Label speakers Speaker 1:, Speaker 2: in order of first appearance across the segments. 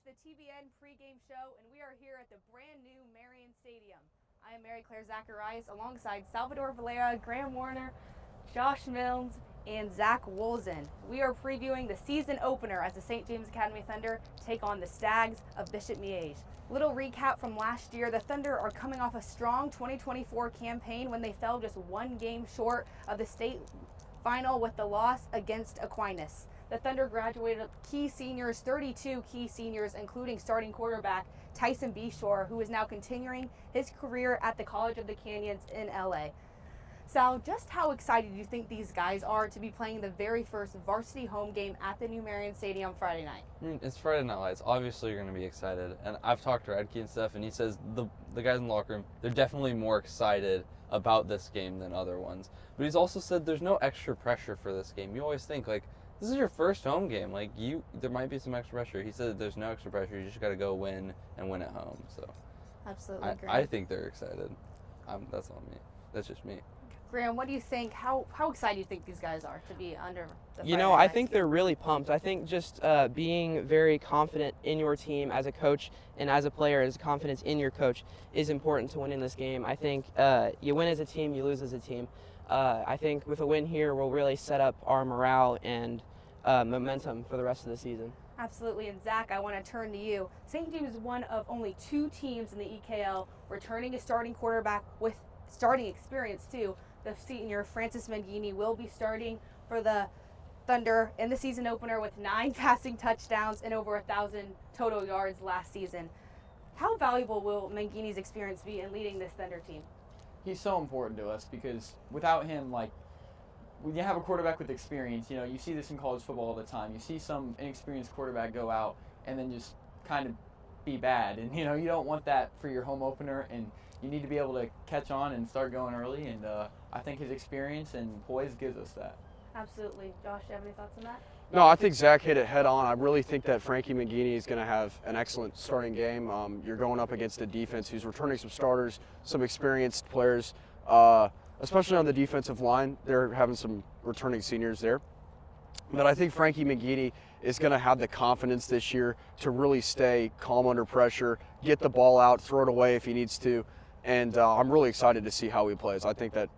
Speaker 1: the TBN pregame show, and we are here at the brand new Marian Stadium. I am Mary Claire Zacharias alongside Salvador Valera, Graham Warner, Josh Milnes, and Zach Wolzen. We are previewing the season opener as the St. James Academy Thunder take on the Stags of Bishop Miege. Little recap from last year, the Thunder are coming off a strong 2024 campaign when they fell just one game short of the state final with the loss against Aquinas. The Thunder graduated key seniors, 32 key seniors, including starting quarterback Tyson Beshore, who is now continuing his career at the College of the Canyons in LA. Sal, just how excited do you think these guys are to be playing the very first varsity home game at the new Marian Stadium Friday night?
Speaker 2: It's Friday Night Lights. Obviously, you're going to be excited. And I've talked to Redkey and stuff, and he says the guys in the locker room, they're definitely more excited about this game than other ones. But he's also said there's no extra pressure for this game. You always think, like, this is your first home game. Like, there might be some extra pressure. He said there's no extra pressure. You just got to go win and win at home. So,
Speaker 1: absolutely,
Speaker 2: I think they're excited. That's not me. That's just me.
Speaker 1: Graham, what do you think? How excited do you think these guys are to be under the
Speaker 3: You know, I think they're really pumped. I think just being very confident in your team as a coach and as a player, as confidence in your coach is important to win in this game. I think you win as a team, you lose as a team. I think with a win here, we'll really set up our morale and momentum for the rest of the season.
Speaker 1: Absolutely, and Zach, I want to turn to you. St. James is one of only 2 teams in the EKL returning a starting quarterback with starting experience too. The senior Francis Mangini will be starting for the Thunder in the season opener with 9 passing touchdowns and over 1,000 total yards last season. How valuable will Mangini's experience be in leading this Thunder team?
Speaker 4: He's so important to us because without him, like, when you have a quarterback with experience, you know, you see this in college football all the time. You see some inexperienced quarterback go out and then just kind of be bad. And, you know, you don't want that for your home opener, and you need to be able to catch on and start going early. And I think his experience and poise gives us that.
Speaker 1: Absolutely. Josh, do you have any thoughts on that?
Speaker 5: No, I think Zach hit it head on. I really think that Frankie Mangini is going to have an excellent starting game. You're going up against a defense who's returning some starters, some experienced players, especially on the defensive line. They're having some returning seniors there. But I think Frankie Mangini is going to have the confidence this year to really stay calm under pressure, get the ball out, throw it away if he needs to. And I'm really excited to see how he plays. I think that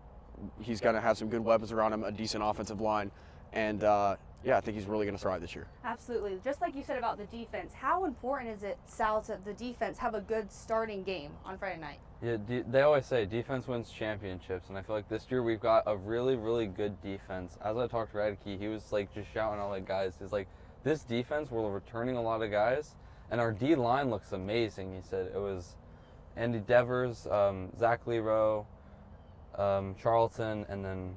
Speaker 5: he's going to have some good weapons around him, a decent offensive line. And, yeah, I think he's really going to thrive this year.
Speaker 1: Absolutely. Just like you said about the defense, how important is it, Sal, to the defense have a good starting game on Friday night?
Speaker 2: Yeah, they always say defense wins championships, and I feel like this year we've got a really, really good defense. As I talked to Redkey, he was like just shouting out like guys. He's like, this defense, we're returning a lot of guys, and our D line looks amazing. He said it was Andy Devers, Zach Leroy, Charlton, and then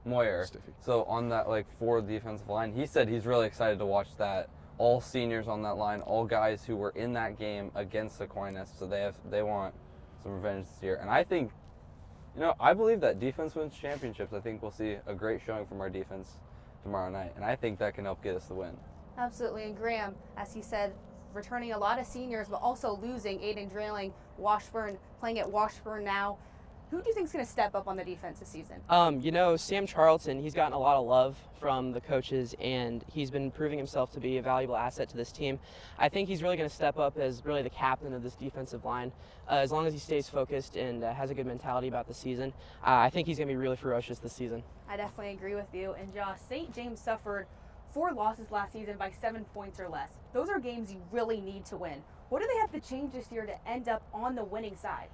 Speaker 2: Moyer.
Speaker 5: Stiffy.
Speaker 2: So on that like 4 defensive line, he said he's really excited to watch that. All seniors on that line, all guys who were in that game against Aquinas, so they want some revenge this year. And I think, you know, I believe that defense wins championships. I think we'll see a great showing from our defense tomorrow night, and I think that can help get us the win.
Speaker 1: Absolutely, and Graham, as he said, returning a lot of seniors, but also losing Aiden Drailing, Washburn, playing at Washburn now. Who do you think is going to step up on the defense this season?
Speaker 3: You know, Sam Charlton, he's gotten a lot of love from the coaches, and he's been proving himself to be a valuable asset to this team. I think he's really going to step up as really the captain of this defensive line. As long as he stays focused and has a good mentality about the season, I think he's going to be really ferocious this season.
Speaker 1: I definitely agree with you. And Josh, St. James suffered 4 losses last season by 7 points or less. Those are games you really need to win. What do they have to change this year to end up on the winning side?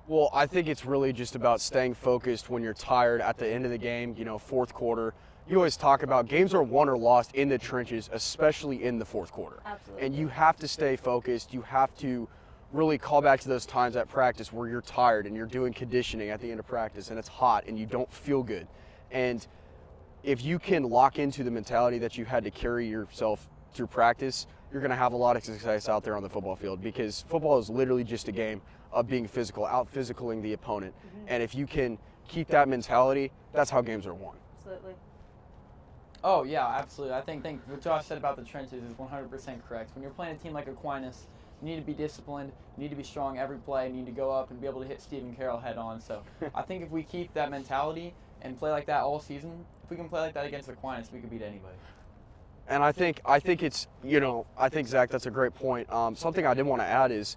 Speaker 5: Well, I think it's really just about staying focused when you're tired at the end of the game, you know, fourth quarter. You always talk about games are won or lost in the trenches, especially in the fourth quarter.
Speaker 1: Absolutely.
Speaker 5: And you have to stay focused. You have to really call back to those times at practice where you're tired and you're doing conditioning at the end of practice and it's hot and you don't feel good. And if you can lock into the mentality that you had to carry yourself through practice, you're going to have a lot of success out there on the football field, because football is literally just a game of being physical, out-physicaling the opponent. Mm-hmm. And if you can keep that mentality, that's how games are won.
Speaker 1: Absolutely.
Speaker 4: Oh, yeah, absolutely. I think what Josh said about the trenches is 100% correct. When you're playing a team like Aquinas, you need to be disciplined, you need to be strong every play, you need to go up and be able to hit Stephen Carroll head on. So I think if we keep that mentality and play like that all season, if we can play like that against Aquinas, we can beat anybody.
Speaker 5: And I think it's, I think, Zach, that's a great point. Something I did want to add is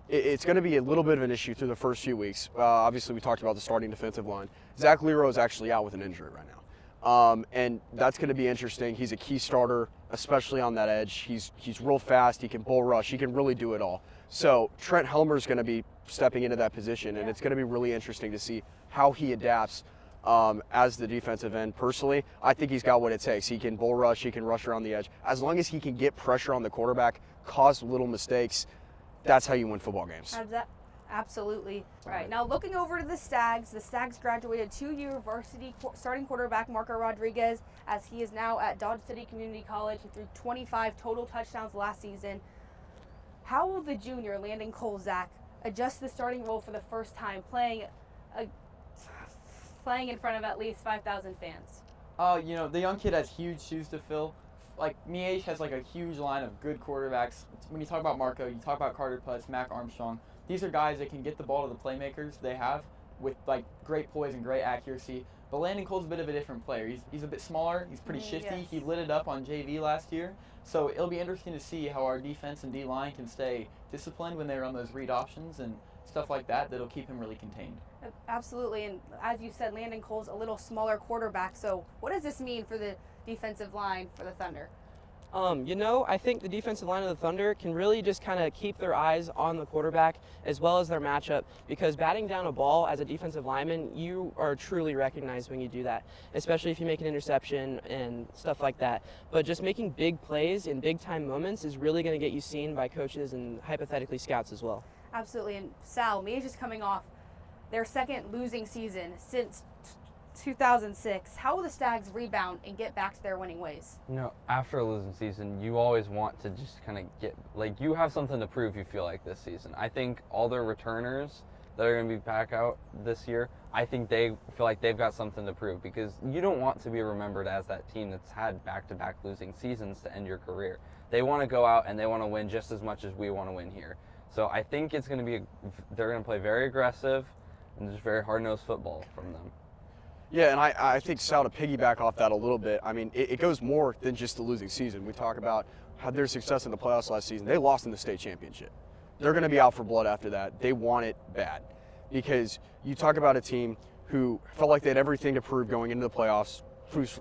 Speaker 5: it's going to be a little bit of an issue through the first few weeks. Obviously, we talked about the starting defensive line. Zach Leroy is actually out with an injury right now. And that's going to be interesting. He's a key starter, especially on that edge. He's real fast. He can bull rush. He can really do it all. So Trent Helmer's going to be stepping into that position, and it's going to be really interesting to see how he adapts as the defensive end. Personally, I think he's got what it takes. He can bull rush. He can rush around the edge. As long as he can get pressure on the quarterback, cause little mistakes, that's how you win football games.
Speaker 1: Absolutely. Right. Now, looking over to the Stags graduated 2-year varsity starting quarterback Marco Rodriguez, as he is now at Dodge City Community College. He threw 25 total touchdowns last season. How will the junior, Landon Cole, Zach, adjust the starting role for the first time, playing in front of at least 5,000 fans?
Speaker 4: The young kid has huge shoes to fill. Like, Miege has like a huge line of good quarterbacks. When you talk about Marco, you talk about Carter Putz, Mac Armstrong. These are guys that can get the ball to the playmakers they have with like great poise and great accuracy. But Landon Cole's a bit of a different player. He's a bit smaller. He's pretty shifty.
Speaker 1: Yes.
Speaker 4: He lit it up on JV last year. So it'll be interesting to see how our defense and D-line can stay disciplined when they run those read options and stuff like that. That'll keep him really contained.
Speaker 1: Absolutely. And as you said, Landon Cole's a little smaller quarterback. So what does this mean for the defensive line for the Thunder?
Speaker 3: I think the defensive line of the Thunder can really just kind of keep their eyes on the quarterback as well as their matchup, because batting down a ball as a defensive lineman, you are truly recognized when you do that, especially if you make an interception and stuff like that. But just making big plays in big-time moments is really going to get you seen by coaches and hypothetically scouts as well.
Speaker 1: Absolutely. And Sal, Miege is coming off their second losing season since 2006. How will the Stags rebound and get back to their winning ways?
Speaker 2: After a losing season, you always want to just kind of get, you have something to prove, you feel like, this season. I think all their returners that are going to be back out this year, I think they feel like they've got something to prove, because you don't want to be remembered as that team that's had back-to-back losing seasons to end your career. They want to go out and they want to win just as much as we want to win here. So I think it's going to be, they're going to play very aggressive and just very hard-nosed football from them.
Speaker 5: Yeah, and I think, Sal, to piggyback off that a little bit, I mean, it goes more than just the losing season. We talk about how their success in the playoffs last season. They lost in the state championship. They're going to be out for blood after that. They want it bad, because you talk about a team who felt like they had everything to prove going into the playoffs,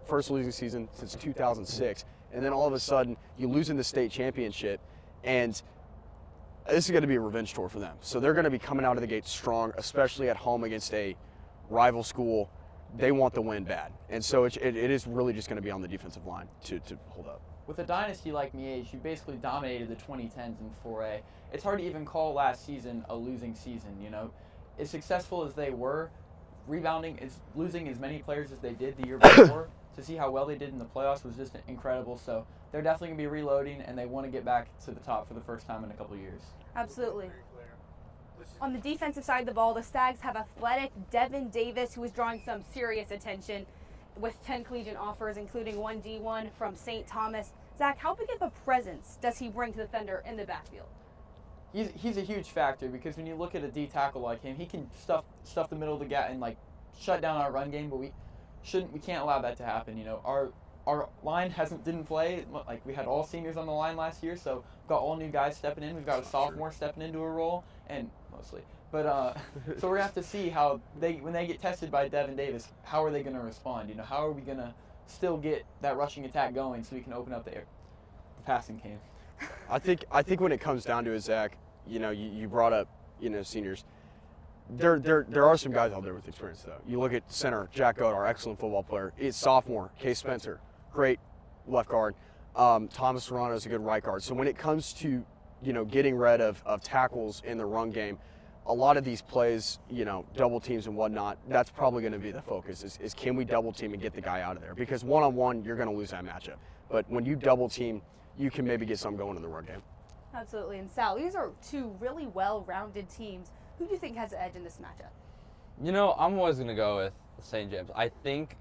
Speaker 5: first losing season since 2006, and then all of a sudden you lose in the state championship, and this is going to be a revenge tour for them. So they're going to be coming out of the gate strong, especially at home against a rival school. They want the win bad. And so it is really just going to be on the defensive line to hold up.
Speaker 4: With a dynasty like Miege, you basically dominated the 2010s in 4A. It's hard to even call last season a losing season, As successful as they were, losing as many players as they did the year before, to see how well they did in the playoffs was just incredible. So they're definitely going to be reloading, and they want to get back to the top for the first time in a couple of years.
Speaker 1: Absolutely. On the defensive side of the ball, the Stags have athletic Devin Davis, who is drawing some serious attention with 10 collegiate offers, including one D1 from St. Thomas. Zach, how big of a presence does he bring to the Thunder in the backfield?
Speaker 4: He's a huge factor, because when you look at a D tackle like him, he can stuff the middle of the gap and shut down our run game, but we can't allow that to happen. Our line didn't play. We had all seniors on the line last year, so we've got all new guys stepping in. We've got a sophomore stepping into a role, and mostly. But so we're gonna have to see how when they get tested by Devin Davis, how are they gonna respond? How are we gonna still get that rushing attack going so we can open up the passing game?
Speaker 5: I think when it comes down to it, Zach, you brought up seniors. There are some guys out there with experience, though. You look at center, Jack Goat, our excellent football player. It's sophomore, Case Spencer, great left guard. Thomas Serrano is a good right guard. So when it comes to, getting rid of tackles in the run game, a lot of these plays, double teams and whatnot, that's probably going to be the focus is can we double team and get the guy out of there? Because one-on-one, you're going to lose that matchup. But when you double team, you can maybe get something going in the run game.
Speaker 1: Absolutely. And Sal, these are two really well-rounded teams. Who do you think has the edge in this matchup?
Speaker 2: I'm always going to go with St. James. I think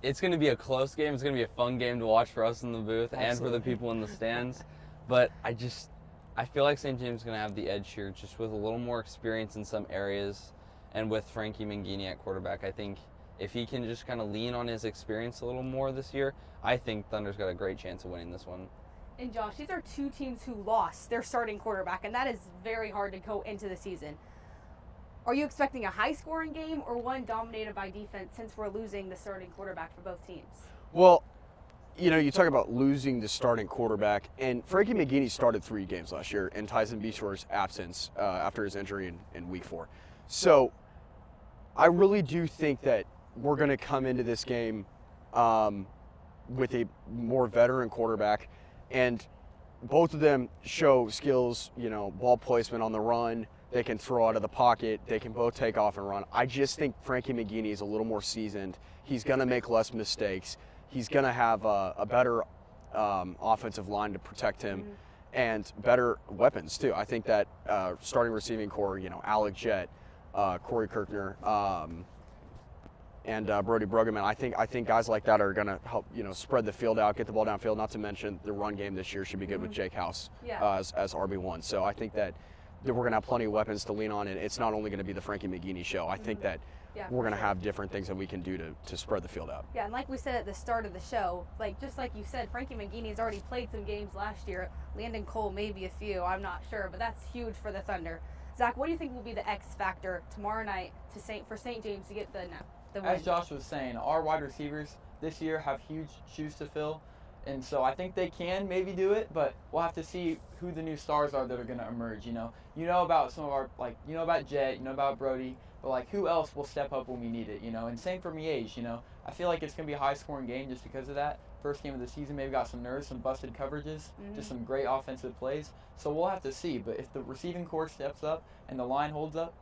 Speaker 2: it's going to be a close game. It's going to be a fun game to watch for us in the booth. Absolutely. And for the people in the stands. But I feel like St. James is going to have the edge here, just with a little more experience in some areas, and with Frankie Mangini at quarterback. I think if he can just kind of lean on his experience a little more this year, I think Thunder's got a great chance of winning this one.
Speaker 1: And Josh, these are two teams who lost their starting quarterback, and that is very hard to go into the season. Are you expecting a high-scoring game or one dominated by defense since we're losing the starting quarterback for both teams?
Speaker 5: Well, you talk about losing the starting quarterback, and Frankie McGinney started 3 games last year in Tyson Beshore's absence after his injury in Week 4. So I really do think that we're going to come into this game with a more veteran quarterback, and both of them show skills, ball placement on the run. They can throw out of the pocket. They can both take off and run. I just think Frankie McGinney is a little more seasoned. He's going to make less mistakes. He's going to have a better offensive line to protect him and better weapons, too. I think that starting receiving core, Alec Jett, Corey Kirkner, and Brody Pregame, I think guys like that are going to help, spread the field out, get the ball downfield. Not to mention the run game this year should be good with Jake House as RB1. So I think that we're going to have plenty of weapons to lean on, and it's not only going to be the Frankie McGinney show. I think that we're going to have different things that we can do to spread the field out.
Speaker 1: Yeah, and like we said at the start of the show, just like you said, Frankie McGinney's already played some games last year. Landon Cole maybe a few, I'm not sure, but that's huge for the Thunder. Zach, what do you think will be the X factor tomorrow night for St. James to get the win?
Speaker 4: As Josh was saying, our wide receivers this year have huge shoes to fill. And so I think they can maybe do it, but we'll have to see who the new stars are that are going to emerge, You know about some of our, about Jet, about Brody, but, who else will step up when we need it, And same for Miege, I feel like it's going to be a high-scoring game just because of that. First game of the season, maybe got some nerves, some busted coverages, just some great offensive plays. So we'll have to see. But if the receiving core steps up and the line holds up,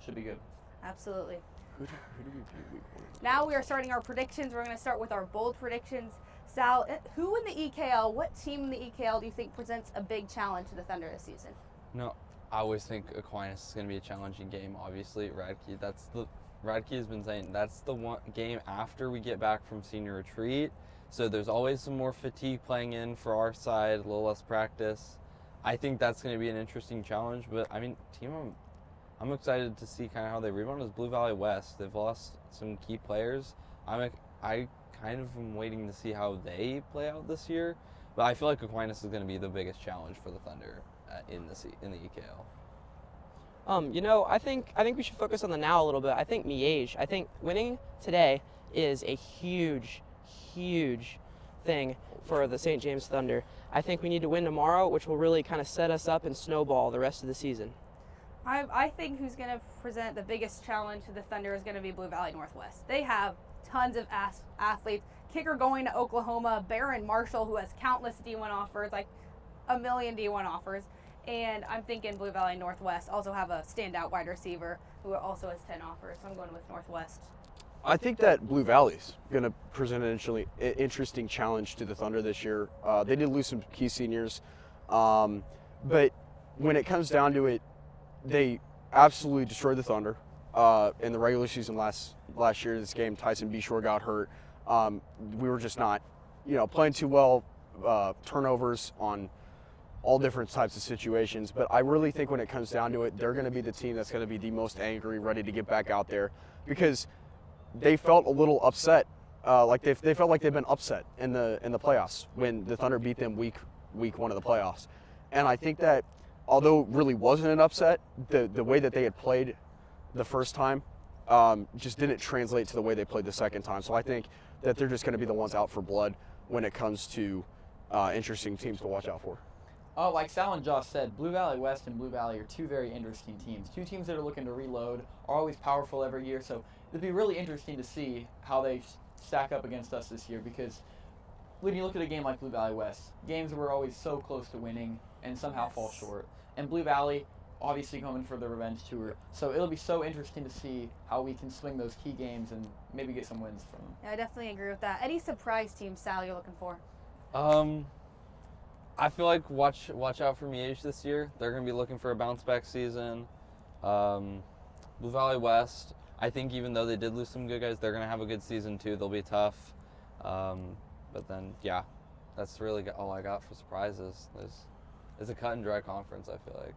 Speaker 4: should be good.
Speaker 1: Absolutely.
Speaker 5: Who do we view Week 1?
Speaker 1: Now we are starting our predictions. We're going to start with our bold predictions. Sal, who in the EKL, what team in the EKL do you think presents a big challenge to the Thunder this season?
Speaker 2: No, I always think Aquinas is going to be a challenging game. Obviously, Radke has been saying that's the one game after we get back from senior retreat. So there's always some more fatigue playing in for our side, a little less practice. I think that's going to be an interesting challenge. But team I'm excited to see kind of how they rebound is Blue Valley West. They've lost some key players. I kind of am waiting to see how they play out this year, but I feel like Aquinas is going to be the biggest challenge for the Thunder in the EKL.
Speaker 3: I think we should focus on the now a little bit. I think Miege. I think winning today is a huge thing for the St. James Thunder. I think we need to win tomorrow, which will really kind of set us up and snowball the rest of the season.
Speaker 1: I think who's going to present the biggest challenge to the Thunder is going to be Blue Valley Northwest. They have tons of athletes. Kicker going to Oklahoma, Barron Marshall, who has countless D1 offers, like a million D1 offers. And I'm thinking Blue Valley Northwest also have a standout wide receiver who also has 10 offers. So I'm going with Northwest.
Speaker 5: I think that Blue Valley's going to present an interesting challenge to the Thunder this year. They did lose some key seniors, but when it comes down to it, they absolutely destroyed the Thunder in the regular season last year. This game, Tyson Beshore got hurt. We were just not, playing too well. Turnovers on all different types of situations. But I really think when it comes down to it, they're going to be the team that's going to be the most angry, ready to get back out there, because they felt a little upset. They felt like they've been upset in the playoffs when the Thunder beat them week 1 of the playoffs. And I think that although it really wasn't an upset, the way that they had played the first time just didn't translate to the way they played the second time. So I think that they're just going to be the ones out for blood when it comes to interesting teams to watch out for.
Speaker 4: Oh, like Sal and Josh said, Blue Valley West and Blue Valley are two very interesting teams. Two teams that are looking to reload, are always powerful every year. So it'd be really interesting to see how they stack up against us this year, because when you look at a game like Blue Valley West, games were always so close to winning and somehow fall short. And Blue Valley, obviously coming for the revenge tour. So it'll be so interesting to see how we can swing those key games and maybe get some wins from them.
Speaker 1: Yeah, I definitely agree with that. Any surprise teams, Sal, you're looking for?
Speaker 2: I feel like watch out for Miege this year. They're going to be looking for a bounce-back season. Blue Valley West, I think even though they did lose some good guys, they're going to have a good season too. They'll be tough. But then, yeah, that's really all I got for surprises. It's a cut-and-dry conference, I feel like.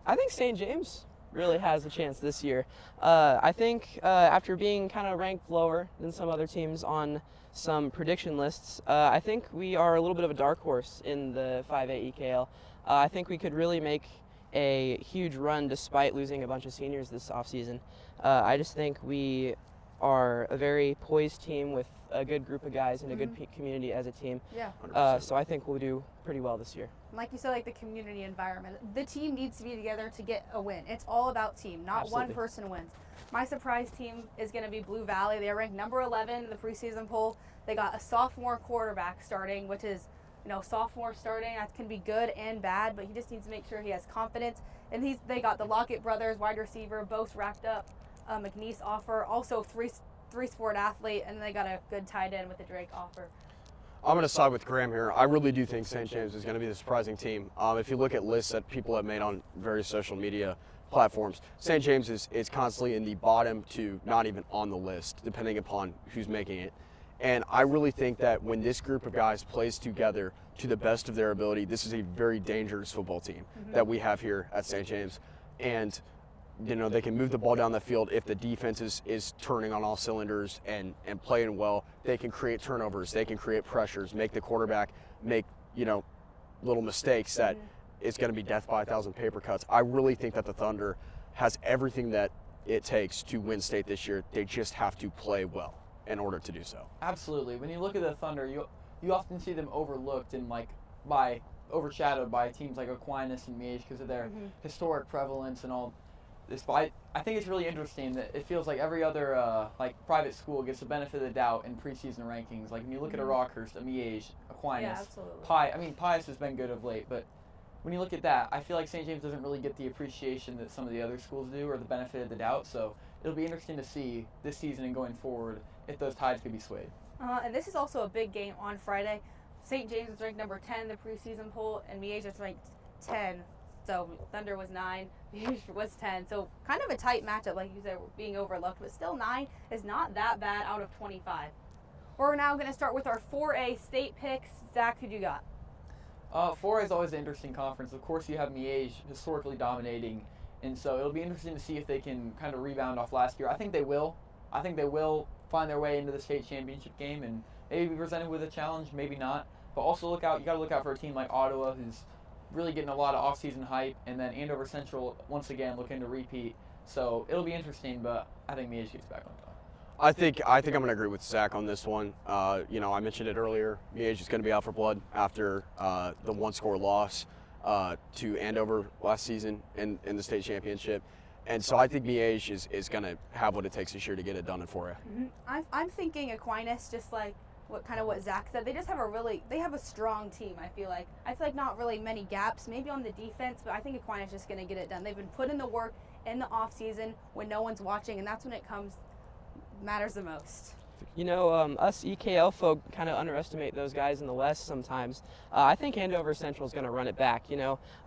Speaker 3: I think St. James really has a chance this year. I think after being kind of ranked lower than some other teams on some prediction lists, I think we are a little bit of a dark horse in the 5A EKL. I think we could really make a huge run despite losing a bunch of seniors this offseason. I just think we are a very poised team with a good group of guys and a good community as a team.
Speaker 1: Yeah.
Speaker 3: So I think we'll do pretty well this year.
Speaker 1: Like you said, like the community environment. The team needs to be together to get a win. It's all about team, not
Speaker 3: Absolutely.
Speaker 1: one person wins. My surprise team is going to be Blue Valley. They're ranked number 11 in the preseason poll. They got a sophomore quarterback starting, which is, sophomore starting, that can be good and bad, but he just needs to make sure he has confidence. And they got the Lockett brothers, wide receiver, both racked up. McNeese offer, also three-sport athlete, and they got a good tight end with the Drake offer.
Speaker 5: I'm going to side with Graham here. I really do think St. James is going to be the surprising team. If you look at lists that people have made on various social media platforms, St. James is constantly in the bottom to not even on the list, depending upon who's making it. And I really think that when this group of guys plays together to the best of their ability, this is a very dangerous football team that we have here at St. James. And they can move the ball down the field if the defense is turning on all cylinders and playing well. They can create turnovers. They can create pressures, make the quarterback make, little mistakes that is going to be death by 1,000 paper cuts. I really think that the Thunder has everything that it takes to win state this year. They just have to play well in order to do so.
Speaker 4: Absolutely. When you look at the Thunder, you often see them overlooked and overshadowed by teams like Aquinas and Miege because of their historic prevalence and all this. But I think it's really interesting that it feels like every other private school gets the benefit of the doubt in preseason rankings. Like when you look at a Rockhurst, a Miege, Aquinas,
Speaker 1: Yeah, absolutely.
Speaker 4: Pius has been good of late, but when you look at that, I feel like St. James doesn't really get the appreciation that some of the other schools do or the benefit of the doubt. So it'll be interesting to see this season and going forward if those tides could be swayed.
Speaker 1: And this is also a big game on Friday. St. James is ranked number 10 in the preseason poll, and Miege is ranked 10. So Thunder was 9, Miege was 10. So kind of a tight matchup, like you said, being overlooked, but still 9 is not that bad out of 25. We're now going to start with our 4A state picks. Zach, who do you got?
Speaker 4: 4A is always an interesting conference. Of course, you have Miege historically dominating, and so it'll be interesting to see if they can kind of rebound off last year. I think they will. I think they will find their way into the state championship game and maybe be presented with a challenge, maybe not. But also you got to look out for a team like Ottawa, who's really getting a lot of off-season hype, and then Andover Central once again looking to repeat. So it'll be interesting, but I think Miege gets back on top.
Speaker 5: I think I'm going to agree with Zach on this one. I mentioned it earlier. Miege is going to be out for blood after the one-score loss to Andover last season in the state championship. And so I think Miege is going to have what it takes this year to get it done in 4A.
Speaker 1: I'm thinking Aquinas, just like what Zach said. They just have a strong team, I feel like. Not really many gaps, maybe on the defense, but I think Aquinas is just going to get it done. They've been putting the work in the off-season when no one's watching, and that's when it matters the most.
Speaker 3: Us EKL folk kind of underestimate those guys in the West sometimes. I think Andover Central is going to run it back.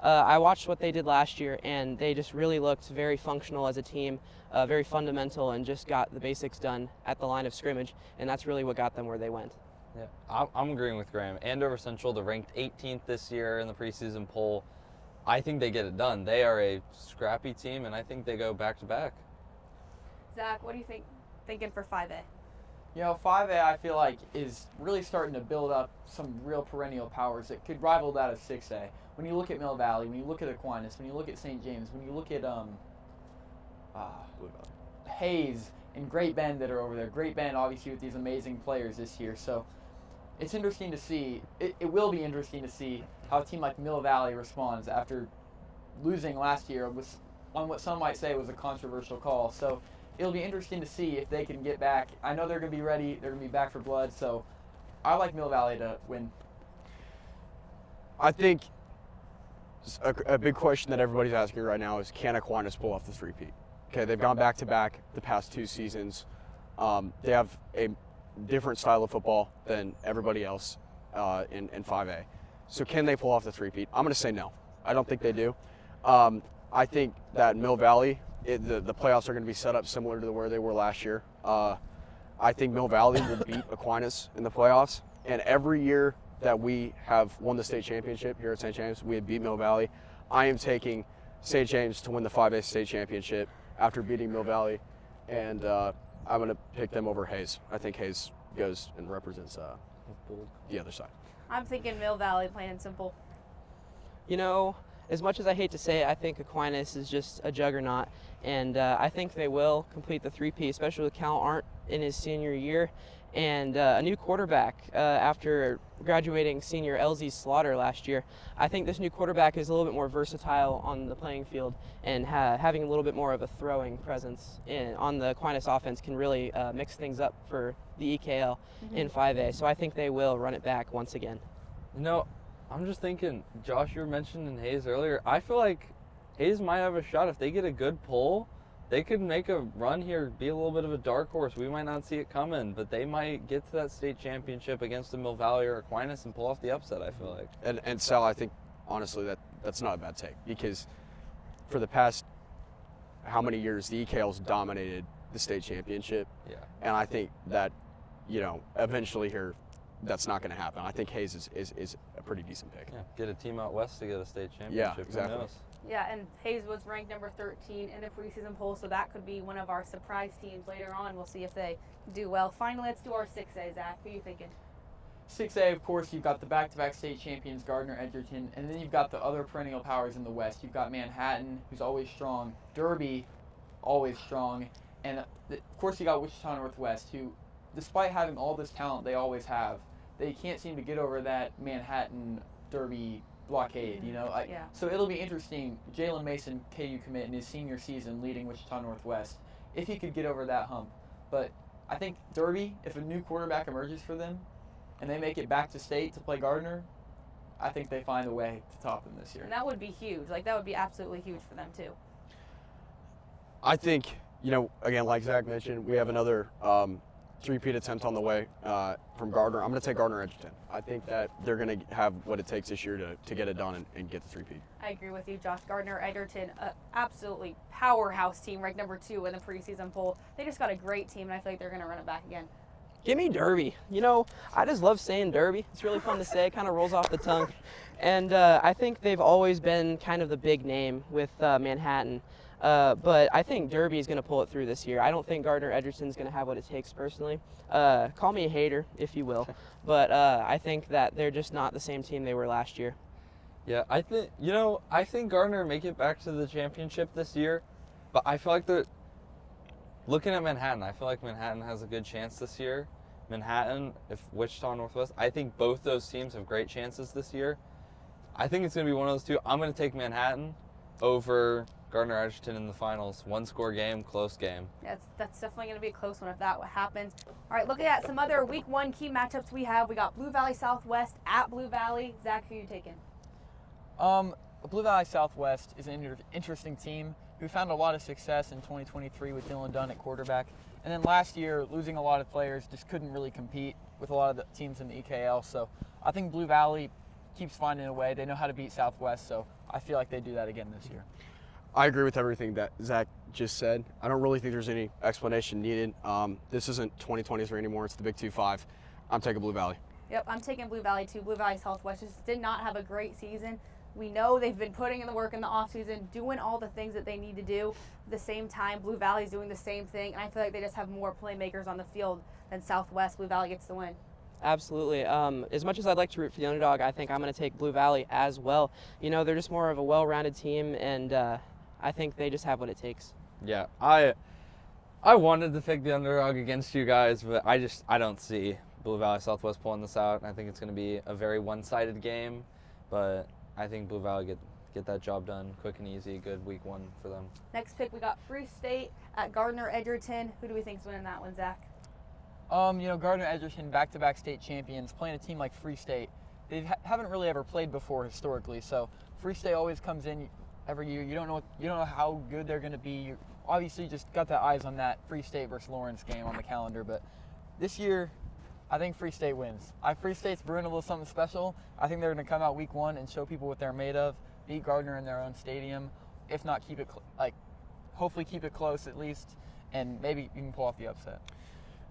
Speaker 3: I watched what they did last year, and they just really looked very functional as a team, very fundamental, and just got the basics done at the line of scrimmage, and that's really what got them where they went.
Speaker 2: Yeah, I'm agreeing with Graham. Andover Central, they're ranked 18th this year in the preseason poll. I think they get it done. They are a scrappy team, and I think they go back-to-back.
Speaker 1: Zach, what do you thinking for 5A?
Speaker 4: 5A I feel like is really starting to build up some real perennial powers that could rival that of 6A. When you look at Mill Valley, when you look at Aquinas, when you look at St. James, when you look at Hayes and Great Bend that are over there. Great Bend obviously with these amazing players this year. So it's interesting to see. It will be interesting to see how a team like Mill Valley responds after losing last year on what some might say was a controversial call. So it'll be interesting to see if they can get back. I know they're going to be ready. They're going to be back for blood. So I like Mill Valley to win.
Speaker 5: I think a big question that everybody's asking right now is, can Aquinas pull off this repeat? Okay, they've gone back-to-back the past 2 seasons. They have a different style of football than everybody else in 5A. So can they pull off this repeat? I'm going to say no. I don't think they do. I think that Mill Valley, the playoffs are going to be set up similar to where they were last year. I think Mill Valley will beat Aquinas in the playoffs. And every year that we have won the state championship here at St. James, we have beat Mill Valley. I am taking St. James to win the 5A state championship after beating Mill Valley, and I'm going to pick them over Hayes. I think Hayes goes and represents the other side.
Speaker 1: I'm thinking Mill Valley, plain and simple.
Speaker 3: You know, as much as I hate to say it, I think Aquinas is just a juggernaut, and I think they will complete the three-peat, especially with Cal Arndt in his senior year, and a new quarterback after graduating senior LZ Slaughter last year. I think this new quarterback is a little bit more versatile on the playing field, and having a little bit more of a throwing presence on the Aquinas offense can really mix things up for the EKL in 5A. So I think they will run it back once again.
Speaker 2: You know, I'm just thinking, Josh, you were mentioning Hayes earlier. I feel like Hayes might have a shot if they get a good pull. They could make a run here, be a little bit of a dark horse. We might not see it coming, but they might get to that state championship against the Mill Valley or Aquinas and pull off the upset, I feel like.
Speaker 5: And Sal, I think, honestly, that's not a bad take, because for the past how many years, the EKL's dominated the state championship.
Speaker 2: Yeah.
Speaker 5: And I think that, eventually here, that's not going to happen. I think Hayes is a pretty decent pick.
Speaker 2: Yeah, get a team out west to get a state championship.
Speaker 5: Yeah, exactly.
Speaker 2: Who knows?
Speaker 1: Yeah, and Hayes was ranked number 13 in the preseason poll, so that could be one of our surprise teams later on. We'll see if they do well. Finally, let's do our 6A, Zach. Who are you thinking?
Speaker 4: 6A, of course, you've got the back-to-back state champions, Gardner Edgerton, and then you've got the other perennial powers in the West. You've got Manhattan, who's always strong, Derby, always strong, and of course you got Wichita Northwest, who, despite having all this talent they always have, they can't seem to get over that Manhattan Derby blockade,
Speaker 1: Yeah.
Speaker 4: So it'll be interesting. Jalen Mason, KU commit in his senior season leading Wichita Northwest, if he could get over that hump. But I think Derby, if a new quarterback emerges for them and they make it back to state to play Gardner, I think they find a way to top them this year.
Speaker 1: And that would be huge. That would be absolutely huge for them, too.
Speaker 5: I think, again, like Zach mentioned, we have another three-peat attempt on the way from Gardner. I'm going to take Gardner Edgerton. I think that they're going to have what it takes this year to get it done and get the three-peat.
Speaker 1: I agree with you, Josh. Gardner Edgerton, absolutely powerhouse team, ranked number 2 in the preseason poll. They just got a great team, and I feel like they're going to run it back again.
Speaker 3: Give me Derby. I just love saying Derby. It's really fun to say. It kind of rolls off the tongue. And I think they've always been kind of the big name with Manhattan. But I think Derby is going to pull it through this year. I don't think Gardner Edgerton's going to have what it takes personally. Call me a hater, if you will. But I think that they're just not the same team they were last year.
Speaker 2: Yeah, I think Gardner make it back to the championship this year. But I feel like looking at Manhattan, I feel like Manhattan has a good chance this year. Manhattan, if Wichita Northwest, I think both those teams have great chances this year. I think it's going to be one of those two. I'm going to take Manhattan over Gardner Edgerton in the finals. One-score game, close game.
Speaker 1: Yeah, that's definitely going to be a close one if that happens. All right, looking at some other Week 1 key matchups we have. We got Blue Valley Southwest at Blue Valley. Zach, who are you taking?
Speaker 4: Blue Valley Southwest is an interesting team who found a lot of success in 2023 with Dylan Dunn at quarterback. And then last year, losing a lot of players, just couldn't really compete with a lot of the teams in the EKL. So I think Blue Valley keeps finding a way. They know how to beat Southwest, so I feel like they do that again this year.
Speaker 5: I agree with everything that Zach just said. I don't really think there's any explanation needed. This isn't 2023 anymore. It's the Big 2-5. I'm taking Blue Valley.
Speaker 1: Yep, I'm taking Blue Valley too. Blue Valley Southwest just did not have a great season. We know they've been putting in the work in the offseason, doing all the things that they need to do. At the same time, Blue Valley's doing the same thing, and I feel like they just have more playmakers on the field than Southwest. Blue Valley gets the win.
Speaker 3: Absolutely. As much as I'd like to root for the underdog, I think I'm going to take Blue Valley as well. They're just more of a well-rounded team, and I think they just have what it takes.
Speaker 2: Yeah, I wanted to pick the underdog against you guys, but I don't see Blue Valley Southwest pulling this out. I think it's going to be a very one-sided game, but I think Blue Valley get that job done quick and easy. Good Week 1 for them.
Speaker 1: Next pick, we got Free State at Gardner Edgerton. Who do we think is winning that one, Zach?
Speaker 4: Gardner Edgerton, back-to-back state champions, playing a team like Free State. They haven't really ever played before historically, so Free State always comes in every year. You don't know how good they're going to be. You obviously just got the eyes on that Free State versus Lawrence game on the calendar, but this year, I think Free State wins. Free State's brewing a little something special. I think they're going to come out Week 1 and show people what they're made of, beat Gardner in their own stadium, if not hopefully keep it close at least, and maybe you can pull off the upset.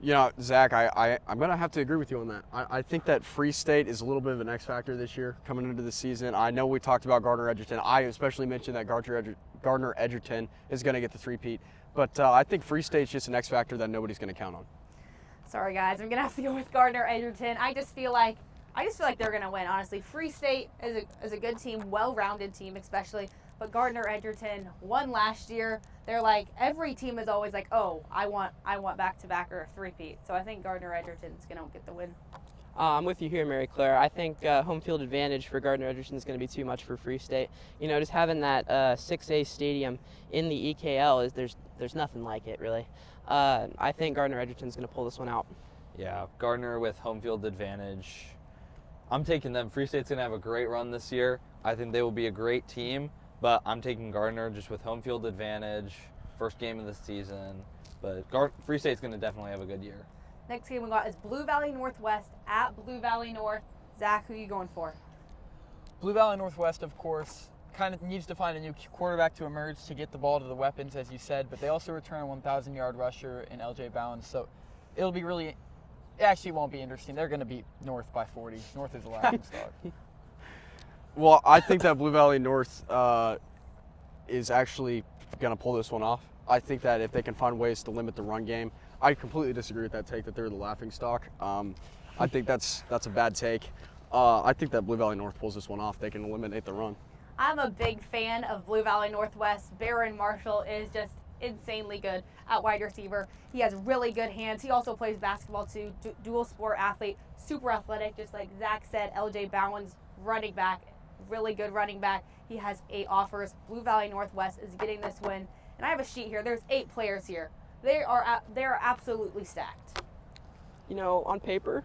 Speaker 5: You know, Zach, I'm going to have to agree with you on that. I think that Free State is a little bit of an X factor this year coming into the season. I know we talked about Gardner Edgerton. I especially mentioned that Gardner Edgerton is going to get the three-peat. But I think Free State's just an X factor that nobody's going to count on.
Speaker 1: Sorry, guys. I'm going to have to go with Gardner Edgerton. I just feel like they're going to win, honestly. Free State is a good team, well-rounded team especially. But Gardner Edgerton won last year. They're like, every team is always like, oh, I want back-to-back or a three-peat. So I think Gardner Edgerton's going to get the win.
Speaker 3: I'm with you here, Mary Claire. I think home field advantage for Gardner Edgerton is going to be too much for Free State. You know, just having that 6A stadium in the EKL there's nothing like it really. I think Gardner Edgerton's going to pull this one out.
Speaker 2: Yeah, Gardner with home field advantage. I'm taking them. Free State's going to have a great run this year. I think they will be a great team, but I'm taking Gardner just with home field advantage, first game of the season. But Free State's going to definitely have a good year.
Speaker 1: Next game we got is Blue Valley Northwest at Blue Valley North. Zach, who are you going for?
Speaker 4: Blue Valley Northwest, of course, kind of needs to find a new quarterback to emerge to get the ball to the weapons, as you said, but they also return a 1,000-yard rusher in LJ Bounds, so it actually won't be interesting. They're going to beat North by 40. North is a laughing stock.
Speaker 5: Well, I think that Blue Valley North is actually going to pull this one off. I think that if they can find ways to limit the run game, I completely disagree with that take that they're the laughing stock. I think that's a bad take. I think that Blue Valley North pulls this one off. They can eliminate the run.
Speaker 1: I'm a big fan of Blue Valley Northwest. Barron Marshall is just insanely good at wide receiver. He has really good hands. He also plays basketball too, dual sport athlete, super athletic, just like Zach said. LJ Bowen's running back, really good running back. He has 8 offers. Blue Valley Northwest is getting this win. And I have a sheet here. There's 8 players here. They are absolutely stacked.
Speaker 3: You know, on paper,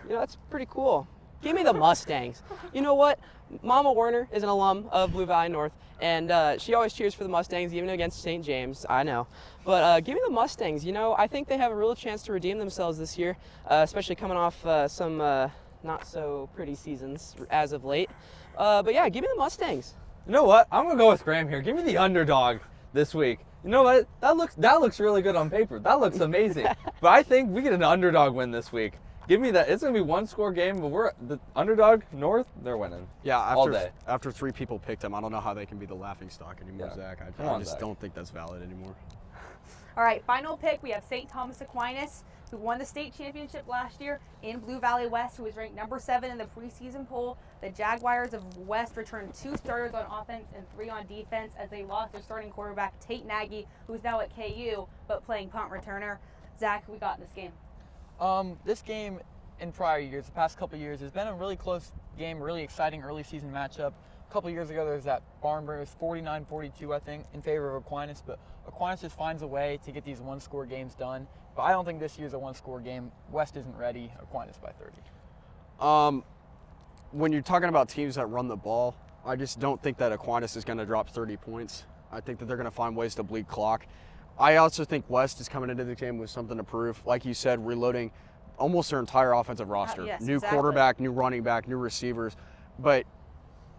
Speaker 3: that's pretty cool. Give me the Mustangs. You know what? Mama Werner is an alum of Blue Valley North, and she always cheers for the Mustangs, even against St. James. I know. But give me the Mustangs. I think they have a real chance to redeem themselves this year, especially coming off some not so pretty seasons as of late. But yeah, give me the Mustangs.
Speaker 2: You know what? I'm going to go with Graham here. Give me the underdog this week. You know what? That looks really good on paper. That looks amazing. But I think we get an underdog win this week. Give me that. It's going to be one-score game, but the underdog, North, they're winning.
Speaker 5: Yeah,
Speaker 2: all day.
Speaker 5: After 3 people picked them, I don't know how they can be the laughing stock anymore,
Speaker 2: Yeah.
Speaker 5: Zach. I just don't think that's valid anymore.
Speaker 1: All right, final pick. We have St. Thomas Aquinas, who won the state championship last year, in Blue Valley West, who was ranked number 7 in the preseason poll. The Jaguars of West returned 2 starters on offense and 3 on defense as they lost their starting quarterback, Tate Nagy, who's now at KU, but playing punt returner. Zach, who we got in this game?
Speaker 4: This game in prior years, the past couple of years, has been a really close game, really exciting early season matchup. A couple of years ago, there was that barn burner, 49-42, I think, in favor of Aquinas, but Aquinas just finds a way to get these one-score games done. But I don't think this year's a one-score game. West isn't ready. Aquinas by 30.
Speaker 5: When you're talking about teams that run the ball, I just don't think that Aquinas is going to drop 30 points. I think that they're going to find ways to bleed clock. I also think West is coming into the game with something to prove. Like you said, reloading almost their entire offensive roster.
Speaker 1: Yes,
Speaker 5: new
Speaker 1: exactly.
Speaker 5: quarterback, new running back, new receivers. But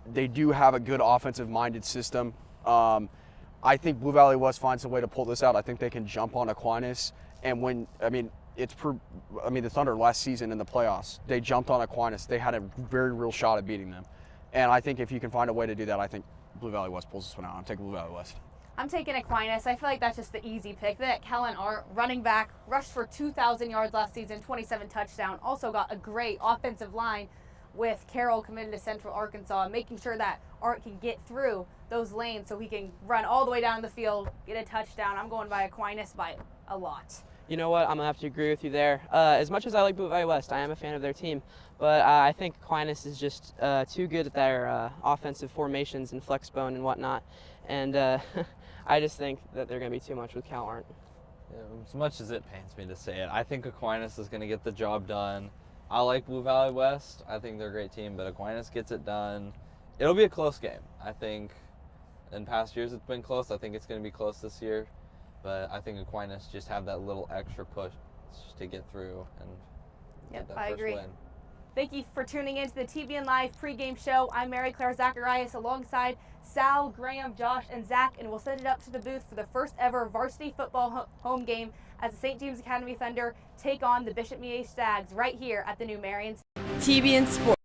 Speaker 5: they do have a good offensive-minded system. I think Blue Valley West finds a way to pull this out. I think they can jump on Aquinas. And the Thunder last season in the playoffs, they jumped on Aquinas. They had a very real shot at beating them. And I think if you can find a way to do that, I think Blue Valley West pulls this one out. I'm taking Blue Valley West.
Speaker 1: I'm taking Aquinas. I feel like that's just the easy pick. That Kellen Art, running back, rushed for 2,000 yards last season, 27 touchdowns. Also got a great offensive line with Carroll committed to Central Arkansas, making sure that Art can get through those lanes so he can run all the way down the field, get a touchdown. I'm going by Aquinas by a lot.
Speaker 3: You know what? I'm going to have to agree with you there. As much as I like Blue Valley West, I am a fan of their team. But I think Aquinas is just too good at their offensive formations and flex bone and whatnot. And I just think that they're going to be too much with Cal Arndt.
Speaker 2: Yeah, as much as it pains me to say it, I think Aquinas is going to get the job done. I like Blue Valley West. I think they're a great team, but Aquinas gets it done. It'll be a close game. I think in past years it's been close. I think it's going to be close this year. But I think Aquinas just have that little extra push to get through and get that
Speaker 1: I
Speaker 2: first
Speaker 1: agree.
Speaker 2: win.
Speaker 1: Thank you for tuning in to the TBN Live pregame show. I'm Mary Claire Zacharias alongside Sal, Graham, Josh, and Zach, and we'll send it up to the booth for the first ever varsity football home game as the St. James Academy Thunder take on the Bishop Miege Stags right here at the new Marian
Speaker 6: TBN Sports.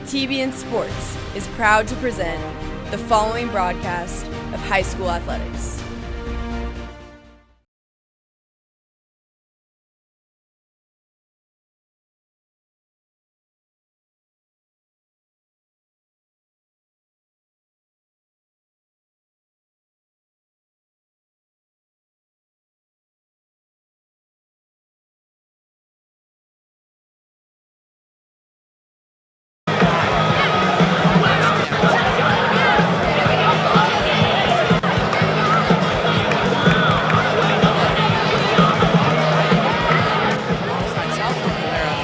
Speaker 6: TBN Sports is proud to present the following broadcast of high school athletics.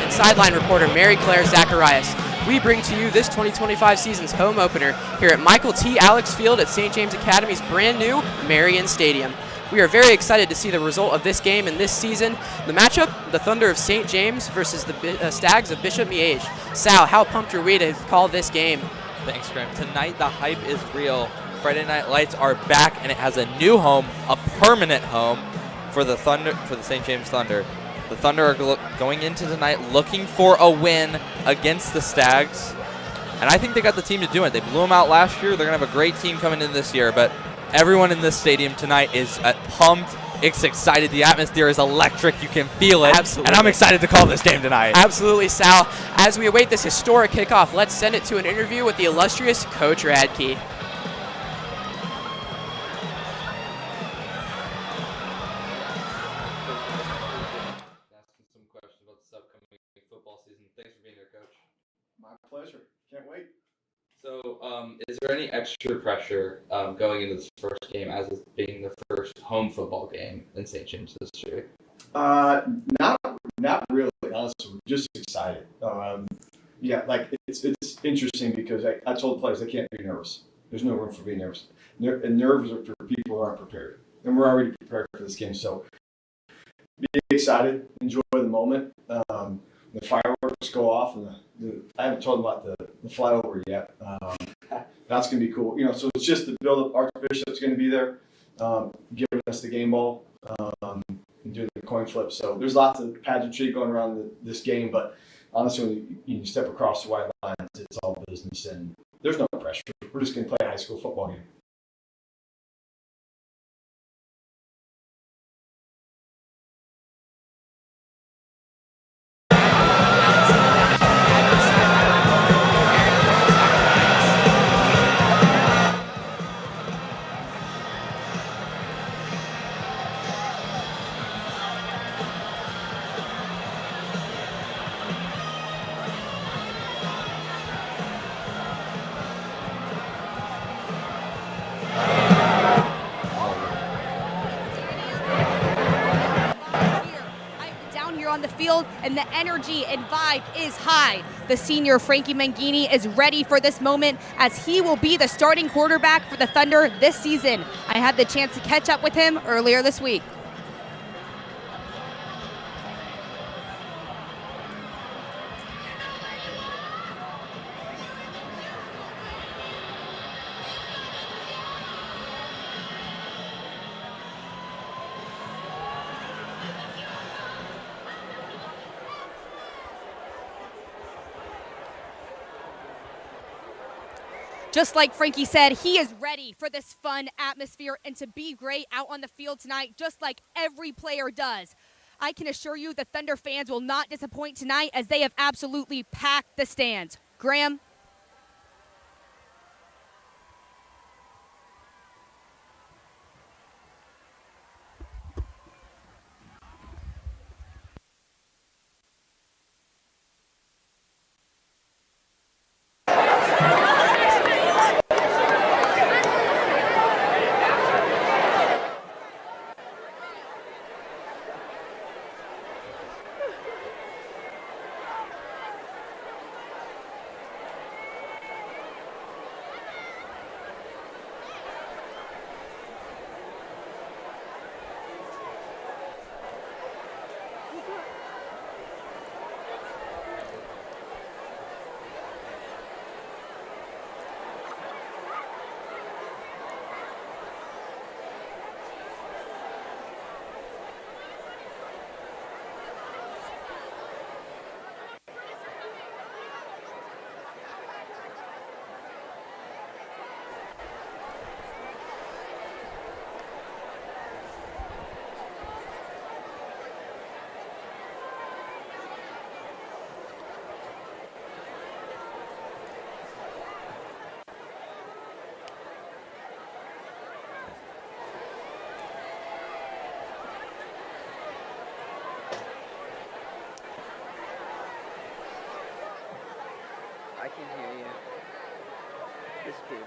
Speaker 3: Sideline reporter Mary Claire Zacharias. We bring to you this 2025 season's home opener here at Michael T. Alex Field at St. James Academy's brand new Marian Stadium. We are very excited to see the result of this game and this season. The matchup, the Thunder of St. James versus the Stags of Bishop Miege. Sal, how pumped are we to call this game?
Speaker 7: Thanks, Graham. Tonight, the hype is real. Friday Night Lights are back, and it has a new home, a permanent home for the Thunder, for the St. James Thunder. The Thunder are going into tonight looking for a win against the Stags, and I think they got the team to do it. They blew them out last year. They're going to have a great team coming in this year, but everyone in this stadium tonight is pumped. It's excited. The atmosphere is electric. You can feel it.
Speaker 3: Absolutely.
Speaker 7: And I'm excited to call this game tonight.
Speaker 3: Absolutely, Sal. As we await this historic kickoff, let's send it to an interview with the illustrious Coach Radke.
Speaker 5: My pleasure. Can't wait.
Speaker 2: So, is there any extra pressure going into this first game as it's being the first home football game in St. James this year?
Speaker 5: Not really. Honestly, we're just excited. It's interesting because I told the players they can't be nervous. There's no room for being nervous. And nerves are for people who aren't prepared, and we're already prepared for this game. So, be excited, enjoy the moment. The fireworks go off, and I haven't told them about the flyover yet. That's going to be cool. So it's just the build-up. Archbishop's going to be there, giving us the game ball and doing the coin flip. So there's lots of pageantry going around this game, but honestly, when you step across the white lines, it's all business, and there's no pressure. We're just going to play a high school football game.
Speaker 1: On the field, and the energy and vibe is high. The senior Frankie Mangini is ready for this moment as he will be the starting quarterback for the Thunder this season. I had the chance to catch up with him earlier this week. Just like Frankie said, he is ready for this fun atmosphere and to be great out on the field tonight, just like every player does. I can assure you the Thunder fans will not disappoint tonight as they have absolutely packed the stands. Graham?
Speaker 3: I can hear you. Just kidding.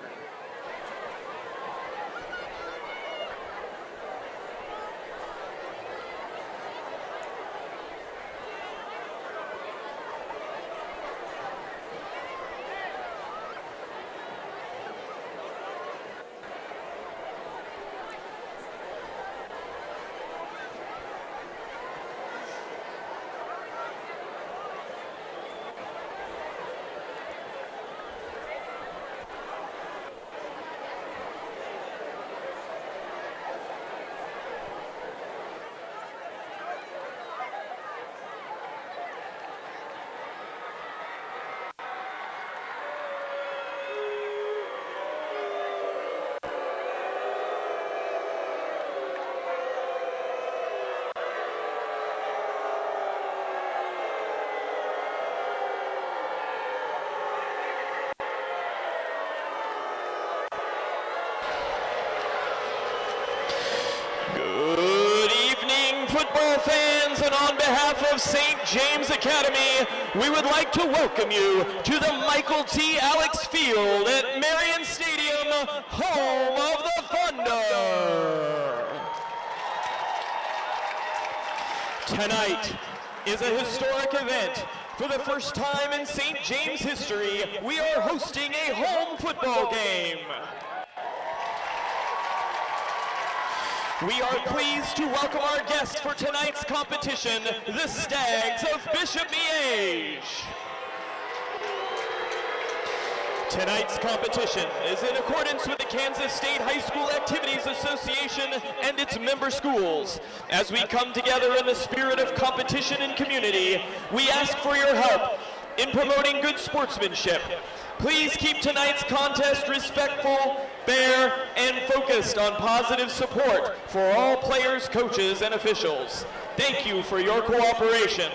Speaker 8: Good evening, football fans, and on behalf of St. James Academy, we would like to welcome you to the Michael T. Alex Field at Marian Stadium, home of the Thunder. Tonight is a historic event. For the first time in St. James history, we are hosting a home football game. We are pleased to welcome our guests for tonight's competition, the Stags of Bishop Miege. Tonight's competition is in accordance with the Kansas State High School Activities Association and its member schools. As we come together in the spirit of competition and community, we ask for your help in promoting good sportsmanship. Please keep tonight's contest respectful, fair, and focused on positive support for all players, coaches, and officials. Thank you for your cooperation.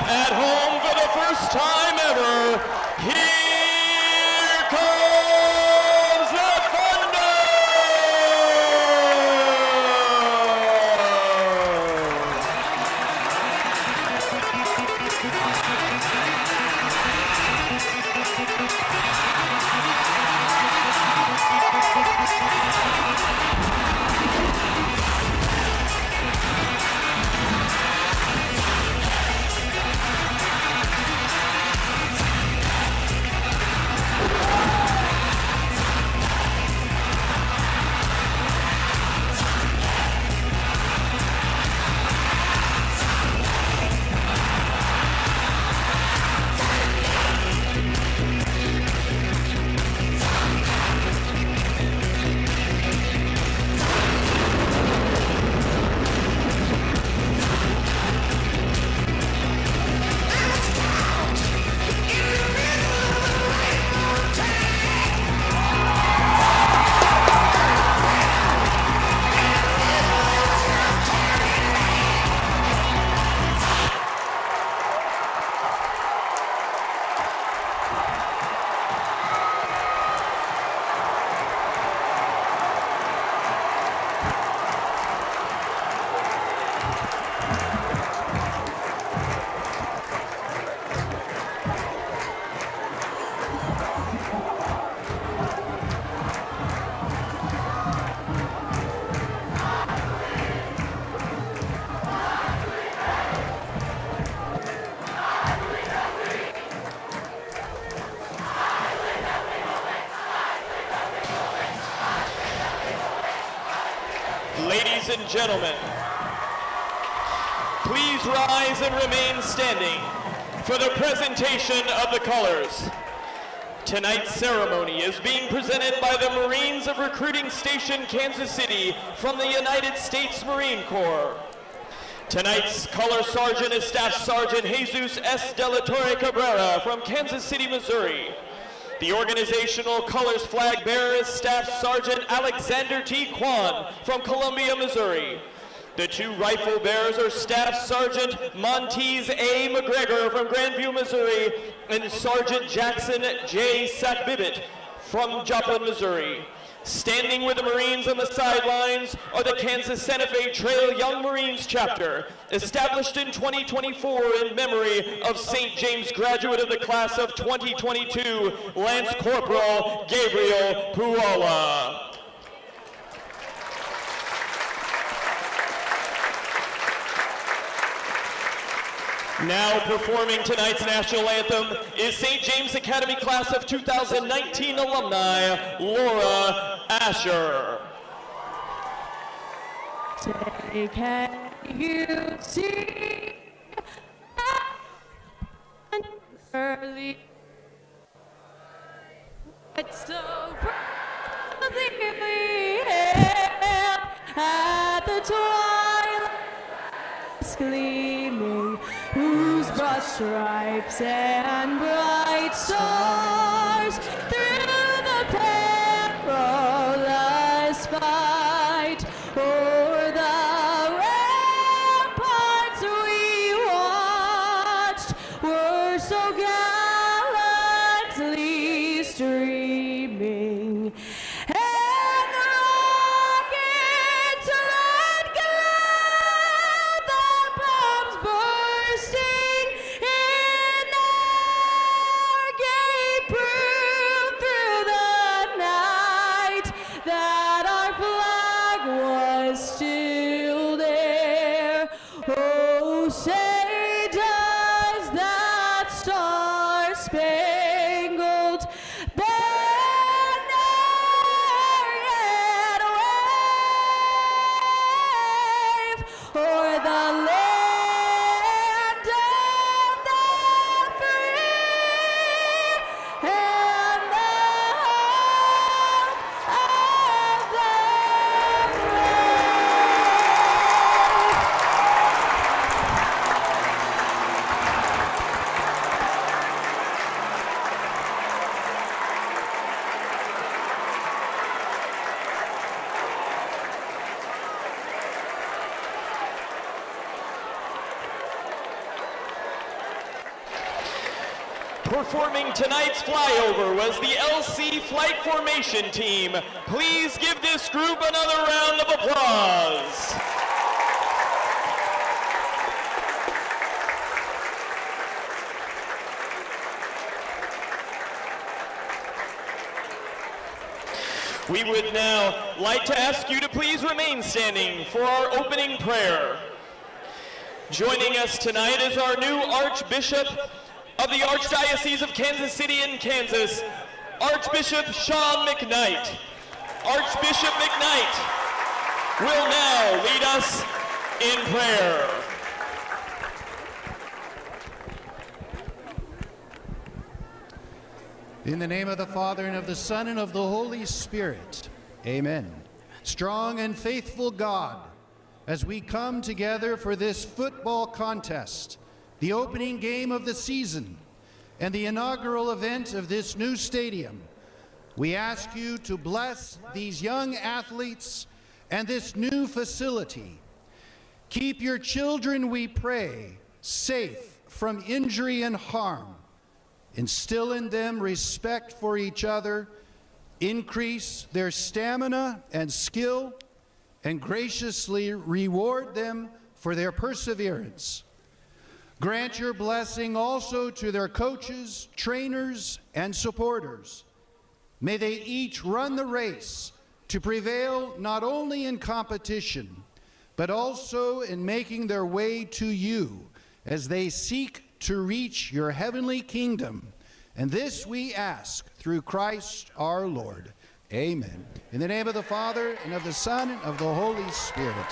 Speaker 8: At home for the first time ever, here comes the Thunder! Ladies and gentlemen, please rise and remain standing for the presentation of the colors. Tonight's ceremony is being presented by the Marines of Recruiting Station, Kansas City from the United States Marine Corps. Tonight's Color Sergeant is Staff Sergeant Jesus S. De La Torre Cabrera from Kansas City, Missouri. The organizational colors flag bearer is Staff Sergeant Alexander T. Kwan from Columbia, Missouri. The two rifle bearers are Staff Sergeant Monteez A. McGregor from Grandview, Missouri, and Sergeant Jackson J. Sackbibbit from Joplin, Missouri. Standing with the Marines on the sidelines are the Kansas Santa Fe Trail Young Marines chapter, established in 2024 in memory of St. James graduate of the class of 2022, Lance Corporal Gabriel Puala. Now performing tonight's national anthem is St. James Academy class of 2019 alumni, Laura Asher.
Speaker 9: Say, can you see early? It's so proudly hailed at the twilight's gleaming, whose broad stripes and bright stars through the perilous fight o'er the ramparts we watched were so gallantly streaming. And the rockets red glare, the bombs bursting in air gave proof through the night that our flag was still there. Oh, say does that star-spangled banner yet wave o'er the land of the free and the hope of the
Speaker 8: Performing tonight's flyover was the LC Flight Formation Team. Please give this group another round of applause. We would now like to ask you to please remain standing for our opening prayer. Joining us tonight is our new Archbishop of the Archdiocese of Kansas City in Kansas, Archbishop Sean McKnight. Archbishop McKnight will now lead us in prayer.
Speaker 10: In the name of the Father, and of the Son, and of the Holy Spirit, amen. Strong and faithful God, as we come together for this football contest, the opening game of the season, and the inaugural event of this new stadium, we ask you to bless these young athletes and this new facility. Keep your children, we pray, safe from injury and harm. Instill in them respect for each other, increase their stamina and skill, and graciously reward them for their perseverance. Grant your blessing also to their coaches, trainers, and supporters. May they each run the race to prevail not only in competition, but also in making their way to you as they seek to reach your heavenly kingdom. And this we ask through Christ our Lord. Amen. In the name of the Father, and of the Son, and of the Holy Spirit.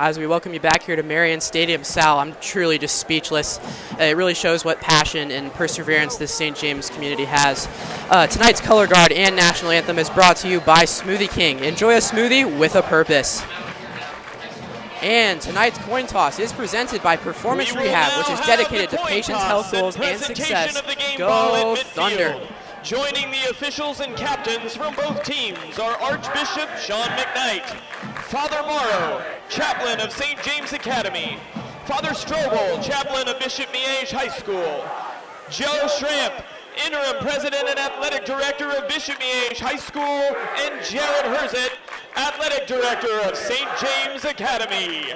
Speaker 3: as we welcome you back here to Marian Stadium. Sal, I'm truly just speechless. It really shows what passion and perseverance this St. James community has. Tonight's color guard and national anthem is brought to you by Smoothie King. Enjoy a smoothie with a purpose. And tonight's coin toss is presented by Performance Rehab, which is dedicated to patients' health goals and success. Go Thunder!
Speaker 8: Joining the officials and captains from both teams are Archbishop Sean McKnight, Father Morrow, chaplain of St. James Academy, Father Strobel, chaplain of Bishop Miege High School, Joe Schramp, interim president and athletic director of Bishop Miege High School, and Jared Herzit, athletic director of St. James Academy.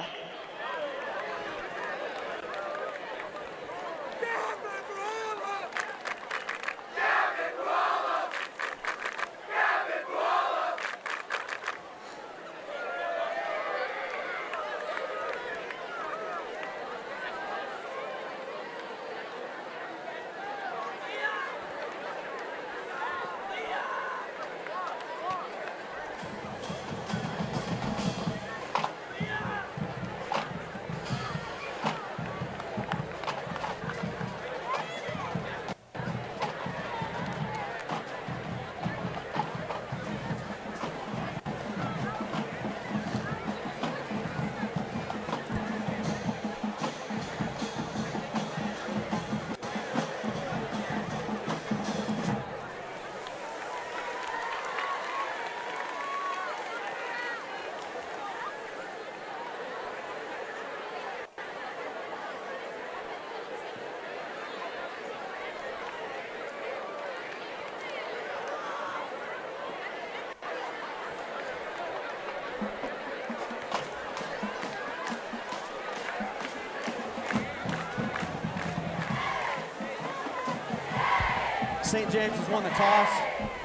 Speaker 11: St. James has won the toss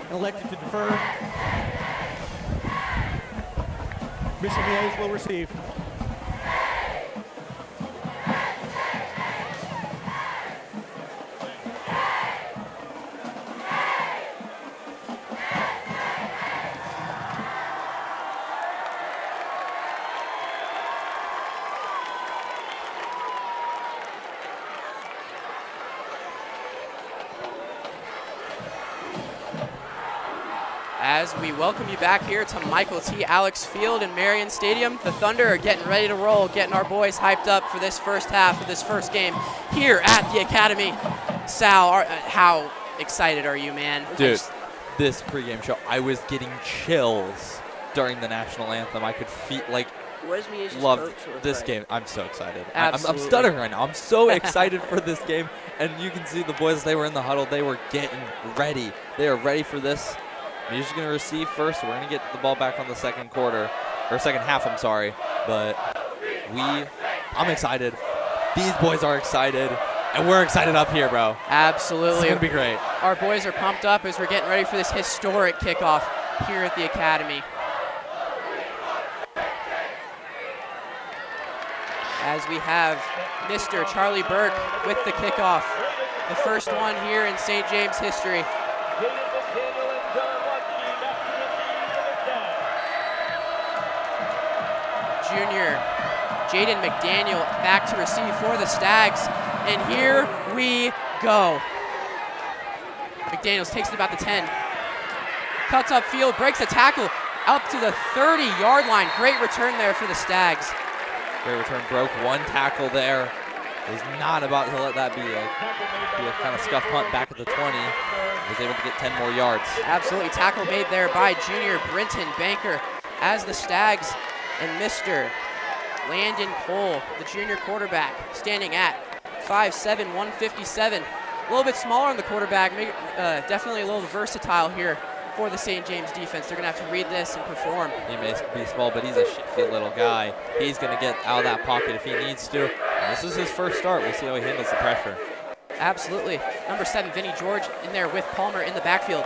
Speaker 11: and elected to defer. Bishop Miege will receive.
Speaker 3: As we welcome you back here to Michael T. Alex Field in Marian Stadium, the Thunder are getting ready to roll, getting our boys hyped up for this first half of this first game here at the Academy. Sal, how excited are you, man?
Speaker 7: Dude, this pregame show, I was getting chills during the national anthem. I could feel, like, love this game. I'm so excited. I'm stuttering right now. I'm so excited for this game. And you can see the boys, they were in the huddle. They were getting ready. They are ready for this. He's going to receive first. We're going to get the ball back on the second quarter, or second half, I'm sorry. But I'm excited. These boys are excited, and we're excited up here, bro.
Speaker 3: Absolutely.
Speaker 7: It's going to be great.
Speaker 3: Our boys are pumped up as we're getting ready for this historic kickoff here at the Academy. As we have Mr. Charlie Burke with the kickoff, the first one here in St. James history. Junior Jaden McDaniel back to receive for the Stags, and here we go. McDaniels takes it about the 10. Cuts upfield, breaks a tackle up to the 30-yard line. Great return there for the Stags.
Speaker 7: Great return, broke one tackle there. Was not about to let that be a kind of scuff punt back at the 20. Was able to get 10 more yards.
Speaker 3: Absolutely, tackle made there by junior Brenton Banker as the Stags and Mr. Landon Cole, the junior quarterback, standing at 5'7", 157. A little bit smaller on the quarterback, definitely a little versatile here for the St. James defense. They're going to have to read this and perform.
Speaker 7: He may be small, but he's a shifty little guy. He's going to get out of that pocket if he needs to. And this is his first start. We'll see how he handles the pressure.
Speaker 3: Absolutely. Number 7, Vinny George, in there with Palmer in the backfield.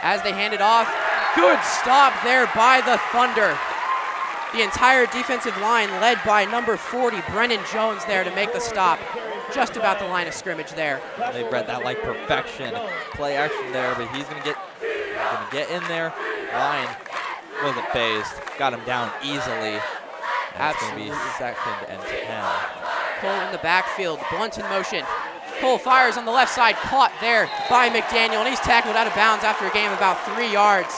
Speaker 3: As they hand it off, good stop there by the Thunder. The entire defensive line led by number 40, Brennan Jones, there to make the stop. Just about the line of scrimmage there.
Speaker 7: They read that like perfection. Play action there, but he's going to get in there. Line wasn't phased. Got him down easily.
Speaker 3: Absolutely.
Speaker 7: It's going to be 2nd and 10.
Speaker 3: Cole in the backfield, Blunt in motion. Cole fires on the left side, caught there by McDaniel, and he's tackled out of bounds after a gain of about 3 yards.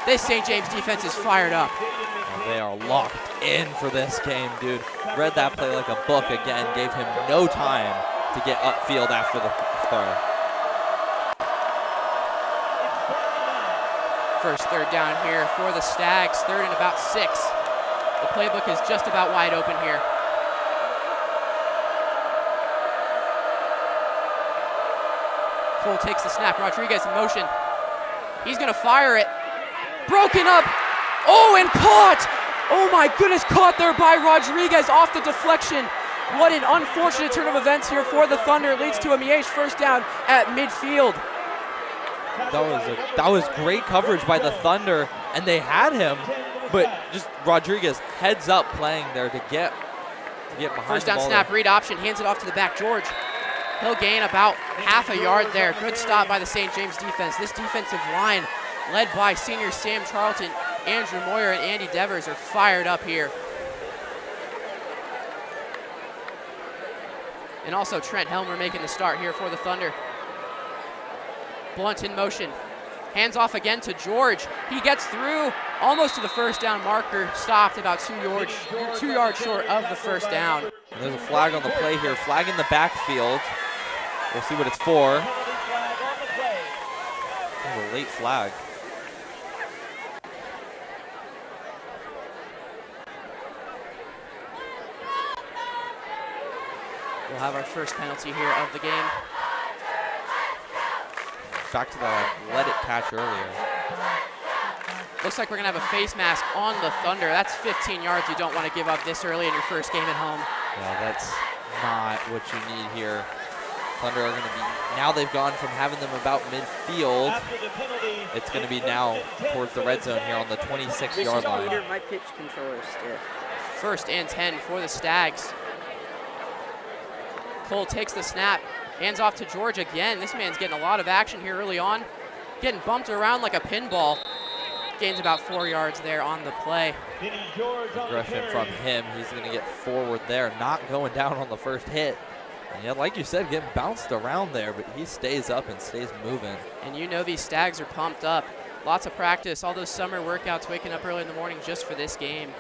Speaker 3: This St. James defense is fired up.
Speaker 7: And they are locked in for this game, dude. Read that play like a book again, gave him no time to get upfield after the throw.
Speaker 3: First third down here for the Stags, 3rd and about 6. The playbook is just about wide open here. Cole takes the snap, Rodriguez in motion. He's gonna fire it. Broken up, oh, and caught! Oh my goodness, caught there by Rodriguez off the deflection. What an unfortunate turn of events here for the Thunder. It leads to a Miege first down at midfield.
Speaker 7: That was great coverage by the Thunder, and they had him, but just Rodriguez heads up playing there to get behind
Speaker 3: First
Speaker 7: the
Speaker 3: down
Speaker 7: ball
Speaker 3: snap,
Speaker 7: there.
Speaker 3: read option, hands it off to the back, George. He'll gain about half a yard there. Good stop by the St. James defense. This defensive line, led by senior Sam Charlton, Andrew Moyer, and Andy Devers, are fired up here. And also Trent Helmer making the start here for the Thunder. Blunt in motion. Hands off again to George. He gets through almost to the first down marker. Stopped about 2 yards short of the first down.
Speaker 7: And there's a flag on the play here. Flag in the backfield. We'll see what it's for. It's a late flag.
Speaker 3: We'll have our first penalty here of the game.
Speaker 7: Back to the let it catch earlier.
Speaker 3: Looks like we're gonna have a face mask on the Thunder. That's 15 yards you don't want to give up this early in your first game at home.
Speaker 7: Yeah, that's not what you need here. Thunder are gonna be, now they've gone from having them about midfield. It's gonna be now towards the red zone here on the 26-yard line.
Speaker 12: My pitch controller stiff.
Speaker 3: 1st and 10 for the Stags. Cole takes the snap, hands off to George again. This man's getting a lot of action here early on. Getting bumped around like a pinball. Gains about 4 yards there on the play.
Speaker 7: Aggression from him. He's going to get forward there, not going down on the first hit. And yeah, like you said, getting bounced around there, but he stays up and stays moving.
Speaker 3: And you know these Stags are pumped up. Lots of practice, all those summer workouts, waking up early in the morning just for this game.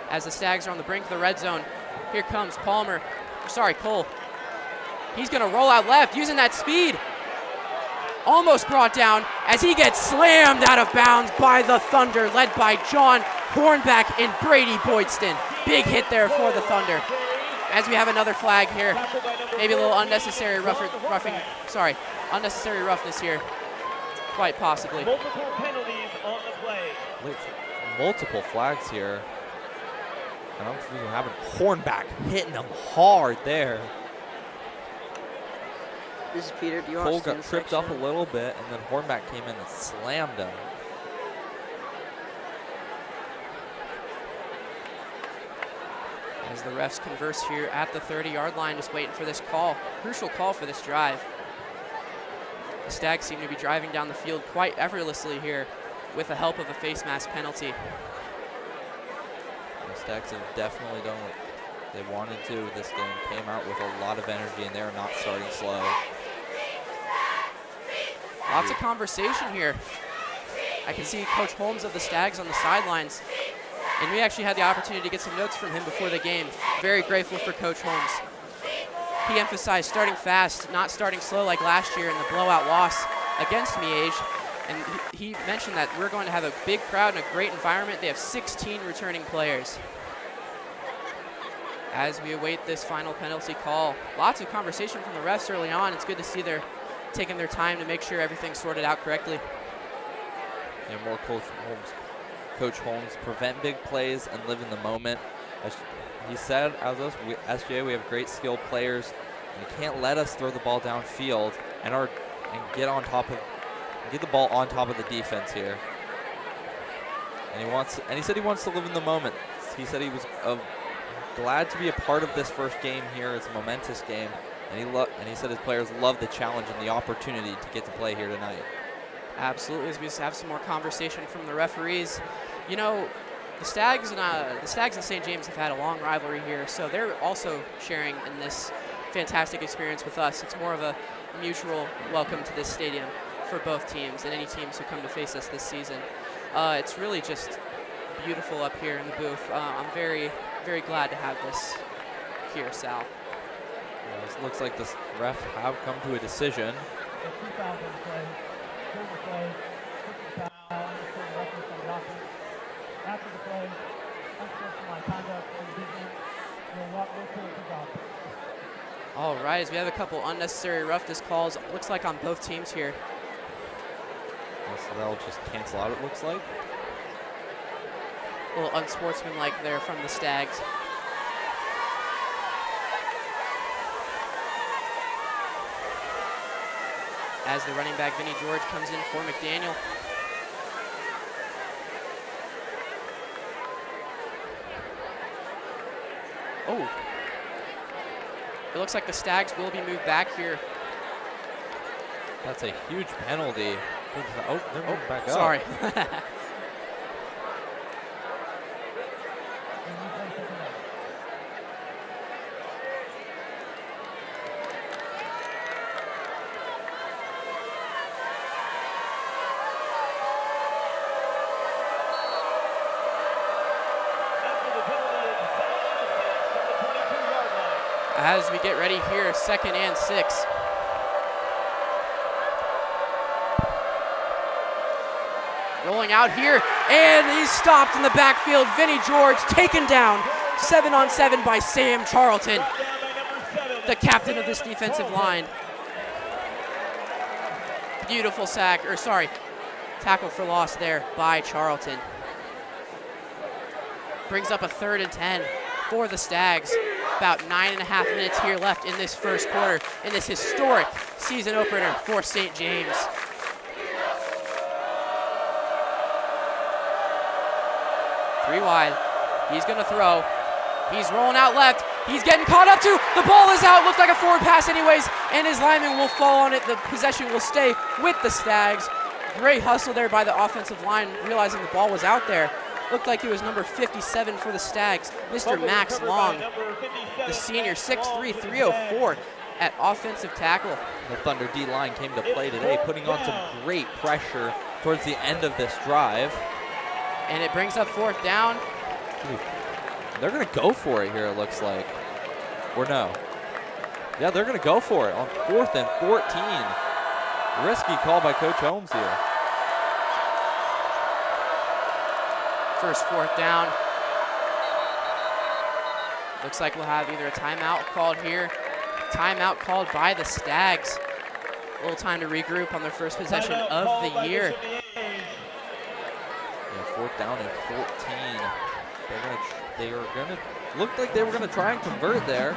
Speaker 3: As the Stags are on the brink of the red zone, here comes Cole. He's going to roll out left using that speed. Almost brought down as he gets slammed out of bounds by the Thunder, led by John Hornback and Brady Boydston. Big hit there for the Thunder. As we have another flag here, maybe a little unnecessary unnecessary roughness here, quite possibly.
Speaker 8: Multiple penalties on the play.
Speaker 7: Multiple flags here. I don't think we're having Hornback hitting them hard there.
Speaker 12: This is Peter. Do you want
Speaker 7: Cole
Speaker 12: to
Speaker 7: got tripped up a little bit, and then Hornback came in and slammed him.
Speaker 3: As the refs converse here at the 30-yard line, just waiting for this call. Crucial call for this drive. The Stags seem to be driving down the field quite effortlessly here with the help of a face mask penalty.
Speaker 7: The Stags have definitely done what they wanted to this game. Came out with a lot of energy, and they're not starting slow.
Speaker 3: Lots of conversation here. I can see Coach Holmes of the Stags on the sidelines, and we actually had the opportunity to get some notes from him before the game. Very grateful for Coach Holmes. He emphasized starting fast, not starting slow like last year in the blowout loss against Miege. And he mentioned that we're going to have a big crowd and a great environment. They have 16 returning players. As we await this final penalty call, lots of conversation from the refs early on. It's good to see they're taking their time to make sure everything's sorted out correctly.
Speaker 7: Yeah, more Coach Holmes, prevent big plays and live in the moment. As he said, as us, SJ, we have great skilled players. And you can't let us throw the ball downfield and get the ball on top of the defense here. And he said he wants to live in the moment. He said he was glad to be a part of this first game here. It's a momentous game, and he said his players love the challenge and the opportunity to get to play here tonight.
Speaker 3: Absolutely, as we just have some more conversation from the referees. You know, the Stags and St. James have had a long rivalry here, so they're also sharing in this fantastic experience with us. It's more of a mutual welcome to this stadium for both teams and any teams who come to face us this season. It's really just beautiful up here in the booth. I'm very, very glad to have this here, Sal.
Speaker 7: Well, it looks like the refs have come to a decision.
Speaker 3: All right, as we have a couple unnecessary roughness calls, looks like on both teams here.
Speaker 7: So that'll just cancel out, it looks like.
Speaker 3: A little unsportsmanlike there from the Stags. As the running back, Vinny George, comes in for McDaniel. Oh. It looks like the Stags will be moved back here.
Speaker 7: That's a huge penalty. Oh, they're moving back up.
Speaker 3: Sorry. As we get ready here, 2nd and 6. Rolling out here, and he's stopped in the backfield. Vinny George taken down, 7-on-7 by Sam Charlton, the captain of this defensive line. Beautiful tackle for loss there by Charlton. Brings up a 3rd and 10 for the Stags. About 9.5 minutes here left in this first quarter in this historic season opener for St. James. Three wide. He's going to throw. He's rolling out left. He's getting caught up to. The ball is out. Looked like a forward pass anyways, and his lineman will fall on it. The possession will stay with the Stags. Great hustle there by the offensive line, realizing the ball was out there. Looked like it was number 57 for the Stags, Mr. Max Long, the senior, 6'3", 304 at offensive tackle.
Speaker 7: The Thunder D-line came to play today, putting on some great pressure towards the end of this drive.
Speaker 3: And it brings up 4th down.
Speaker 7: They're going to go for it here, it looks like. Or no. Yeah, they're going to go for it on 4th and 14. Risky call by Coach Holmes here.
Speaker 3: First 4th down. Looks like we'll have either a timeout called here. Timeout called by the Stags. A little time to regroup on their first possession of the year.
Speaker 7: Yeah, 4th down and 14. Looked like they were gonna try and convert there.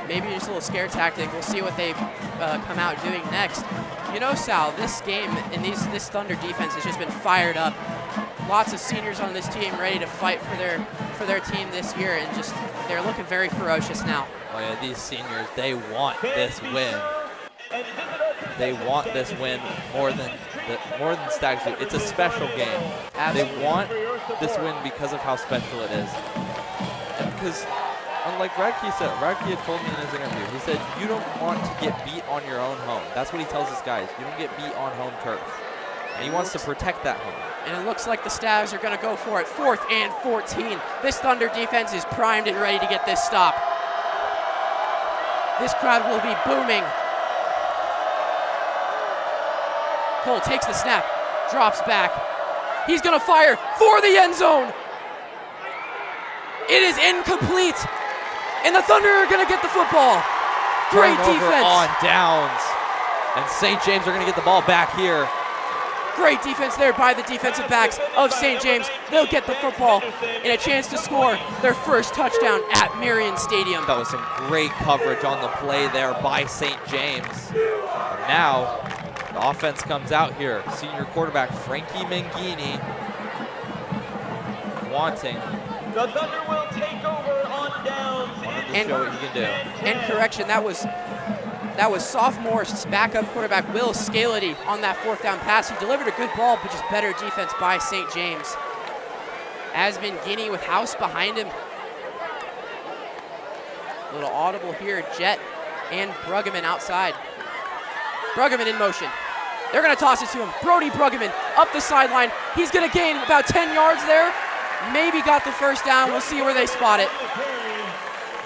Speaker 3: Maybe just a little scare tactic. We'll see what they come out doing next. You know, Sal, this game and this Thunder defense has just been fired up. Lots of seniors on this team ready to fight for their team this year, and just they're looking very ferocious now.
Speaker 7: Oh yeah, these seniors, they want this win. They want this win more than Stags do. It's a special game.
Speaker 3: Absolutely.
Speaker 7: They want this win because of how special it is. And because, unlike Radke had told me in his interview, he said, you don't want to get beat on your own home. That's what he tells his guys. You don't get beat on home turf. And he wants to protect that home.
Speaker 3: And it looks like the Stags are going to go for it. 4th and 14. This Thunder defense is primed and ready to get this stop. This crowd will be booming. Cole takes the snap, drops back. He's going to fire for the end zone. It is incomplete. And the Thunder are going to get the football. Great defense.
Speaker 7: On downs. And St. James are going to get the ball back here.
Speaker 3: Great defense there by the defensive backs of St. James. They'll get the football and a chance to score their first touchdown at Marian Stadium.
Speaker 7: That was some great coverage on the play there by St. James. And now the offense comes out here. Senior quarterback Frankie Mangini wanting.
Speaker 8: The Thunder will take over on downs.
Speaker 7: Wanted to show what he can do.
Speaker 3: And correction, that was That was sophomore backup quarterback Will Scality on that 4th down pass. He delivered a good ball, but just better defense by St. James. Asman Guinea with House behind him. A little audible here, Jet and Pregame outside. Pregame in motion. They're gonna toss it to him. Brody Pregame up the sideline. He's gonna gain about 10 yards there. Maybe got the first down. We'll see where they spot it.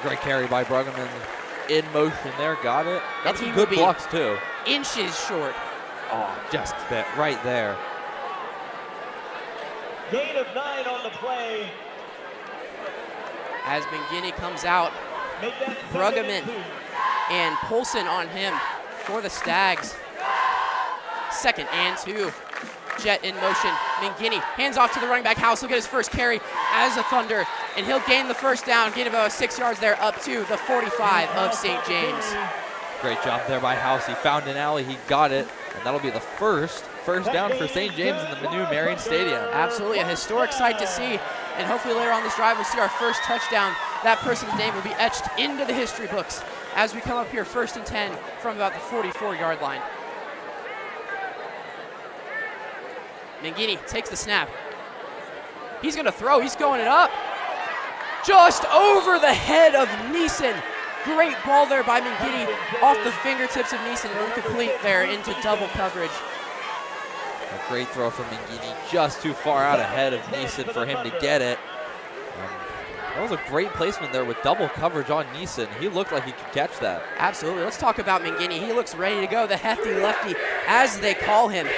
Speaker 7: Great carry by Pregame in motion there. Got it. Got some
Speaker 3: he
Speaker 7: good
Speaker 3: will be
Speaker 7: blocks too.
Speaker 3: Inches short.
Speaker 7: Oh, just that right there.
Speaker 8: Gain of 9 on the play.
Speaker 3: Asman Guinea comes out. Pregame and Polson on him for the Stags. 2nd and 2. Jet in motion. Mangini hands off to the running back. House will get his first carry as a Thunder, and he'll gain the first down, gain about 6 yards there up to the 45 of St. James.
Speaker 7: Great job there by House. He found an alley, he got it, and that'll be the first down for St. James in the new Marian Stadium.
Speaker 3: Absolutely, a historic sight to see, and hopefully later on this drive we'll see our first touchdown. That person's name will be etched into the history books as we come up here 1st and 10 from about the 44-yard line. Mangini takes the snap. He's gonna throw, he's going it up. Just over the head of Neeson. Great ball there by Mangini off the fingertips of Neeson and incomplete there into double coverage.
Speaker 7: A great throw from Mangini, just too far out ahead of Neeson for him to get it. That was a great placement there with double coverage on Neeson. He looked like he could catch that.
Speaker 3: Absolutely, let's talk about Mangini. He looks ready to go, the hefty lefty as they call him.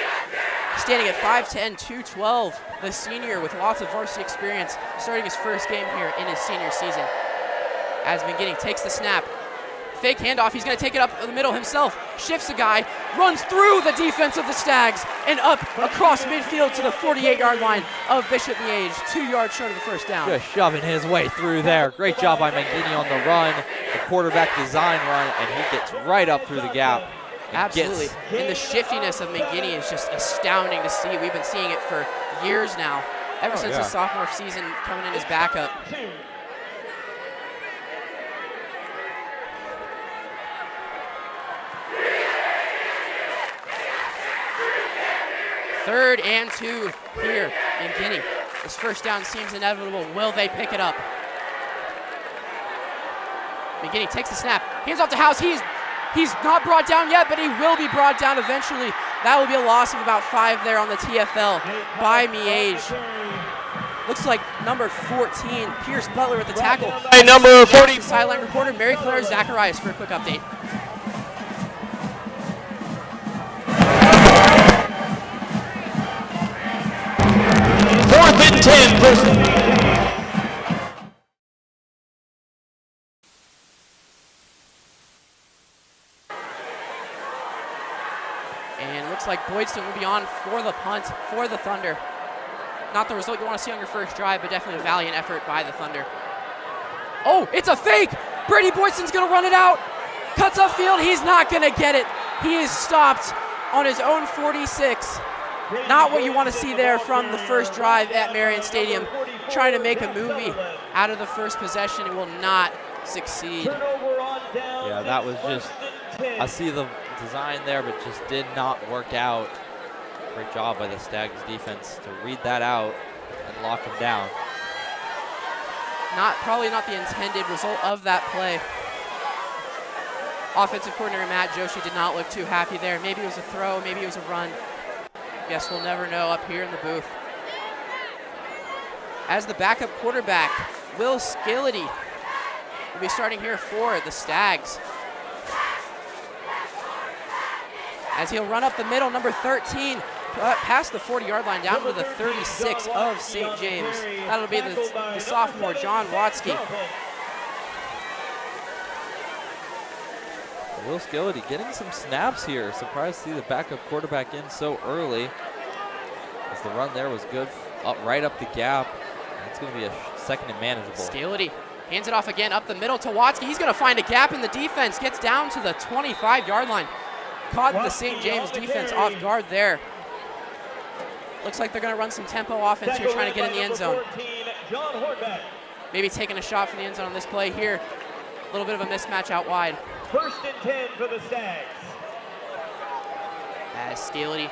Speaker 3: Standing at 5'10", 212, the senior with lots of varsity experience, starting his first game here in his senior season. As Mangini takes the snap, fake handoff, he's gonna take it up the middle himself, shifts a guy, runs through the defense of the Stags, and up across midfield to the 48-yard line of Bishop Miege, 2 yards short of the first down.
Speaker 7: Just shoving his way through there. Great job by Mangini on the run, the quarterback design run, and he gets right up through the gap.
Speaker 3: Absolutely, and the shiftiness of Mangini is just astounding to see. We've been seeing it for years now, ever since his sophomore season coming in as backup. Third and 2 here in Guinea. This first down seems inevitable. Will they pick it up? Mangini takes the snap, hands off to House. He's not brought down yet, but he will be brought down eventually. That will be a loss of about 5 there on the TFL by Miege. Looks like number 14, Pierce Butler with the tackle.
Speaker 8: Number 40.
Speaker 3: Sideline reporter Mary Claire Zacharias for a quick update.
Speaker 8: Fourth and 10 versus.
Speaker 3: Like Boydston will be on for the punt for the Thunder. Not the result you want to see on your first drive, but definitely a valiant effort by the Thunder. Oh, it's a fake! Brady Boydston's gonna run it out. Cuts upfield, he's not gonna get it. He is stopped on his own 46. Not what you want to see there from the first drive at Marian Stadium. Trying to make a movie out of the first possession and will not succeed.
Speaker 7: Yeah, that was just, I see the design there, but just did not work out. Great job by the Stags defense to read that out and lock him down.
Speaker 3: Probably not the intended result of that play. Offensive coordinator Matt Joshi did not look too happy there. Maybe it was a throw, maybe it was a run. Guess we'll never know up here in the booth. As the backup quarterback, Will Scality will be starting here for the Stags. As he'll run up the middle, number 13, past the 40-yard line, down to the 36 of St. James. That'll be the sophomore, John Watsky.
Speaker 7: Will Scality getting some snaps here. Surprised to see the backup quarterback in so early. As the run there was good, right up the gap. It's going to be a second and manageable.
Speaker 3: Scality hands it off again up the middle to Watsky. He's going to find a gap in the defense, gets down to the 25-yard line. Caught the St. James defense off guard there. Looks like they're going to run some tempo offense here, trying to get in the end zone. Maybe taking a shot from the end zone on this play here. A little bit of a mismatch out wide.
Speaker 8: First and 10 for the Stags.
Speaker 13: As Scality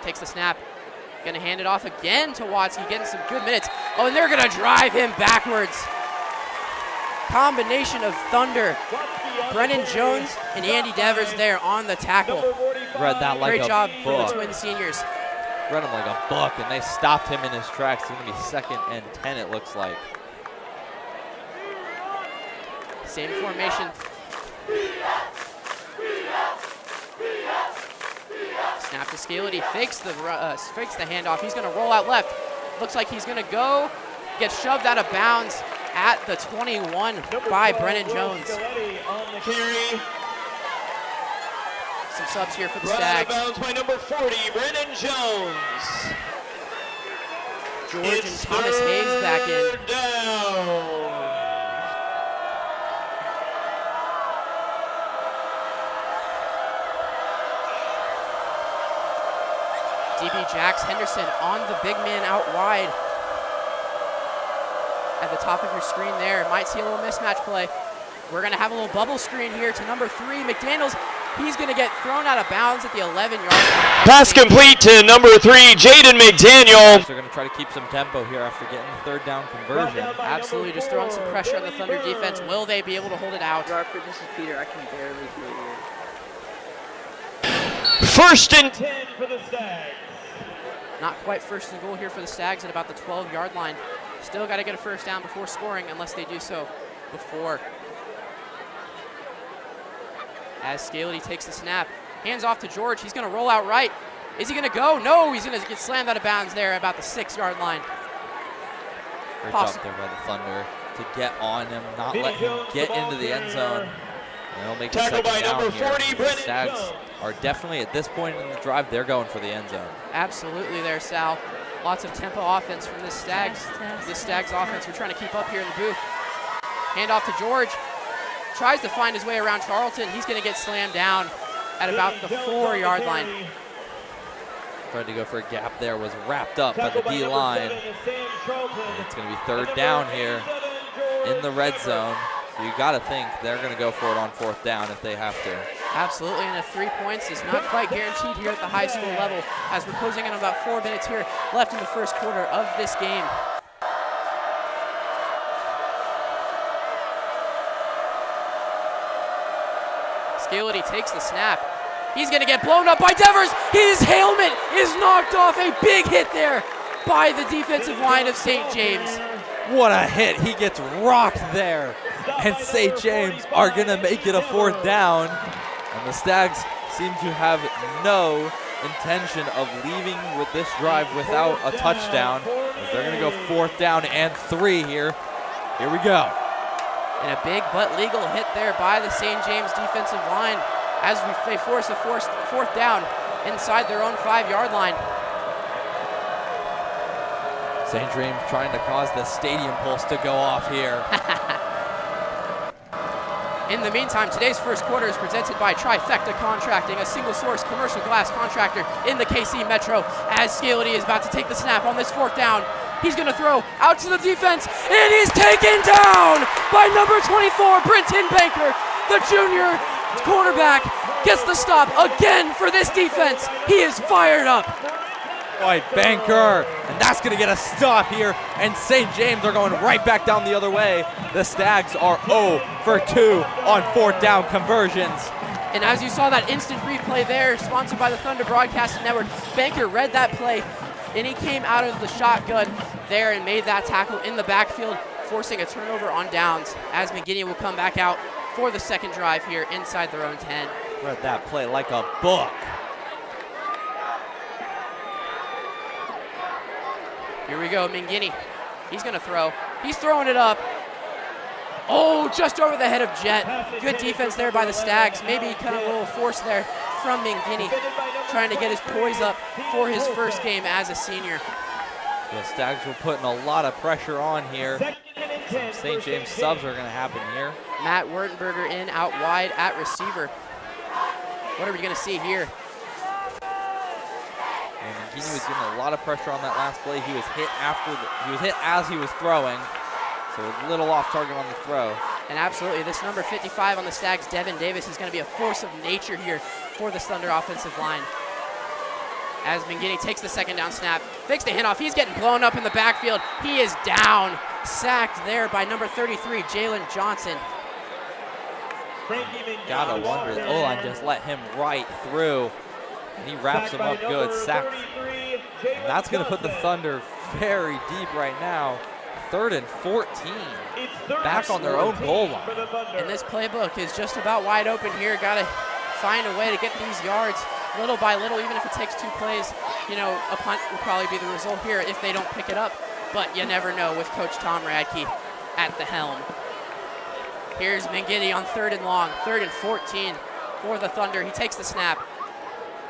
Speaker 13: takes the snap. Going to hand it off again to Watsky, getting some good minutes. Oh, and they're going to drive him backwards. Combination of Thunder. Brennan Jones and Andy Devers there on the tackle.
Speaker 7: Read that like
Speaker 13: Great
Speaker 7: a
Speaker 13: job for
Speaker 7: book.
Speaker 13: the Twin seniors.
Speaker 7: Read him like a book, and they stopped him in his tracks. It's going to be 2nd and 10, it looks like.
Speaker 13: Same formation. Snap to Scality, fakes the handoff. He's going to roll out left. Looks like he's going to go, get shoved out of bounds at the 21 by Brennan Jones. Some subs here for the Stags.
Speaker 8: Out of bounds by number 40, Brennan Jones.
Speaker 13: George and Thomas Hayes back in.
Speaker 8: Down.
Speaker 13: DB Jax Henderson on the big man out wide. At the top of your screen there, might see a little mismatch play. We're gonna have a little bubble screen here to number 3, McDaniels. He's gonna get thrown out of bounds at the 11-yard line.
Speaker 8: Pass complete to number 3, Jaden McDaniel.
Speaker 7: They're going to try to keep some tempo here after getting the 3rd down conversion.
Speaker 13: Absolutely, just throwing some pressure on the Thunder defense. Will they be able to hold it out?
Speaker 12: Harper, this is Peter. I can barely hear you.
Speaker 8: First and 10 for the Stags.
Speaker 13: Not quite first and goal here for the Stags at about the 12-yard line. Still got to get a first down before scoring, unless they do so before. As Scality takes the snap, hands off to George. He's going to roll out right. Is he going to go? No, he's going to get slammed out of bounds there about the 6-yard line.
Speaker 7: Great job there by the Thunder to get on him, not let him get into the end zone. And they'll make a second down here. The Stags are definitely, at this point in the drive, they're going for the end zone.
Speaker 13: Absolutely there, Sal. Lots of tempo offense from this Stags offense. We're trying to keep up here in the booth. Hand off to George. Tries to find his way around Charlton. He's going to get slammed down at about the 4-yard line.
Speaker 7: Tried to go for a gap there, was wrapped up by the D-line. It's going to be 3rd down here in the red zone. So you got to think they're going to go for it on 4th down if they have to.
Speaker 13: Absolutely, and the 3 points is not quite guaranteed here at the high school level, as we're closing in on about 4 minutes here left in the first quarter of this game. Scality takes the snap. He's going to get blown up by Devers. His helmet is knocked off. A big hit there by the defensive line of St. James.
Speaker 7: What a hit. He gets rocked there. And St. James are going to make it a 4th down. And the Stags seem to have no intention of leaving with this drive without a touchdown. As they're going to go 4th down and 3 here. Here we go.
Speaker 13: And a big but legal hit there by the St. James defensive line as they force a 4th down inside their own 5-yard line.
Speaker 7: St. James trying to cause the stadium pulse to go off here.
Speaker 13: In the meantime, today's first quarter is presented by Trifecta Contracting, a single-source commercial glass contractor in the KC Metro. As Scality is about to take the snap on this 4th down, he's going to throw out to the defense, and he's taken down by number 24, Brenton Banker. The junior quarterback gets the stop again for this defense. He is fired up.
Speaker 7: Boy, Banker, and that's going to get a stop here, and St. James are going right back down the other way. The Stags are 0 for 2 on 4th down conversions.
Speaker 13: And as you saw that instant replay there, sponsored by the Thunder Broadcasting Network, Banker read that play, and he came out of the shotgun there and made that tackle in the backfield, forcing a turnover on downs, as McGinney will come back out for the 2nd drive here inside their own 10.
Speaker 7: Read that play like a book.
Speaker 13: Here we go, McGinney. He's going to throw. He's throwing it up. Oh, just over the head of Jet. Good defense there by the Stags. Maybe kind of a little force there from McGinney, trying to get his poise up for his first game as a senior.
Speaker 7: The Stags were putting a lot of pressure on here. Some St. James subs are going to happen here.
Speaker 13: Matt Wertenberger in out wide at receiver. What are we going to see here?
Speaker 7: And McGinney was getting a lot of pressure on that last play. He was hit as he was throwing, so a little off target on the throw.
Speaker 13: And absolutely, this number 55 on the Stags, Devin Davis, is going to be a force of nature here for this Thunder offensive line. As McGinney takes the second down snap, fakes the handoff. He's getting blown up in the backfield. He is down, sacked there by number 33, Jalen Johnson.
Speaker 7: Gotta wonder, the O-line just let him right through. And he wraps him up good, sacked. And that's gonna put the Thunder very deep right now. 3rd and 14, back on their own goal line.
Speaker 13: And this playbook is just about wide open here. Gotta find a way to get these yards little by little, even if it takes 2 plays. You know, a punt will probably be the result here if they don't pick it up. But you never know with Coach Tom Radke at the helm. Here's McGinney on 3rd and long, 3rd and 14 for the Thunder. He takes the snap.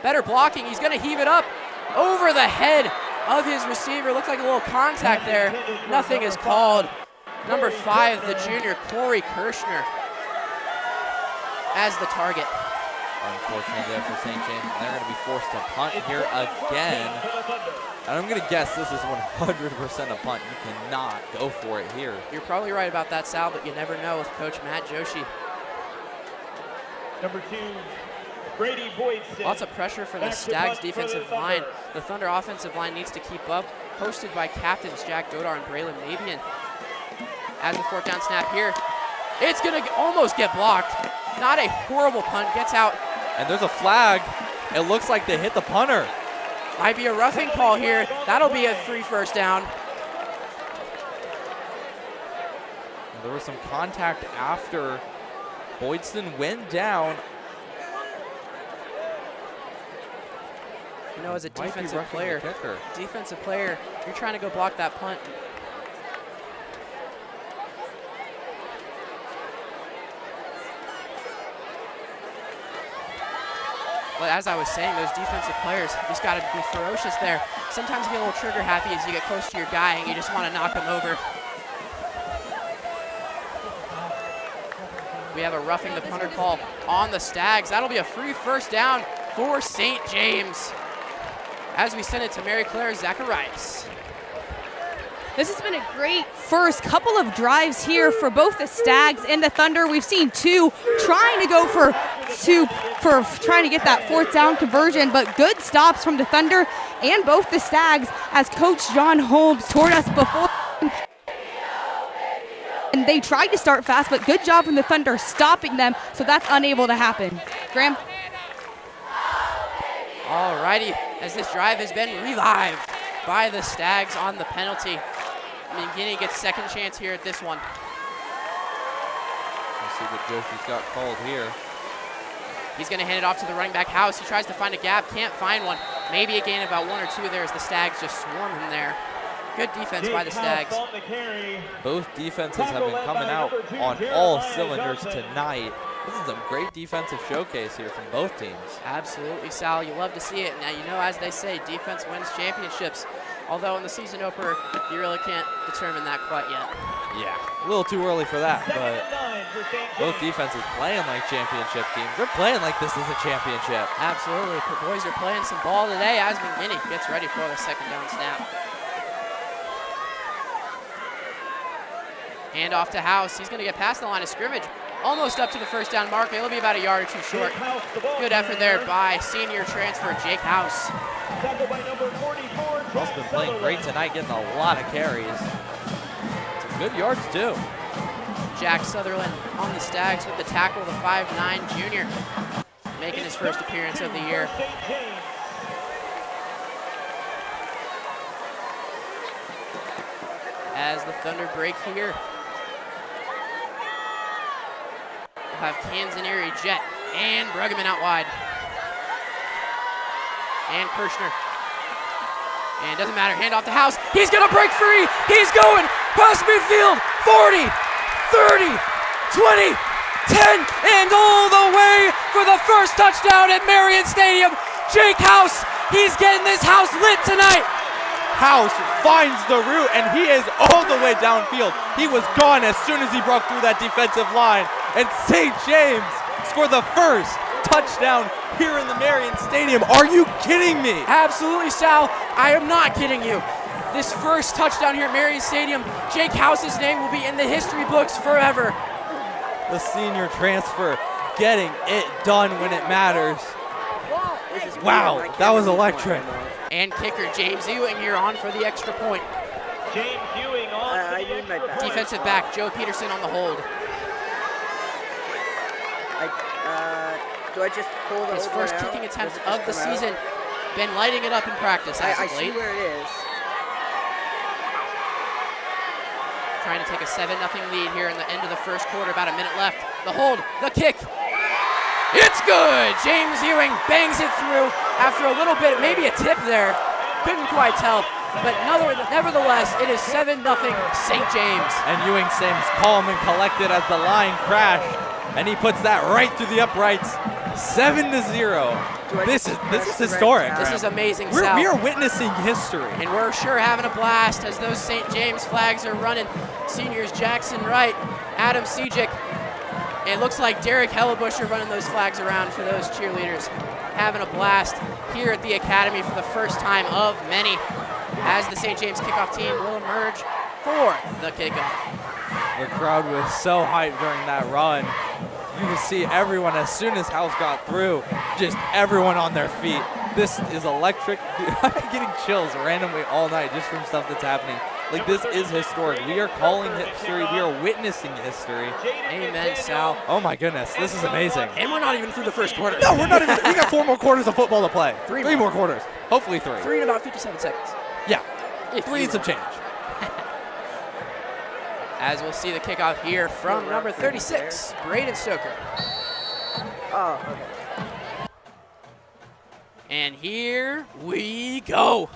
Speaker 13: Better blocking, he's gonna heave it up over the head of his receiver. Looks like a little contact there. Nothing is called. Number 5, the junior, Corey Kirshner, as the target.
Speaker 7: Unfortunately there for St. James, and they're going to be forced to punt here again. And I'm going to guess this is 100% a punt. You cannot go for it here.
Speaker 13: You're probably right about that, Sal, but you never know with Coach Matt Joshi.
Speaker 8: Number 2, Brady Boydson.
Speaker 13: Lots of pressure for the Stags defensive line. The Thunder offensive line needs to keep up. Hosted by captains Jack Godar and Braylon Mabian. As the 4th down snap here, it's going to almost get blocked. Not a horrible punt, gets out.
Speaker 7: And there's a flag. It looks like they hit the punter.
Speaker 13: Might be a roughing call here. That'll be a free 1st down.
Speaker 7: And there was some contact after Boydston went down.
Speaker 13: You know, as a defensive player, you're trying to go block that punt. But as I was saying, those defensive players just got to be ferocious there. Sometimes you get a little trigger happy as you get close to your guy and you just want to knock him over. We have a roughing the punter call on the Stags. That'll be a free 1st down for St. James, as we send it to Mary Claire Zacharias.
Speaker 1: This has been a great first couple of drives here for both the Stags and the Thunder. We've seen 2 trying to go for trying to get that 4th down conversion, but good stops from the Thunder and both the Stags, as Coach John Holmes told us before. And they tried to start fast, but good job from the Thunder stopping them, so that's unable to happen. Graham?
Speaker 13: Alrighty, as this drive has been revived by the Stags on the penalty. McGinney gets 2nd chance here at this one.
Speaker 7: Let's see what Joshi's got called here.
Speaker 13: He's going to hand it off to the running back House. He tries to find a gap, can't find one. Maybe a gain of about 1 or 2 there as the Stags just swarm him there. Good defense by the Stags.
Speaker 7: Both defenses have been coming out on all cylinders tonight. This is a great defensive showcase here from both teams.
Speaker 13: Absolutely, Sal. You love to see it. Now, you know, as they say, defense wins championships. Although in the season opener, you really can't determine that quite yet.
Speaker 7: Yeah, a little too early for that, but both defenses playing like championship teams. They're playing like this is a championship.
Speaker 13: Absolutely. The boys are playing some ball today as McGinney gets ready for the 2nd down snap. Hand off to House. He's going to get past the line of scrimmage. Almost up to the 1st down marker. It'll be about a yard or 2 short. Good effort there by senior transfer Jake House.
Speaker 7: House been playing great tonight, getting a lot of carries. Some good yards too.
Speaker 13: Jack Sutherland on the Stags with the tackle, the 5'9" junior, making his first appearance of the year. As the Thunder break here, we'll have Canzanieri, Jet, and Pregame out wide. And Kirshner. And doesn't matter, hand off to House. He's gonna break free. He's going past midfield. 40, 30, 20, 10, and all the way for the first touchdown at Marian Stadium. Jake House, he's getting this house lit tonight.
Speaker 7: House finds the route, and he is all the way downfield. He was gone as soon as he broke through that defensive line. And St. James scored the first touchdown here in the Marian Stadium. Are you kidding me?
Speaker 13: Absolutely, Sal. I am not kidding you. This first touchdown here at Marian Stadium, Jake House's name will be in the history books forever.
Speaker 7: the senior transfer, getting it done when it matters. Wow, that was electric.
Speaker 13: And kicker James Ewing here on for the extra point.
Speaker 8: James Ewing on.
Speaker 12: I need my back.
Speaker 13: Defensive back Joe Peterson on the hold.
Speaker 12: Do I just pull the
Speaker 13: His first
Speaker 12: out?
Speaker 13: kicking attempt
Speaker 12: Does it
Speaker 13: of the
Speaker 12: just come out?
Speaker 13: season. Been lighting it up in practice as
Speaker 12: I
Speaker 13: of
Speaker 12: see
Speaker 13: late.
Speaker 12: where it is.
Speaker 13: Trying to take a 7-0 lead here in the end of the first quarter. About a minute left. The hold, the kick. It's good. James Ewing bangs it through after a little bit, maybe a tip there. Couldn't quite tell. But nevertheless, it is 7-0 St. James.
Speaker 7: And Ewing seems calm and collected as the line crashed, and he puts that right through the uprights. 7-0. This is historic.
Speaker 13: This is amazing,
Speaker 7: We
Speaker 13: Sal.
Speaker 7: are witnessing history.
Speaker 13: And we're sure having a blast as those St. James flags are running. Seniors Jackson Wright, Adam Sejic. It looks like Derek Hellebush are running those flags around for those cheerleaders. Having a blast here at the Academy for the first time of many as the St. James kickoff team will emerge for the kickoff.
Speaker 7: The crowd was so hyped during that run. You can see everyone, as soon as House got through, just everyone on their feet. This is electric. I'm getting chills randomly all night just from stuff that's happening. Like, this is historic. We are calling history. We are witnessing history.
Speaker 13: Amen, Sal.
Speaker 7: Oh my goodness, this is amazing.
Speaker 13: And we're not even through the first quarter.
Speaker 7: No, we're not even. We got 4 more quarters of football to play.
Speaker 13: Three
Speaker 7: more quarters. Hopefully 3.
Speaker 13: 3 in about 57 seconds.
Speaker 7: Yeah.
Speaker 13: If
Speaker 7: 3 and some change.
Speaker 13: As we'll see the kickoff here from number 36, Braden Stoker.
Speaker 12: Oh, okay.
Speaker 13: And here we go.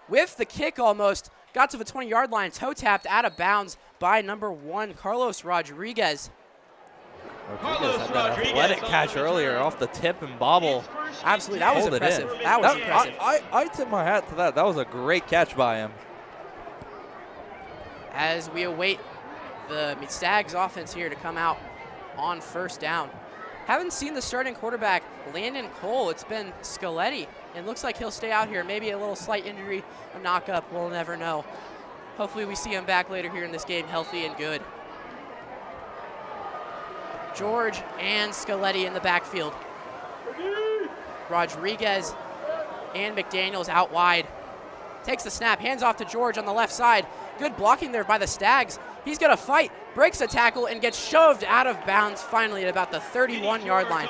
Speaker 13: With the kick almost, got to the 20-yard line, toe tapped out of bounds by number 1, Carlos Rodriguez.
Speaker 7: Rodriguez had that athletic catch earlier off the tip and bobble.
Speaker 13: Absolutely, that was
Speaker 7: Hold it
Speaker 13: impressive.
Speaker 7: in.
Speaker 13: That was impressive.
Speaker 7: I tip my hat to that. That was a great catch by him.
Speaker 13: As we await the Stags offense here to come out on first down. Haven't seen the starting quarterback, Landon Cole. It's been Scaletti. It looks like he'll stay out here. Maybe a little slight injury, a knock-up. We'll never know. Hopefully we see him back later here in this game healthy and good. George and Scaletti in the backfield. Rodriguez and McDaniels out wide. Takes the snap, hands off to George on the left side. Good blocking there by the Stags. He's going to fight, breaks a tackle, and gets shoved out of bounds finally at about the 31-yard line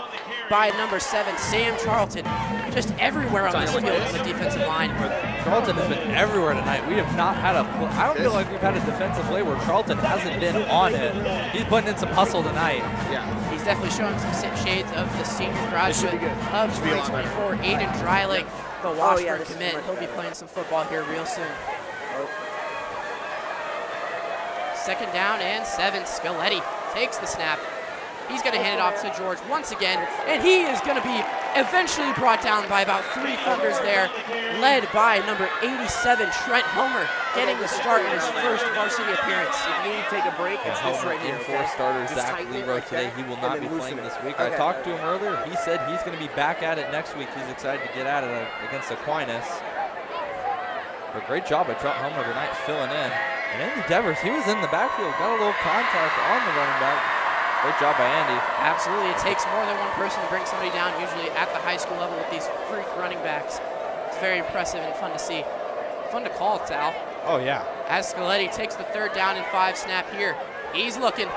Speaker 13: by number 7, Sam Charlton. Just everywhere on this field on the defensive line.
Speaker 7: Charlton has been everywhere tonight. We have not had I don't feel like we've had a defensive play where Charlton hasn't been on it. He's putting in some hustle tonight.
Speaker 13: Yeah. He's definitely showing some shades of the senior graduate of 2024, Aiden Dreiling, the Washburn commit. He'll be playing some football here real soon. Second down and 7. Scaletti takes the snap. He's going to hand it off to George once again, and he is going to be eventually brought down by about 3 Thunders there, led by number 87, Trent Helmer, getting the start in his first varsity appearance.
Speaker 14: If you need to take a break, it's this right here.
Speaker 7: In 4 starters, Zach Leroy today. He will not be playing this week. I talked to him earlier. He said he's going to be back at it next week. He's excited to get at it against Aquinas. But great job by Trent Helmer tonight filling in. And Andy Devers, he was in the backfield, got a little contact on the running back. Great job by Andy.
Speaker 13: Absolutely. It takes more than one person to bring somebody down, usually at the high school level with these freak running backs. It's very impressive and fun to see. Fun to call, Sal.
Speaker 7: Oh, yeah.
Speaker 13: As Scaletti takes the 3rd down and 5 snap here. He's looking.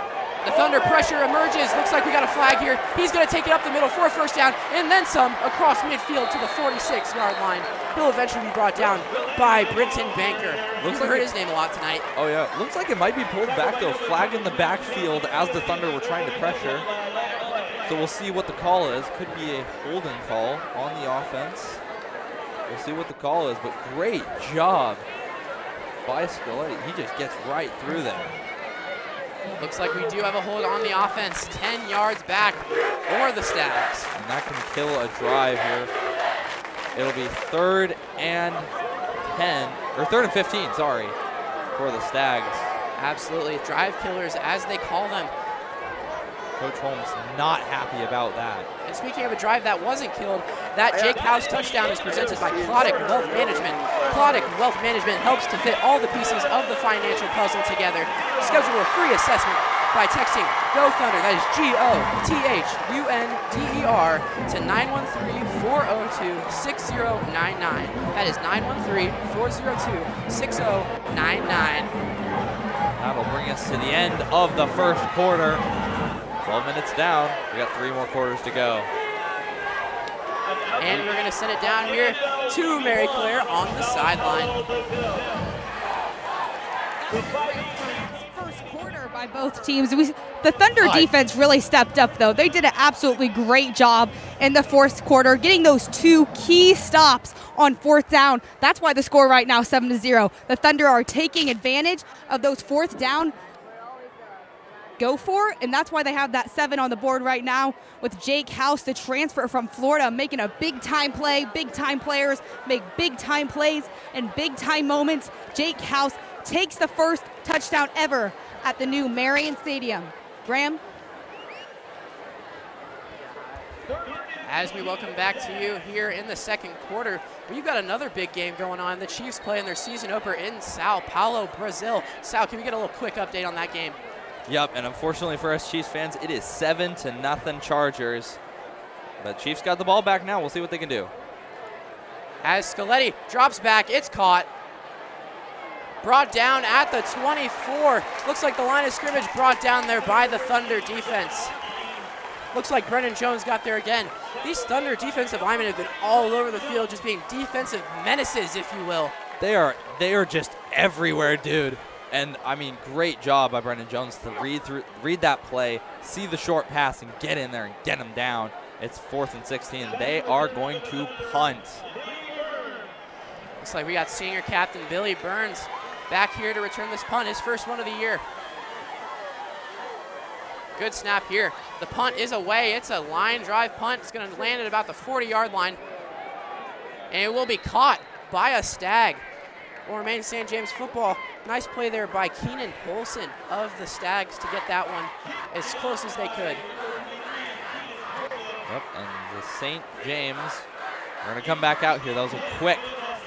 Speaker 13: The Thunder pressure emerges. Looks like we got a flag here. He's going to take it up the middle for a first down, and then some across midfield to the 46-yard line. He'll eventually be brought down by Brinton Banker. You've heard his name a lot tonight.
Speaker 7: Oh, yeah. Looks like it might be pulled back, though. Flag in the backfield as the Thunder were trying to pressure. So we'll see what the call is. Could be a holding call on the offense. We'll see what the call is, but great job by Scaletti. He just gets right through there.
Speaker 13: Looks like we do have a hold on the offense. 10 yards back for the Stags.
Speaker 7: And that can kill a drive here. It'll be 3rd and 10, or 3rd and 15, sorry, for the Stags.
Speaker 13: Absolutely. Drive killers, as they call them.
Speaker 7: Coach Holmes not happy about that.
Speaker 13: And speaking of a drive that wasn't killed, that Jake House touchdown is presented by Clodic Wealth Management. Clodic Wealth Management helps to fit all the pieces of the financial puzzle together. Schedule a free assessment by texting Go Thunder, that is GOTHUNDER, to 913-402-6099. That is 913-402-6099.
Speaker 7: That'll bring us to the end of the first quarter. 12 minutes down. We got 3 more quarters to go.
Speaker 13: And we're going to send it down here to Mary Claire on the sideline.
Speaker 1: First quarter by both teams. The Thunder defense really stepped up, though. They did an absolutely great job in the fourth quarter, getting those 2 key stops on fourth down. That's why the score right now 7-0. The Thunder are taking advantage of those fourth down go for, and that's why they have that 7 on the board right now with Jake House, the transfer from Florida, making a big-time play. Big-time players make big-time plays and big-time moments. Jake House takes the first touchdown ever at the new Marian Stadium. Graham?
Speaker 13: As we welcome back to you here in the second quarter, we've got another big game going on. The Chiefs playing their season opener in Sao Paulo, Brazil. Sal, can we get a little quick update on that game?
Speaker 7: Yep, and unfortunately for us Chiefs fans, it is 7-0 Chargers. But Chiefs got the ball back now. We'll see what they can do.
Speaker 13: As Scaletti drops back, it's caught. Brought down at the 24. Looks like the line of scrimmage brought down there by the Thunder defense. Looks like Brennan Jones got there again. These Thunder defensive linemen have been all over the field, just being defensive menaces, if you will.
Speaker 7: They are just everywhere, dude. And I mean, great job by Brennan Jones to read that play, see the short pass, and get in there and get him down. It's 4th and 16. They are going to punt.
Speaker 13: Looks like we got senior captain Billy Burns back here to return this punt, his first one of the year. Good snap here. The punt is away. It's a line drive punt. It's going to land at about the 40-yard line. And it will be caught by a Stag. Will remain St. James football. Nice play there by Keenan Polson of the Stags to get that one as close as they could.
Speaker 7: Yep, and the St. James are going to come back out here. That was a quick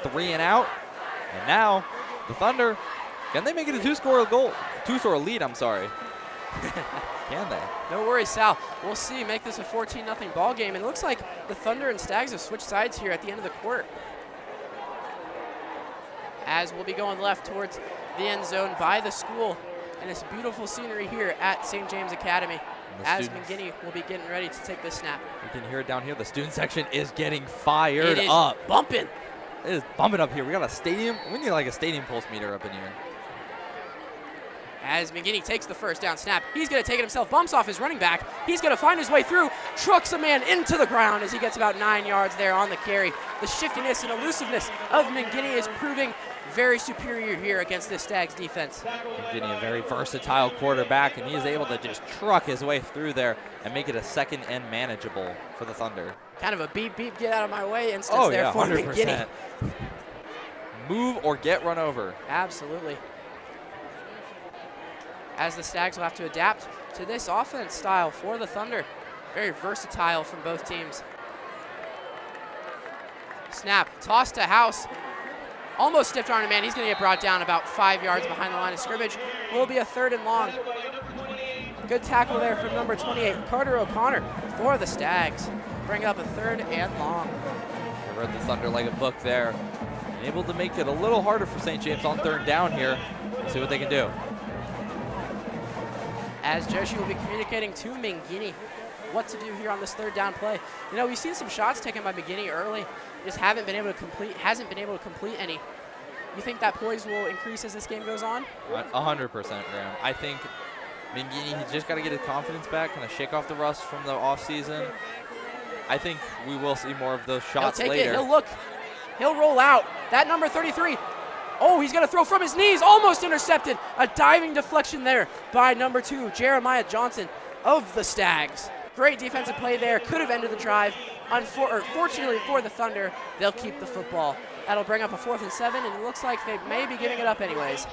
Speaker 7: 3 and out. And now the Thunder, can they make it a two-score lead, I'm sorry. Can they?
Speaker 13: No worries, Sal. We'll see. Make this a 14-0 ball game. And it looks like the Thunder and Stags have switched sides here at the end of the quarter. As we'll be going left towards the end zone by the school. And it's beautiful scenery here at St. James Academy. As McGinney will be getting ready to take this snap.
Speaker 7: You can hear it down here. The student section is getting fired
Speaker 13: up. It is bumping.
Speaker 7: It is bumping up here. We got a stadium. We need like a stadium pulse meter up in here.
Speaker 13: As McGinney takes the first down snap, he's going to take it himself, bumps off his running back. He's going to find his way through, trucks a man into the ground as he gets about 9 yards there on the carry. The shiftiness and elusiveness of McGinney is proving very superior here against this Stags defense.
Speaker 7: McGinney, a very versatile quarterback, and he is able to just truck his way through there and make it a second and manageable for the Thunder.
Speaker 13: Kind of a beep, beep, get out of my way instance there for
Speaker 7: 100%.
Speaker 13: McGinney.
Speaker 7: Move or get run over.
Speaker 13: Absolutely. As the Stags will have to adapt to this offense style for the Thunder. Very versatile from both teams. Snap, toss to House. Almost stiffed arm man. He's going to get brought down about 5 yards behind the line of scrimmage. Will be a 3rd and long. Good tackle there from number 28, Carter O'Connor, for the Stags. Bring up a 3rd and long.
Speaker 7: I read the Thunder like a book there. And able to make it a little harder for St. James on 3rd down here. We'll see what they can do.
Speaker 13: As Joshi will be communicating to McGinney what to do here on this 3rd down play. You know, we've seen some shots taken by McGinney early, just hasn't been able to complete any. You think that poise will increase as this game goes on?
Speaker 7: 100%, Graham. I think McGinney, he's just got to get his confidence back, kind of shake off the rust from the offseason. I think we will see more of those shots
Speaker 13: later.
Speaker 7: later.
Speaker 13: He'll look. He'll roll out. That number 33. Oh, he's going to throw from his knees. Almost intercepted. A diving deflection there by number 2, Jeremiah Johnson of the Stags. Great defensive play there. Could have ended the drive. Fortunately for the Thunder, they'll keep the football. That'll bring up a 4th and 7, and it looks like they may be giving it up anyways.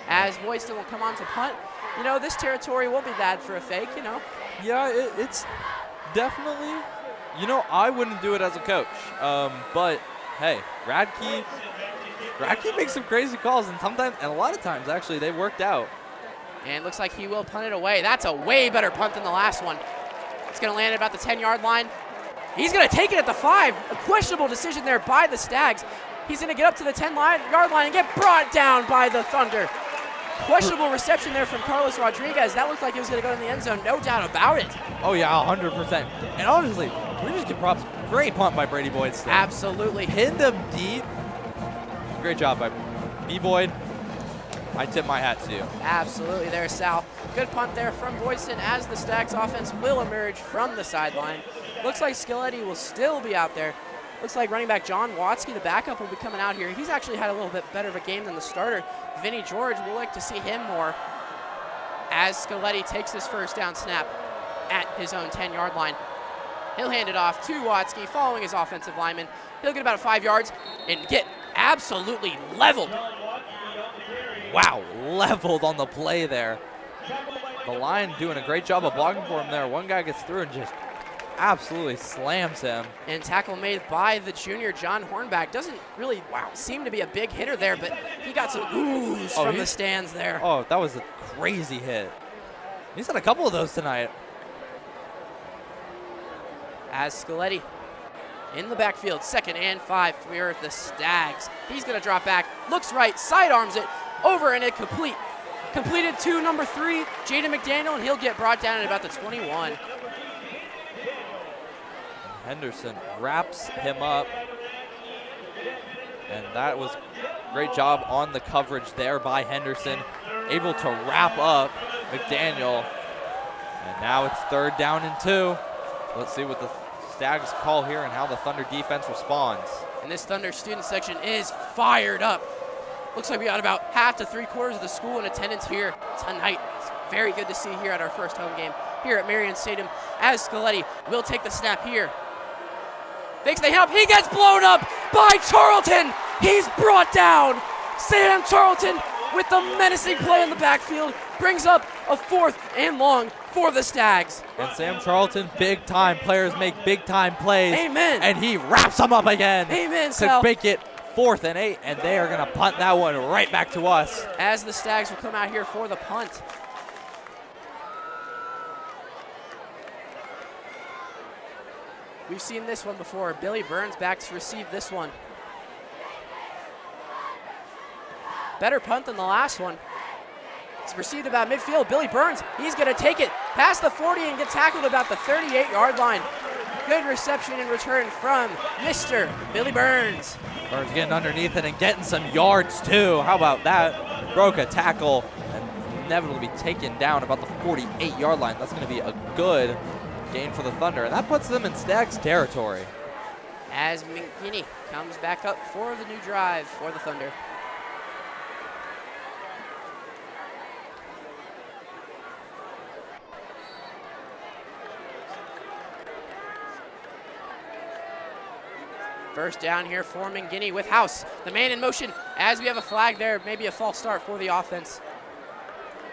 Speaker 13: As Boyston will come on to punt. You know, this territory won't be bad for a fake, you know.
Speaker 7: Yeah, it's definitely, you know, I wouldn't do it as a coach. But, hey, Radke makes some crazy calls, and sometimes, and a lot of times, actually, they worked out.
Speaker 13: And looks like he will punt it away. That's a way better punt than the last one. It's going to land at about the 10-yard line. He's going to take it at the 5. A questionable decision there by the Stags. He's going to get up to the 10-yard line and get brought down by the Thunder. Questionable reception there from Carlos Rodriguez. That looked like he was going to go in the end zone, no doubt about it.
Speaker 7: Oh, yeah, 100%. And honestly, we just give props. Great punt by Brady Boyd. Still.
Speaker 13: Absolutely.
Speaker 7: Hit them deep. Great job by B. Boyd. I tip my hat to you.
Speaker 13: Absolutely there, Sal. Good punt there from Boyston as the Stags offense will emerge from the sideline. Looks like Scaletti will still be out there. Looks like running back John Watsky, the backup, will be coming out here. He's actually had a little bit better of a game than the starter. Vinny George, we'll like to see him more as Scaletti takes this first down snap at his own 10-yard line. He'll hand it off to Watsky following his offensive lineman. He'll get about 5 yards and get absolutely leveled.
Speaker 7: Wow, leveled on the play there. The line doing a great job of blocking for him there. One guy gets through and just absolutely slams him.
Speaker 13: And tackle made by the junior, John Hornback. Doesn't really, seem to be a big hitter there, but he got some oohs from the stands there.
Speaker 7: Oh, that was a crazy hit. He's had a couple of those tonight.
Speaker 13: As Scaletti in the backfield, 2nd and 5 for the Stags. He's going to drop back, looks right, sidearms it, over and it completed to number 3, Jaden McDaniel, and he'll get brought down at about the 21.
Speaker 7: Henderson wraps him up. And that was a great job on the coverage there by Henderson. Able to wrap up McDaniel. And now it's 3rd down and 2. Let's see what the Stags call here and how the Thunder defense responds.
Speaker 13: And this Thunder student section is fired up. Looks like we got about half to 3/4 of the school in attendance here tonight. It's very good to see here at our first home game here at Marian Stadium as Scaletti will take the snap here. Fakes the handoff. He gets blown up by Charlton. He's brought down. Sam Charlton with the menacing play in the backfield brings up a 4th and long for the Stags.
Speaker 7: And Sam Charlton, big time players make big time plays.
Speaker 13: Amen.
Speaker 7: And he wraps them up again.
Speaker 13: Amen,
Speaker 7: to
Speaker 13: Sal.
Speaker 7: make it 4th and 8, and they are going to punt that one right back to us.
Speaker 13: As the Stags will come out here for the punt. We've seen this one before. Billy Burns back to receive this one. Better punt than the last one. It's received about midfield. Billy Burns, he's going to take it past the 40 and get tackled about the 38-yard line. Good reception in return from Mr. Billy Burns.
Speaker 7: Burns getting underneath it and getting some yards too. How about that? Broke a tackle and inevitably be taken down about the 48-yard line. That's going to be a good gain for the Thunder, and that puts them in Stags territory.
Speaker 13: As McGinney comes back up for the new drive for the Thunder. First down here for McGinney with House. The man in motion as we have a flag there. Maybe a false start for the offense.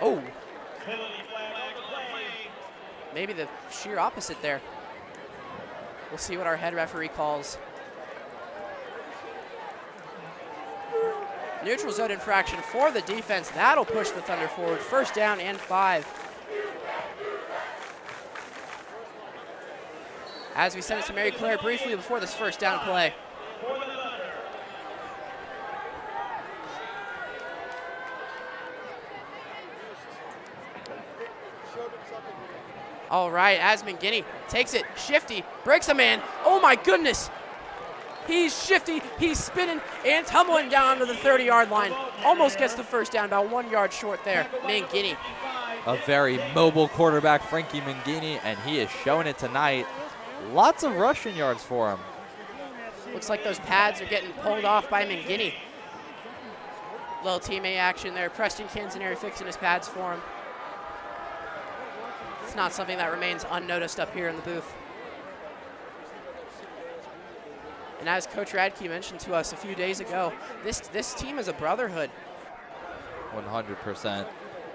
Speaker 13: Oh. Maybe the sheer opposite there. We'll see what our head referee calls. Neutral zone infraction for the defense. That'll push the Thunder forward. First down and 5. As we send it to Mary Claire briefly before this first down play. All right, as McGinney takes it, shifty, breaks a man. Oh my goodness. He's shifty, he's spinning and tumbling down to the 30-yard line. Almost gets the first down, about 1 yard short there. McGinney.
Speaker 7: A very mobile quarterback, Frankie McGinney, and he is showing it tonight. Lots of rushing yards for him.
Speaker 13: Looks like those pads are getting pulled off by McGinney. Little teammate action there. Preston Canzoneri fixing his pads for him. It's not something that remains unnoticed up here in the booth. And as Coach Radke mentioned to us a few days ago, this team is a brotherhood.
Speaker 7: 100%.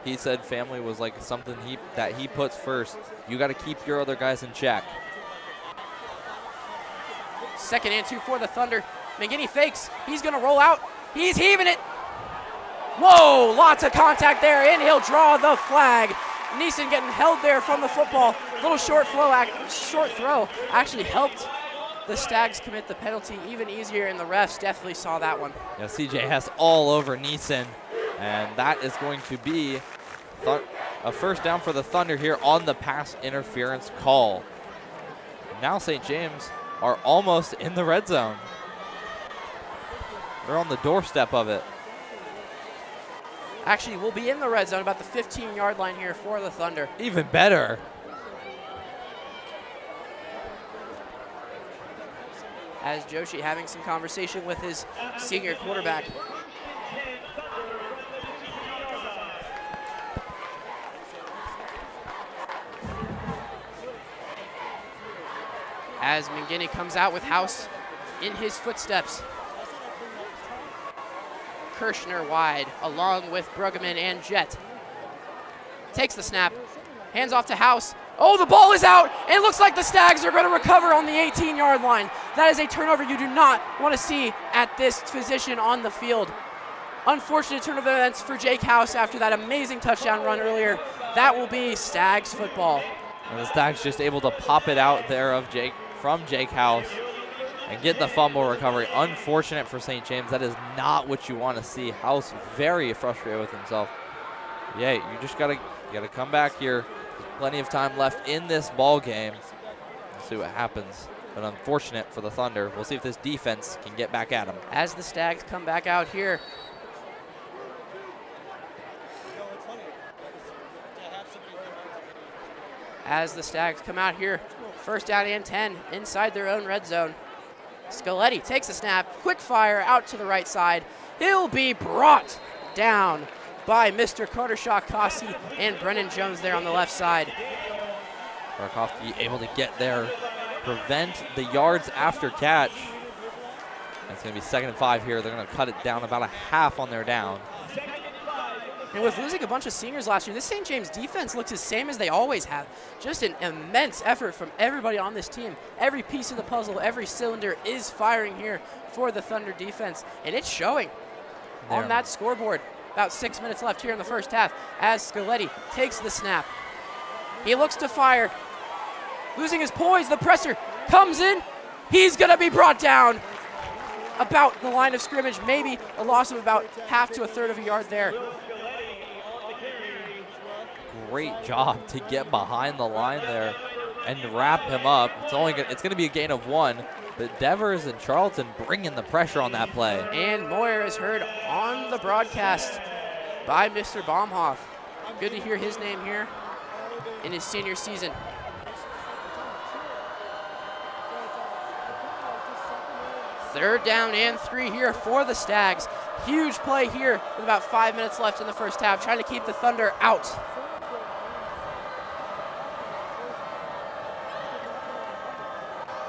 Speaker 7: He said family was like something that he puts first. You got to keep your other guys in check.
Speaker 13: 2nd and 2 for the Thunder. McGinney fakes. He's going to roll out. He's heaving it. Whoa, lots of contact there, and he'll draw the flag. Neeson getting held there from the football. Little short throw actually helped the Stags commit the penalty even easier, and the refs definitely saw that one.
Speaker 7: Yeah, CJ Hess all over Neeson, and that is going to be a first down for the Thunder here on the pass interference call. Now St. James are almost in the red zone. They're on the doorstep of it.
Speaker 13: Actually, we'll be in the red zone about the 15-yard line here for the Thunder.
Speaker 7: Even better.
Speaker 13: As Joshi having some conversation with his senior quarterback. As McGinney comes out with House in his footsteps. Kirshner wide, along with Pregame and Jet. Takes the snap, hands off to House. Oh, the ball is out. It looks like the Stags are going to recover on the 18-yard line. That is a turnover you do not want to see at this position on the field. Unfortunate turn of events for Jake House after that amazing touchdown run earlier. That will be Stags football.
Speaker 7: And the Stags just able to pop it out there from Jake House and get the fumble recovery. Unfortunate for St. James. That is not what you want to see. House very frustrated with himself. Yeah, you just gotta come back here. There's plenty of time left in this ball game. We'll see what happens. But unfortunate for the Thunder. We'll see if this defense can get back at them.
Speaker 13: As the Stags come back out here. As the Stags come out here, first down and 10 inside their own red zone. Scoletti takes a snap, quick fire out to the right side. He'll be brought down by Mr. Carter-Shaw-Kossi and Brennan Jones there on the left side.
Speaker 7: Barkowski able to get there, prevent the yards after catch. It's going to be 2nd and 5 here. They're going to cut it down about a half on their down.
Speaker 13: And with losing a bunch of seniors last year, this St. James defense looks the same as they always have. Just an immense effort from everybody on this team. Every piece of the puzzle, every cylinder is firing here for the Thunder defense, and it's showing on that scoreboard. About 6 minutes left here in the first half as Scoletti takes the snap. He looks to fire. Losing his poise, the presser comes in. He's going to be brought down about the line of scrimmage, maybe a loss of about half to a third of a yard there.
Speaker 7: Great job to get behind the line there and wrap him up. It's going to be a gain of 1, but Devers and Charlton bringing the pressure on that play.
Speaker 13: And Moyer is heard on the broadcast by Mr. Baumhoff. Good to hear his name here in his senior season. Third down and 3 here for the Stags. Huge play here with about 5 minutes left in the first half, trying to keep the Thunder out.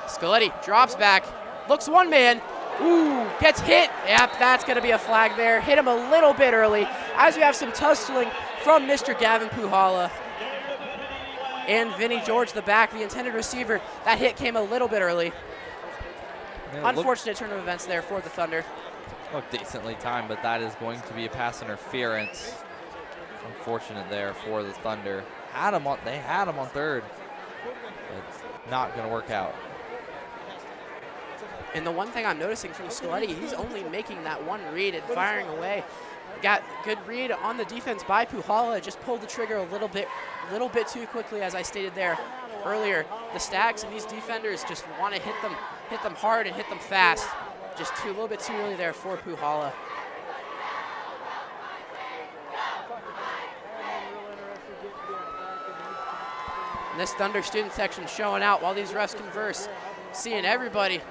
Speaker 13: Scoletti drops back, looks one man, ooh, gets hit. Yep, that's going to be a flag there. Hit him a little bit early as we have some tussling from Mr. Gavin Puhala and Vinny George, the back, the intended receiver. That hit came a little bit early. Unfortunate turn of events there for the Thunder.
Speaker 7: Looked decently timed, but that is going to be a pass interference. Unfortunate there for the Thunder. They had him on third. It's not going to work out.
Speaker 13: And the one thing I'm noticing from Scoletti, he's only making that one read and firing away. Got good read on the defense by Puhala, just pulled the trigger a little bit too quickly, as I stated there earlier. The Stags and these defenders just want to hit them hard and hit them fast. Just a little bit too early there for Puhala. And this Thunder student section showing out while these refs converse, seeing everybody.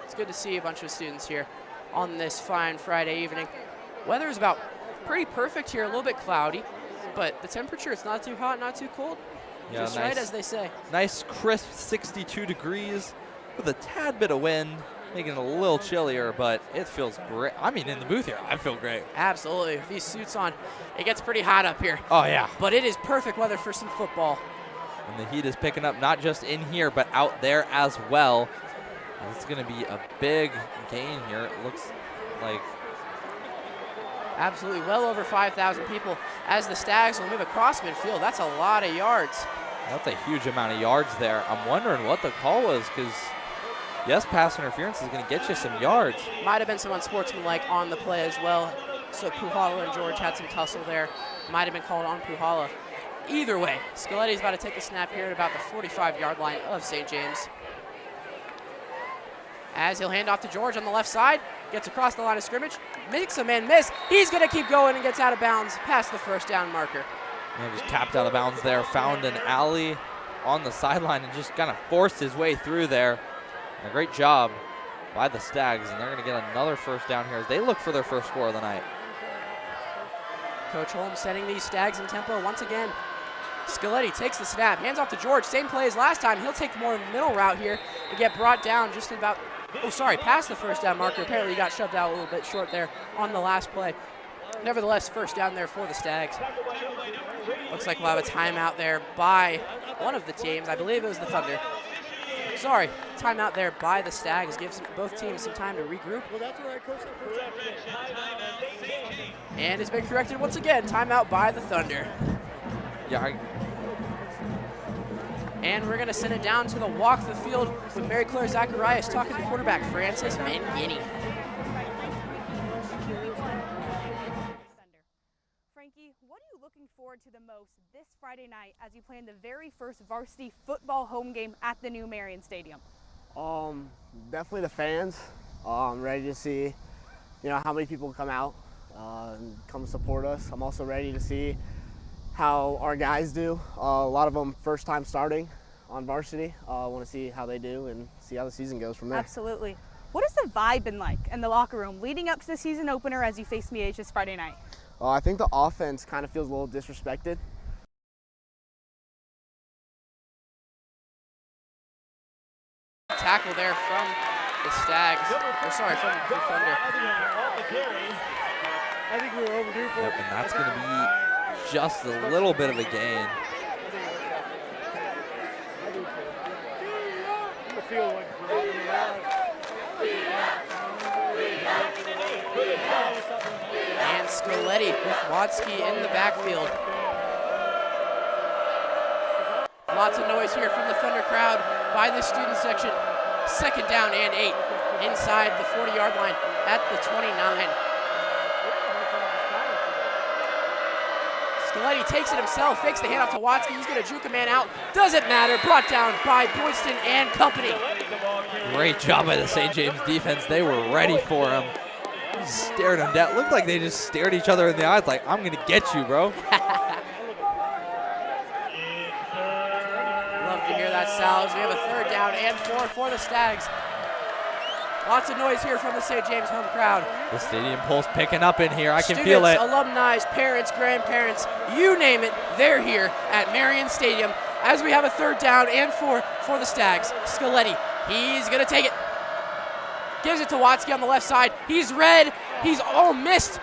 Speaker 13: It's good to see a bunch of students here on this fine Friday evening. Weather is about pretty perfect here, a little bit cloudy, but the temperature, it's not too hot, not too cold.
Speaker 7: Yeah,
Speaker 13: just
Speaker 7: nice,
Speaker 13: right, as they say.
Speaker 7: Nice crisp 62 degrees with a tad bit of wind, making it a little chillier, but it feels great. I mean, in the booth here, I feel great.
Speaker 13: Absolutely. With these suits on, it gets pretty hot up here.
Speaker 7: Oh, yeah.
Speaker 13: But it is perfect weather for some football.
Speaker 7: And the heat is picking up not just in here, but out there as well. And it's going to be a big gain here. It looks like
Speaker 13: Absolutely, well over 5,000 people as the Stags will move across midfield. That's a lot of yards.
Speaker 7: That's a huge amount of yards there. I'm wondering what the call was because, yes, pass interference is going to get you some yards.
Speaker 13: Might have been some unsportsmanlike on the play as well. So Puhala and George had some tussle there. Might have been called on Puhala. Either way, Scoletti's about to take the snap here at about the 45-yard line of St. James. As he'll hand off to George on the left side, gets across the line of scrimmage, makes a man miss. He's going to keep going and gets out of bounds past the first down marker.
Speaker 7: And just tapped out of bounds there, found an alley on the sideline and just kind of forced his way through there. And a great job by the Stags, and they're going to get another first down here as they look for their first score of the night.
Speaker 13: Coach Holmes setting these Stags in tempo once again. Scoletti takes the snap, hands off to George, same play as last time. He'll take the more middle route here and get brought down just about, past the first down marker. Apparently he got shoved out a little bit short there on the last play. Nevertheless, first down there for the Stags. Looks like we'll have a timeout there by one of the teams. I believe it was the Thunder. Sorry, timeout there by the Stags. Gives both teams some time to regroup. And it's been corrected once again. Timeout by the Thunder.
Speaker 7: Yeah.
Speaker 13: And we're going to send it down to the walk the field with Mary Claire Zacharias talking to quarterback Francis Mangini.
Speaker 1: Frankie, what are you looking forward to the most this Friday night as you plan the very first varsity football home game at the new Marian Stadium?
Speaker 15: Definitely the fans. I'm ready to see, how many people come out and come support us. I'm also ready to see how our guys do. A lot of them first time starting on varsity. I want to see how they do and see how the season goes from there.
Speaker 1: Absolutely. What has the vibe been like in the locker room leading up to the season opener as you face Miege this Friday night?
Speaker 15: I think the offense kind of feels a little disrespected.
Speaker 13: Tackle there from the Stags, from the Thunder.
Speaker 11: I think we were overdue for it.
Speaker 7: And that's going to be just a little bit of a gain.
Speaker 13: And Scoletti with Watsky in the backfield. Lots of noise here from the Thunder crowd by the student section. Second down and 8 inside the 40-yard line at the 29. Scoletti takes it himself, fakes the handoff to Watsky. He's going to juke a man out. Doesn't matter. Brought down by Boyston and company.
Speaker 7: Great job by the St. James defense. They were ready for him. Stared him down. Looked like they just stared each other in the eyes like, I'm going to get you, bro.
Speaker 13: Love to hear that, Sal. We have a third down and 4 for the Stags. Lots of noise here from the St. James home crowd.
Speaker 7: The stadium pulse picking up in here. I can
Speaker 13: Students,
Speaker 7: feel it.
Speaker 13: Alumni, parents, grandparents, you name it, they're here at Marian Stadium as we have a third down and 4 for the Stags. Scoletti, he's going to take it. Gives it to Watsky on the left side. He's red. He's all missed.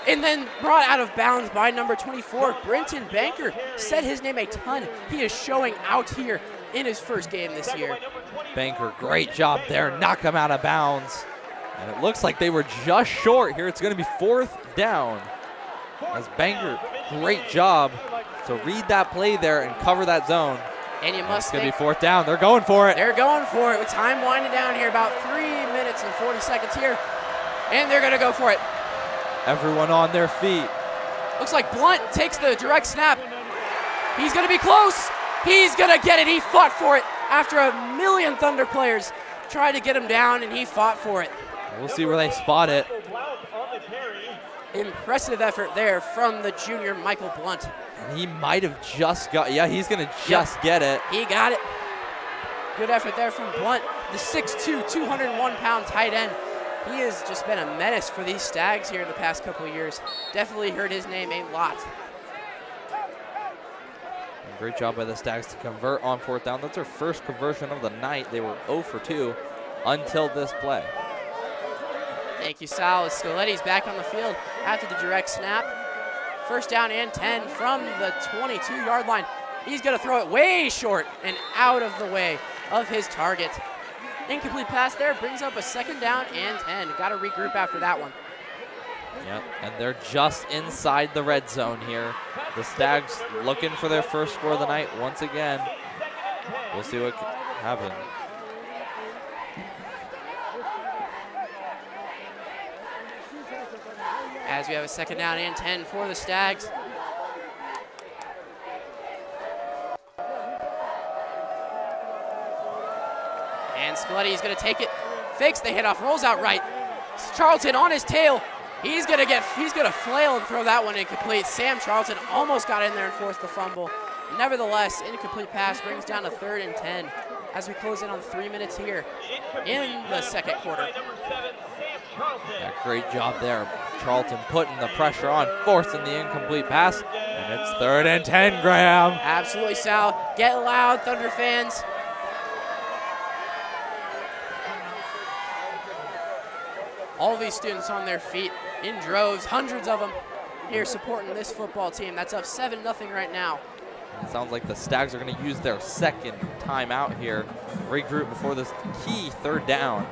Speaker 13: And then brought out of bounds by number 24, Brenton Banker. Said his name a ton. He is showing out here in his first game this year.
Speaker 7: Banker, great job there. Knock him out of bounds. And it looks like they were just short here. It's going to be 4th down. As Banker, great job to read that play there and cover that zone.
Speaker 13: And you must
Speaker 7: It's going to be 4th down. They're going for it.
Speaker 13: They're going for it with time winding down here, about 3 minutes and 40 seconds here. And they're going to go for it.
Speaker 7: Everyone on their feet.
Speaker 13: Looks like Blunt takes the direct snap. He's going to be close. He's going to get it. He fought for it after a million Thunder players tried to get him down, and he fought for it.
Speaker 7: We'll see where they spot it.
Speaker 13: Impressive effort there from the junior Michael Blunt.
Speaker 7: And he might have just got, he's going to just get it.
Speaker 13: He got it. Good effort there from Blunt, the 6'2", 201-pound tight end. He has just been a menace for these Stags here in the past couple of years. Definitely heard his name a lot.
Speaker 7: And great job by the Stags to convert on 4th down. That's their first conversion of the night. They were 0 for 2 until this play.
Speaker 13: Thank you, Sal. Scoletti's back on the field after the direct snap. First down and 10 from the 22-yard line. He's going to throw it way short and out of the way of his target. Incomplete pass there brings up a 2nd down and 10. Got to regroup after that one.
Speaker 7: Yep, and they're just inside the red zone here. The Stags looking for their first score of the night once again. We'll see what happens.
Speaker 13: As we have a 2nd down and 10 for the Stags. And Scaletti is going to take it, fakes the handoff, rolls out right. Charlton on his tail. He's going to flail and throw that one incomplete. Sam Charlton almost got in there and forced the fumble. Nevertheless, incomplete pass brings down to 3rd and 10 as we close in on 3 minutes here in the 2nd quarter.
Speaker 7: Yeah, great job there. Charlton putting the pressure on, forcing the incomplete pass, and it's 3rd and 10, Graham.
Speaker 13: Absolutely, Sal. Get loud, Thunder fans. All these students on their feet in droves, hundreds of them here supporting this football team. That's up 7-0 right now.
Speaker 7: It sounds like the Stags are going to use their 2nd timeout here. Regroup before this key 3rd down.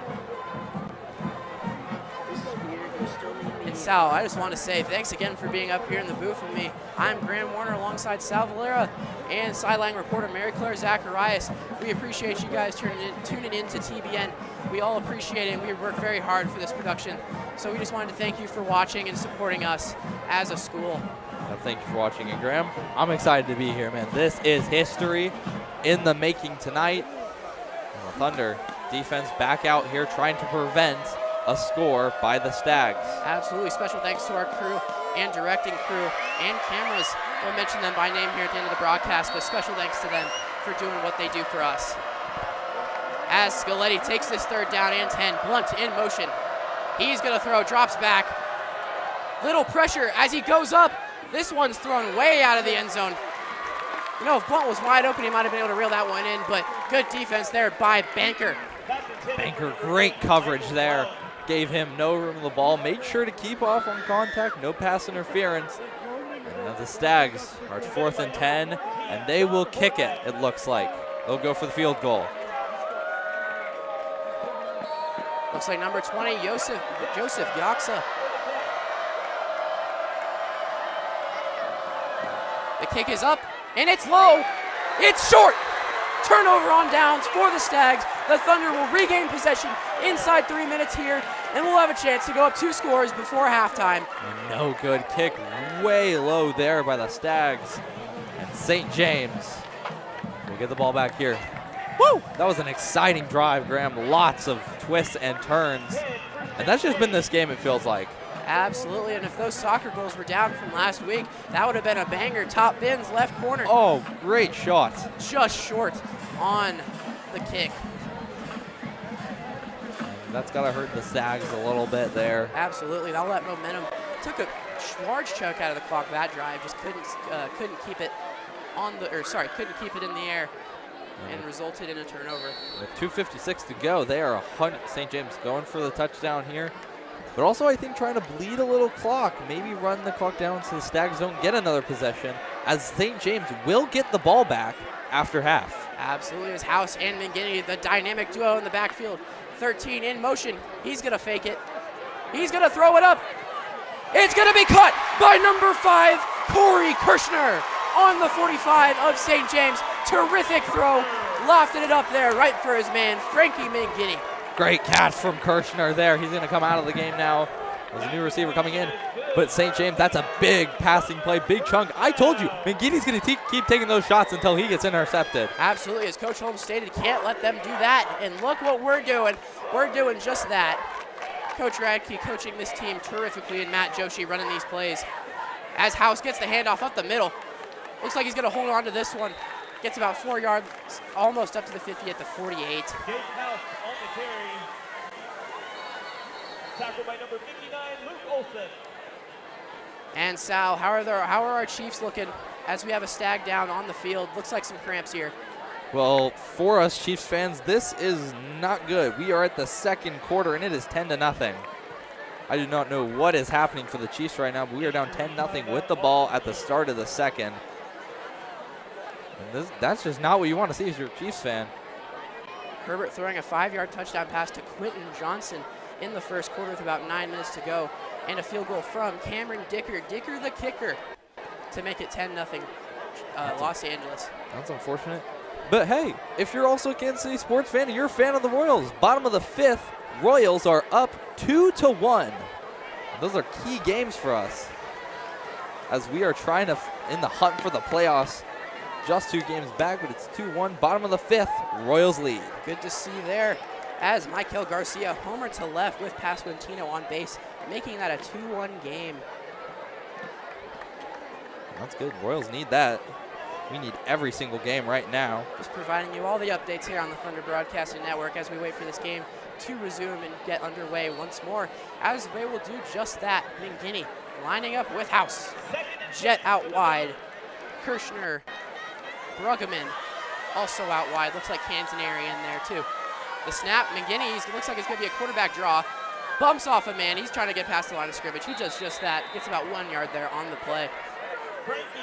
Speaker 13: And Sal, I just want to say thanks again for being up here in the booth with me. I'm Graham Warner alongside Sal Valera and sideline reporter Mary Claire Zacharias. We appreciate you guys tuning in to TBN. We all appreciate it, and we work very hard for this production. So we just wanted to thank you for watching and supporting us as a school.
Speaker 7: Well, thank you for watching it, Graham. I'm excited to be here, man. This is history in the making tonight. And the Thunder defense back out here trying to prevent a score by the Stags.
Speaker 13: Absolutely. Special thanks to our crew and directing crew and cameras. We'll mention them by name here at the end of the broadcast, but special thanks to them for doing what they do for us. As Scaletti takes this 3rd down and 10, Blunt in motion. He's going to throw, drops back. Little pressure as he goes up. This one's thrown way out of the end zone. You know, if Blunt was wide open, he might have been able to reel that one in, but good defense there by Banker.
Speaker 7: Banker, great coverage there. Gave him no room on the ball, made sure to keep off on contact, no pass interference. And now the Stags are at 4th and 10, and they will kick it looks like. They'll go for the field goal.
Speaker 13: Looks like number 20, Joseph Yaksa. The kick is up, and it's low. It's short. Turnover on downs for the Stags. The Thunder will regain possession inside 3 minutes here, and we'll have a chance to go up 2 scores before halftime.
Speaker 7: And no good kick, way low there by the Stags. And St. James will get the ball back here. Woo! That was an exciting drive, Graham. Lots of twists and turns. And that's just been this game, it feels like.
Speaker 13: Absolutely, and if those soccer goals were down from last week, that would have been a banger. Top bins, left corner.
Speaker 7: Oh, great shot.
Speaker 13: Just short on the kick.
Speaker 7: That's got to hurt the Stags a little bit there.
Speaker 13: Absolutely, all that momentum. Took a large chunk out of the clock that drive. Just couldn't keep it on the, couldn't keep it in the air, and resulted in a turnover.
Speaker 7: With 2:56 to go, they are St. James going for the touchdown here. But also, I think, trying to bleed a little clock, maybe run the clock down so the Stags don't get another possession, as St. James will get the ball back after half.
Speaker 13: Absolutely, as House and McGinney, the dynamic duo in the backfield. 13 in motion. He's going to fake it. He's going to throw it up. It's going to be caught by number 5, Corey Kirshner, on the 45 of St. James. Terrific throw. Lofted it up there right for his man, Frankie McGinney.
Speaker 7: Great catch from Kirshner there. He's going to come out of the game now. There's a new receiver coming in. But St. James, that's a big passing play, big chunk. I told you, McGinney's going to keep taking those shots until he gets intercepted.
Speaker 13: Absolutely. As Coach Holmes stated, can't let them do that. And look what we're doing. We're doing just that. Coach Radke coaching this team terrifically, and Matt Joshi running these plays. As House gets the handoff up the middle. Looks like he's going to hold on to this one. Gets about 4 yards, almost up to the 50 at the 48.
Speaker 8: House on the carry. Tackled by number 59, Luke Olsen.
Speaker 13: And Sal, how are our Chiefs looking as we have a Stag down on the field? Looks like some cramps here.
Speaker 7: Well, for us Chiefs fans, this is not good. We are at the 2nd quarter, and it is 10-0. I do not know what is happening for the Chiefs right now, but we are down 10-0 with the ball at the start of the 2nd. And that's just not what you want to see as you're a Chiefs fan.
Speaker 13: Herbert throwing a 5-yard touchdown pass to Quentin Johnson in the 1st quarter with about 9 minutes to go. and a field goal from Cameron Dicker. Dicker the kicker to make it 10-0 Los Angeles.
Speaker 7: That's unfortunate. But hey, if you're also a Kansas City sports fan and you're a fan of the Royals, bottom of the 5th, Royals are up 2-1. Those are key games for us as we are trying to, in the hunt for the playoffs, just 2 games back, but it's 2-1. Bottom of the 5th, Royals lead.
Speaker 13: Good to see there as Michael Garcia homer to left with Pasquantino on base, making that a 2-1 game.
Speaker 7: That's good. Royals need that. We need every single game right now.
Speaker 13: Just providing you all the updates here on the Thunder Broadcasting Network as we wait for this game to resume and get underway once more. As they will do just that, Mangini lining up with House. Jet out wide. Kirshner, Pregame also out wide. Looks like Cantoneri in there too. The snap, Mangini looks like it's going to be a quarterback draw. Bumps off a man. He's trying to get past the line of scrimmage. He does just that. Gets about 1 yard there on the play.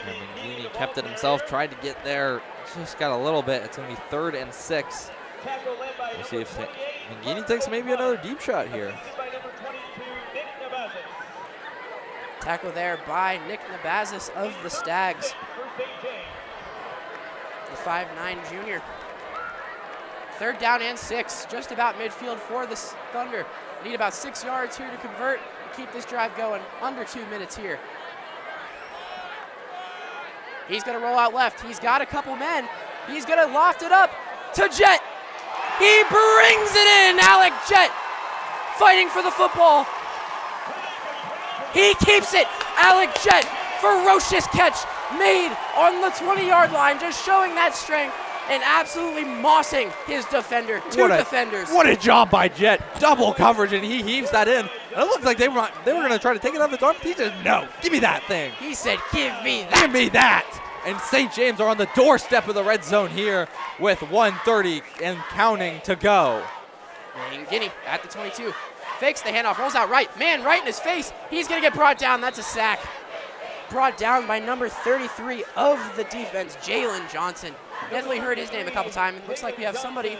Speaker 7: And Mangini kept it himself, tried to get there, just got a little bit. It's going to be 3rd and 6. We'll see if Mangini takes maybe another deep shot here.
Speaker 13: Tackle there by Nick Nabazis of the Stags. The 5'9" junior. 3rd down and 6, just about midfield for the Thunder. Need about 6 yards here to convert and keep this drive going. Under 2 minutes here. He's going to roll out left. He's got a couple men. He's going to loft it up to Jet. He brings it in. Alec Jet fighting for the football. He keeps it. Alec Jet, ferocious catch made on the 20-yard line, just showing that strength and absolutely mossing his defender. Two defenders.
Speaker 7: What a job by Jet. Double coverage, and he heaves that in. And it looks like they were going to try to take it off his arm. He said, no, give me that thing.
Speaker 13: He said, give me that.
Speaker 7: Give me that. And St. James are on the doorstep of the red zone here with 1:30 and counting to go.
Speaker 13: Mangini at the 22. Fakes the handoff, rolls out right. Man, right in his face. He's going to get brought down. That's a sack. Brought down by number 33 of the defense, Jalen Johnson. Definitely heard his name a couple times. Looks like we have somebody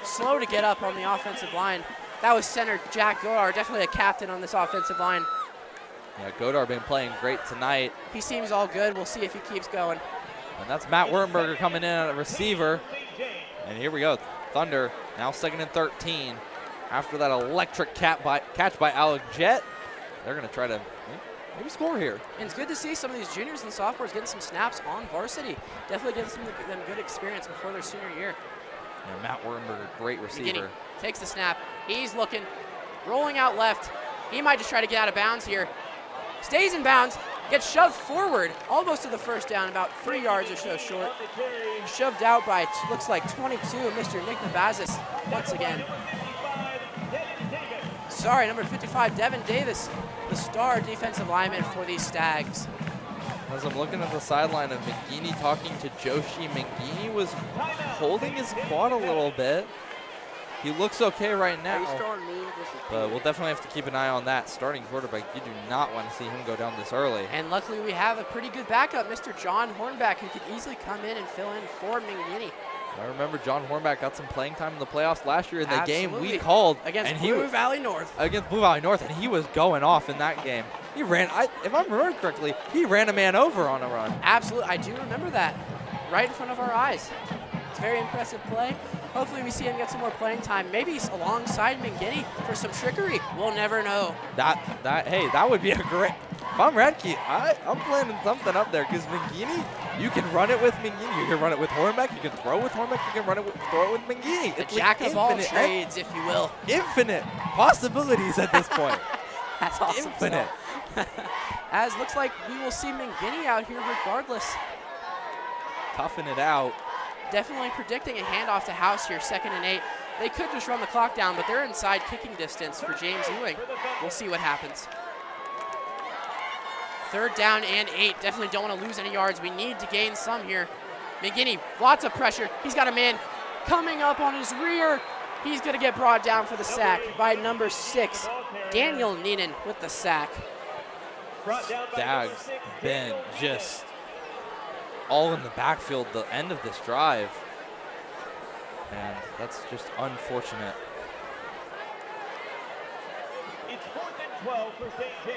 Speaker 13: slow to get up on the offensive line. That was center Jack Godar, definitely a captain on this offensive line.
Speaker 7: Yeah, Godar been playing great tonight.
Speaker 13: He seems all good. We'll see if he keeps going.
Speaker 7: And that's Matt Wernberger coming in at a receiver. And here we go. Thunder now 2nd and 13. After that electric catch by Alec Jet, they're going to try to maybe score here.
Speaker 13: And it's good to see some of these juniors and sophomores getting some snaps on varsity. Definitely getting them good experience before their senior year.
Speaker 7: And Matt Wernberger, great receiver.
Speaker 13: Mangini takes the snap. He's looking, rolling out left. He might just try to get out of bounds here. Stays in bounds, gets shoved forward, almost to the first down, about 3 yards or so short. Shoved out by, looks like 22, Mr. Nick Nabazis once again. Sorry, number 55, Devin Davis, the star defensive lineman for these Stags.
Speaker 7: As I'm looking at the sideline of Mangini talking to Joshi, Mangini was holding his quad a little bit. He looks okay right now, but we'll definitely have to keep an eye on that. Starting quarterback, you do not want to see him go down this early.
Speaker 13: And luckily we have a pretty good backup, Mr. John Hornback, who could easily come in and fill in for Mangini.
Speaker 7: I remember John Hornback got some playing time in the playoffs last year in the game we called
Speaker 13: against Blue Valley North.
Speaker 7: Against Blue Valley North, and he was going off in that game. He ran, if I remember correctly, he ran a man over on a run.
Speaker 13: Absolutely, I do remember that, right in front of our eyes. It's a very impressive play. Hopefully we see him get some more playing time, maybe alongside Mangini for some trickery. We'll never know.
Speaker 7: Hey, that would be a great. If I'm Radke, I'm planning something up there because Mangini, you can run it with Mangini, you can run it with Hornback, you can throw with Hornback, you can throw it with Mangini.
Speaker 13: The jack of all trades, if you will.
Speaker 7: Infinite possibilities at this point.
Speaker 13: That's awesome.
Speaker 7: Infinite.
Speaker 13: As looks like we will see Mangini out here regardless.
Speaker 7: Toughing it out.
Speaker 13: Definitely predicting a handoff to House here, 2nd and 8. They could just run the clock down, but they're inside kicking distance for James Ewing. We'll see what happens. 3rd down and 8. Definitely don't want to lose any yards. We need to gain some here. Mangini, lots of pressure. He's got a man coming up on his rear. He's going to get brought down for the sack by number 6, Daniel Neenan with the sack.
Speaker 7: Stags been just all in the backfield the end of this drive. And that's just unfortunate.
Speaker 8: It's 4th and 12 for St. James.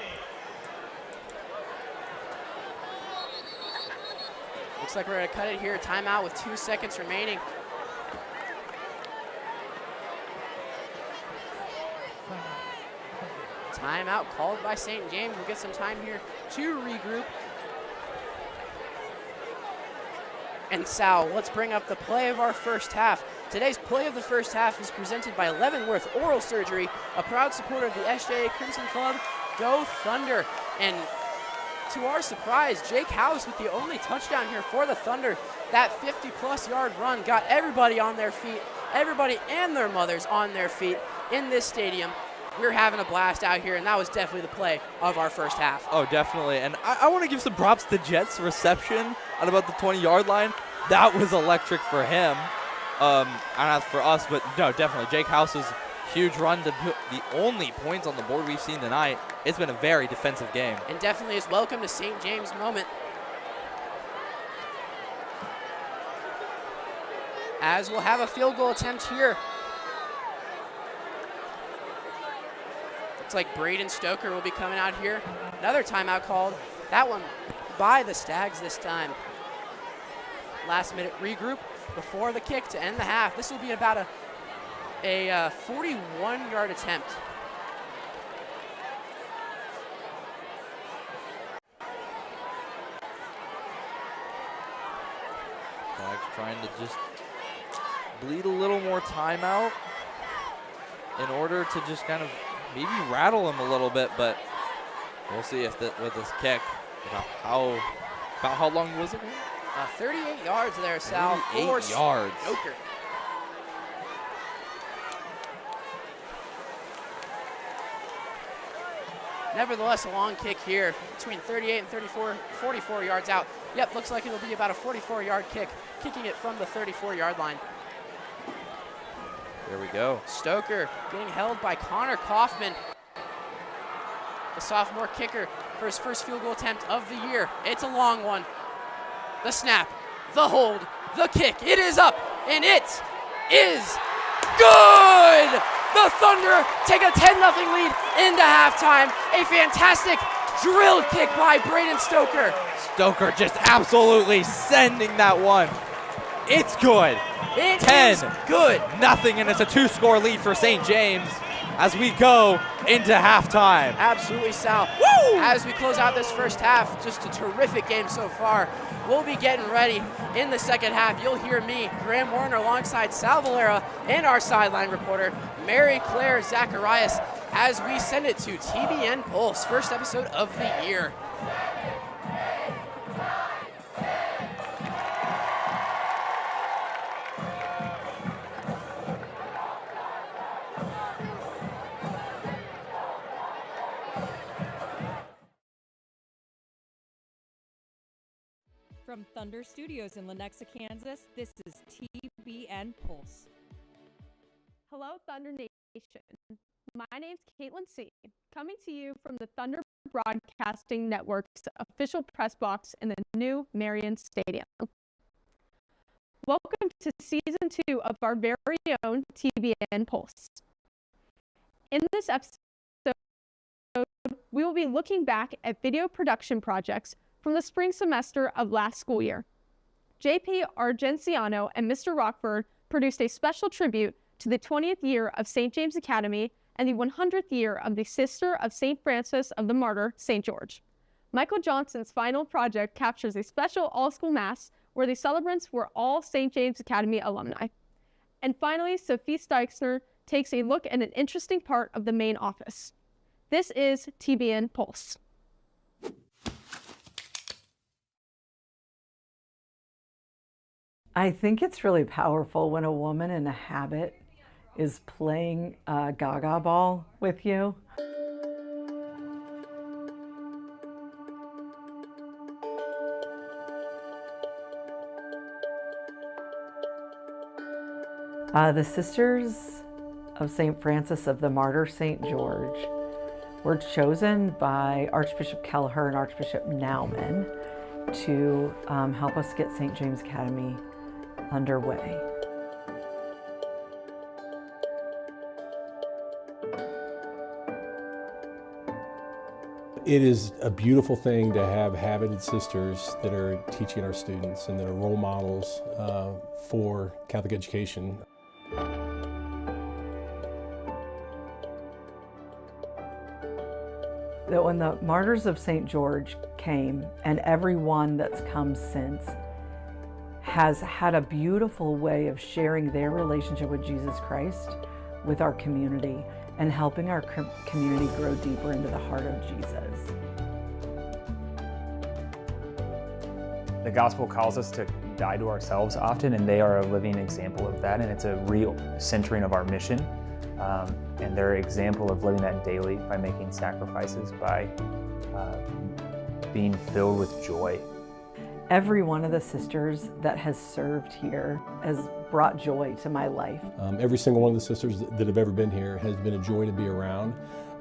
Speaker 13: Looks like we're going to cut it here. Timeout with 2 seconds remaining. Timeout called by St. James. We'll get some time here to regroup. And Sal, let's bring up the play of our first half. Today's play of the first half is presented by Leavenworth Oral Surgery, a proud supporter of the SJA Crimson Club. Go Thunder. And to our surprise, Jake House with the only touchdown here for the Thunder. That 50-plus yard run got everybody on their feet, everybody and their mothers on their feet in this stadium. We're having a blast out here, and that was definitely the play of our first half.
Speaker 7: Oh, definitely. And I want to give some props to Jet's reception at about the 20-yard line. That was electric for him. And as for us, but no, definitely. Jake House's huge run to put the only points on the board we've seen tonight. It's been a very defensive game.
Speaker 13: And definitely is welcome to St. James moment. As we'll have a field goal attempt here. Looks like Braden Stoker will be coming out here. Another timeout called. That one by the Stags this time. Last minute regroup before the kick to end the half. This will be about a 41-yard attempt.
Speaker 7: Stags trying to just bleed a little more time out in order to just kind of maybe rattle him a little bit, but we'll see if with this kick, about how long was it?
Speaker 13: 38 yards there, Sal.
Speaker 7: 38 yards.
Speaker 13: Stoker. Nevertheless, a long kick here between 38 and 44 yards out. Yep, looks like it'll be about a 44-yard kick, kicking it from the 34-yard line.
Speaker 7: There we go.
Speaker 13: Stoker getting held by Connor Kaufman, the sophomore kicker, for his first field goal attempt of the year. It's a long one. The snap, the hold, the kick. It is up, and it is good! The Thunder take a 10-0 lead into halftime. A fantastic drilled kick by Braden Stoker.
Speaker 7: Stoker just absolutely sending that one. It's good.
Speaker 13: It
Speaker 7: 10
Speaker 13: is good.
Speaker 7: Nothing, and it's a 2-score lead for St. James as we go into halftime.
Speaker 13: Absolutely, Sal. Woo! As we close out this first half, just a terrific game so far. We'll be getting ready in the second half. You'll hear me, Graham Warner, alongside Sal Valera, and our sideline reporter, Mary Claire Zacharias, as we send it to TBN Pulse, first episode of the year.
Speaker 16: From Thunder Studios in Lenexa, Kansas, this is TBN Pulse.
Speaker 17: Hello, Thunder Nation. My name's Caitlin C., coming to you from the Thunder Broadcasting Network's official press box in the new Marian Stadium. Welcome to Season 2 of our very own TBN Pulse. In this episode, we will be looking back at video production projects from the spring semester of last school year. JP Argenciano and Mr. Rockford produced a special tribute to the 20th year of St. James Academy and the 100th year of the Sister of St. Francis of the Martyr, St. George. Michael Johnson's final project captures a special all-school mass where the celebrants were all St. James Academy alumni. And finally, Sophie Steixner takes a look at an interesting part of the main office. This is TBN Pulse.
Speaker 18: I think it's really powerful when a woman in a habit is playing gaga ball with you. The Sisters of St. Francis of the Martyr, St. George, were chosen by Archbishop Kelleher and Archbishop Naumann to help us get St. James Academy underway.
Speaker 19: It is a beautiful thing to have habited sisters that are teaching our students and that are role models for Catholic education.
Speaker 18: That when the Martyrs of St. George came, and everyone that's come since has had a beautiful way of sharing their relationship with Jesus Christ with our community and helping our community grow deeper into the heart of Jesus.
Speaker 20: The gospel calls us to die to ourselves often, and they are a living example of that, and it's a real centering of our mission. And they're an example of living that daily by making sacrifices, by being filled with joy.
Speaker 18: Every one of the sisters that has served here has brought joy to my life.
Speaker 19: Every single one of the sisters that have ever been here has been a joy to be around,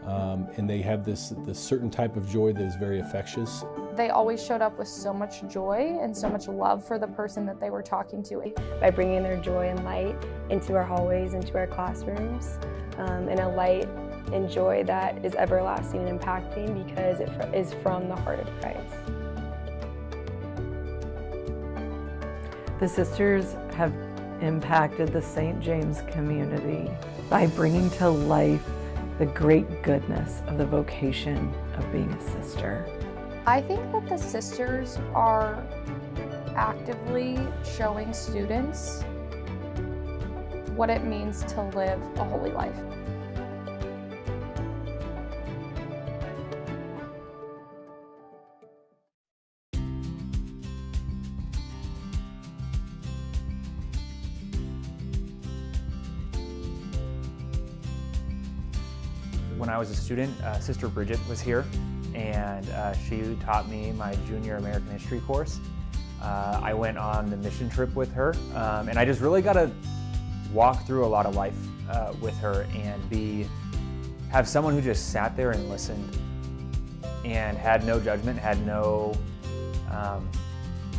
Speaker 19: and they have this certain type of joy that is very infectious.
Speaker 21: They always showed up with so much joy and so much love for the person that they were talking to.
Speaker 22: By bringing their joy and light into our hallways, into our classrooms, and a light and joy that is everlasting and impacting because it is from the heart of Christ.
Speaker 18: The sisters have impacted the St. James community by bringing to life the great goodness of the vocation of being a sister.
Speaker 21: I think that the sisters are actively showing students what it means to live a holy life.
Speaker 20: When I was a student, Sister Bridget was here, and she taught me my junior American history course. I went on the mission trip with her, and I just really got to walk through a lot of life with her and have someone who just sat there and listened and had no judgment, had no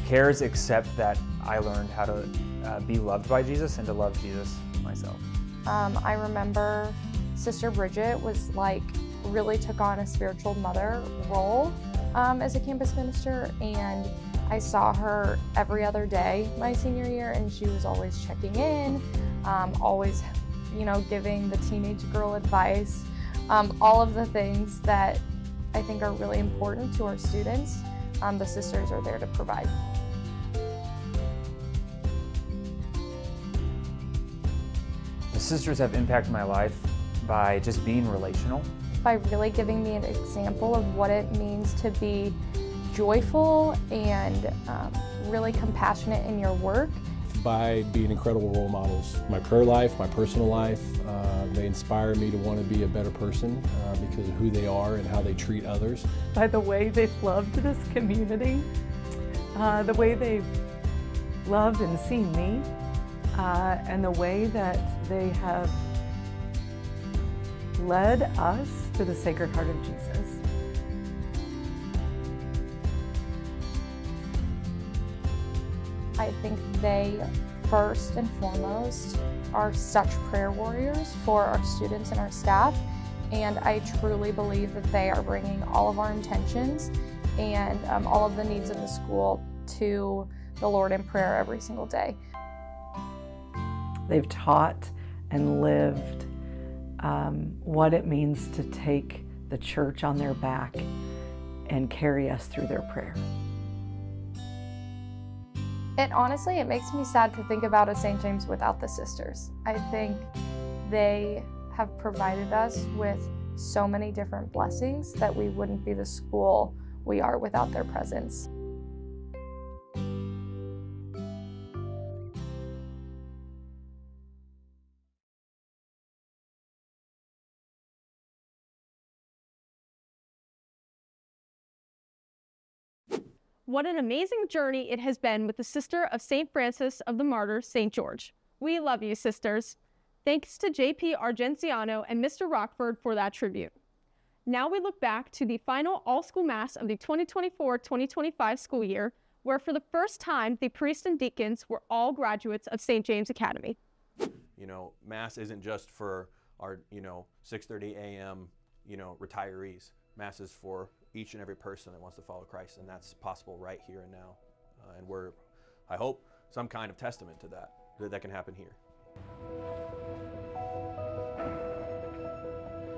Speaker 20: cares, except that I learned how to be loved by Jesus and to love Jesus myself.
Speaker 21: I remember Sister Bridget really took on a spiritual mother role as a campus minister, and I saw her every other day my senior year, and she was always checking in, always, giving the teenage girl advice, all of the things that I think are really important to our students. The sisters are there to provide.
Speaker 20: The sisters have impacted my life by just being relational.
Speaker 21: By really giving me an example of what it means to be joyful and really compassionate in your work.
Speaker 19: By being incredible role models. My prayer life, my personal life, they inspire me to want to be a better person because of who they are and how they treat others.
Speaker 18: By the way they've loved this community, the way they've loved and seen me, and the way that they have led us to the Sacred Heart of Jesus.
Speaker 21: I think they, first and foremost, are such prayer warriors for our students and our staff, and I truly believe that they are bringing all of our intentions and all of the needs of the school to the Lord in prayer every single day.
Speaker 18: They've taught and lived what it means to take the church on their back and carry us through their prayer.
Speaker 21: It makes me sad to think about a St. James without the sisters. I think they have provided us with so many different blessings that we wouldn't be the school we are without their presence.
Speaker 17: What an amazing journey it has been with the Sister of St. Francis of the Martyr, St. George. We love you, sisters. Thanks to JP Argenziano and Mr. Rockford for that tribute. Now we look back to the final all-school Mass of the 2024-2025 school year, where for the first time, the priests and deacons were all graduates of St. James Academy.
Speaker 23: Mass isn't just for our, 6:30 a.m., retirees. Mass is for, each and every person that wants to follow Christ, and that's possible right here and now. And we're, I hope, some kind of testament to that can happen here.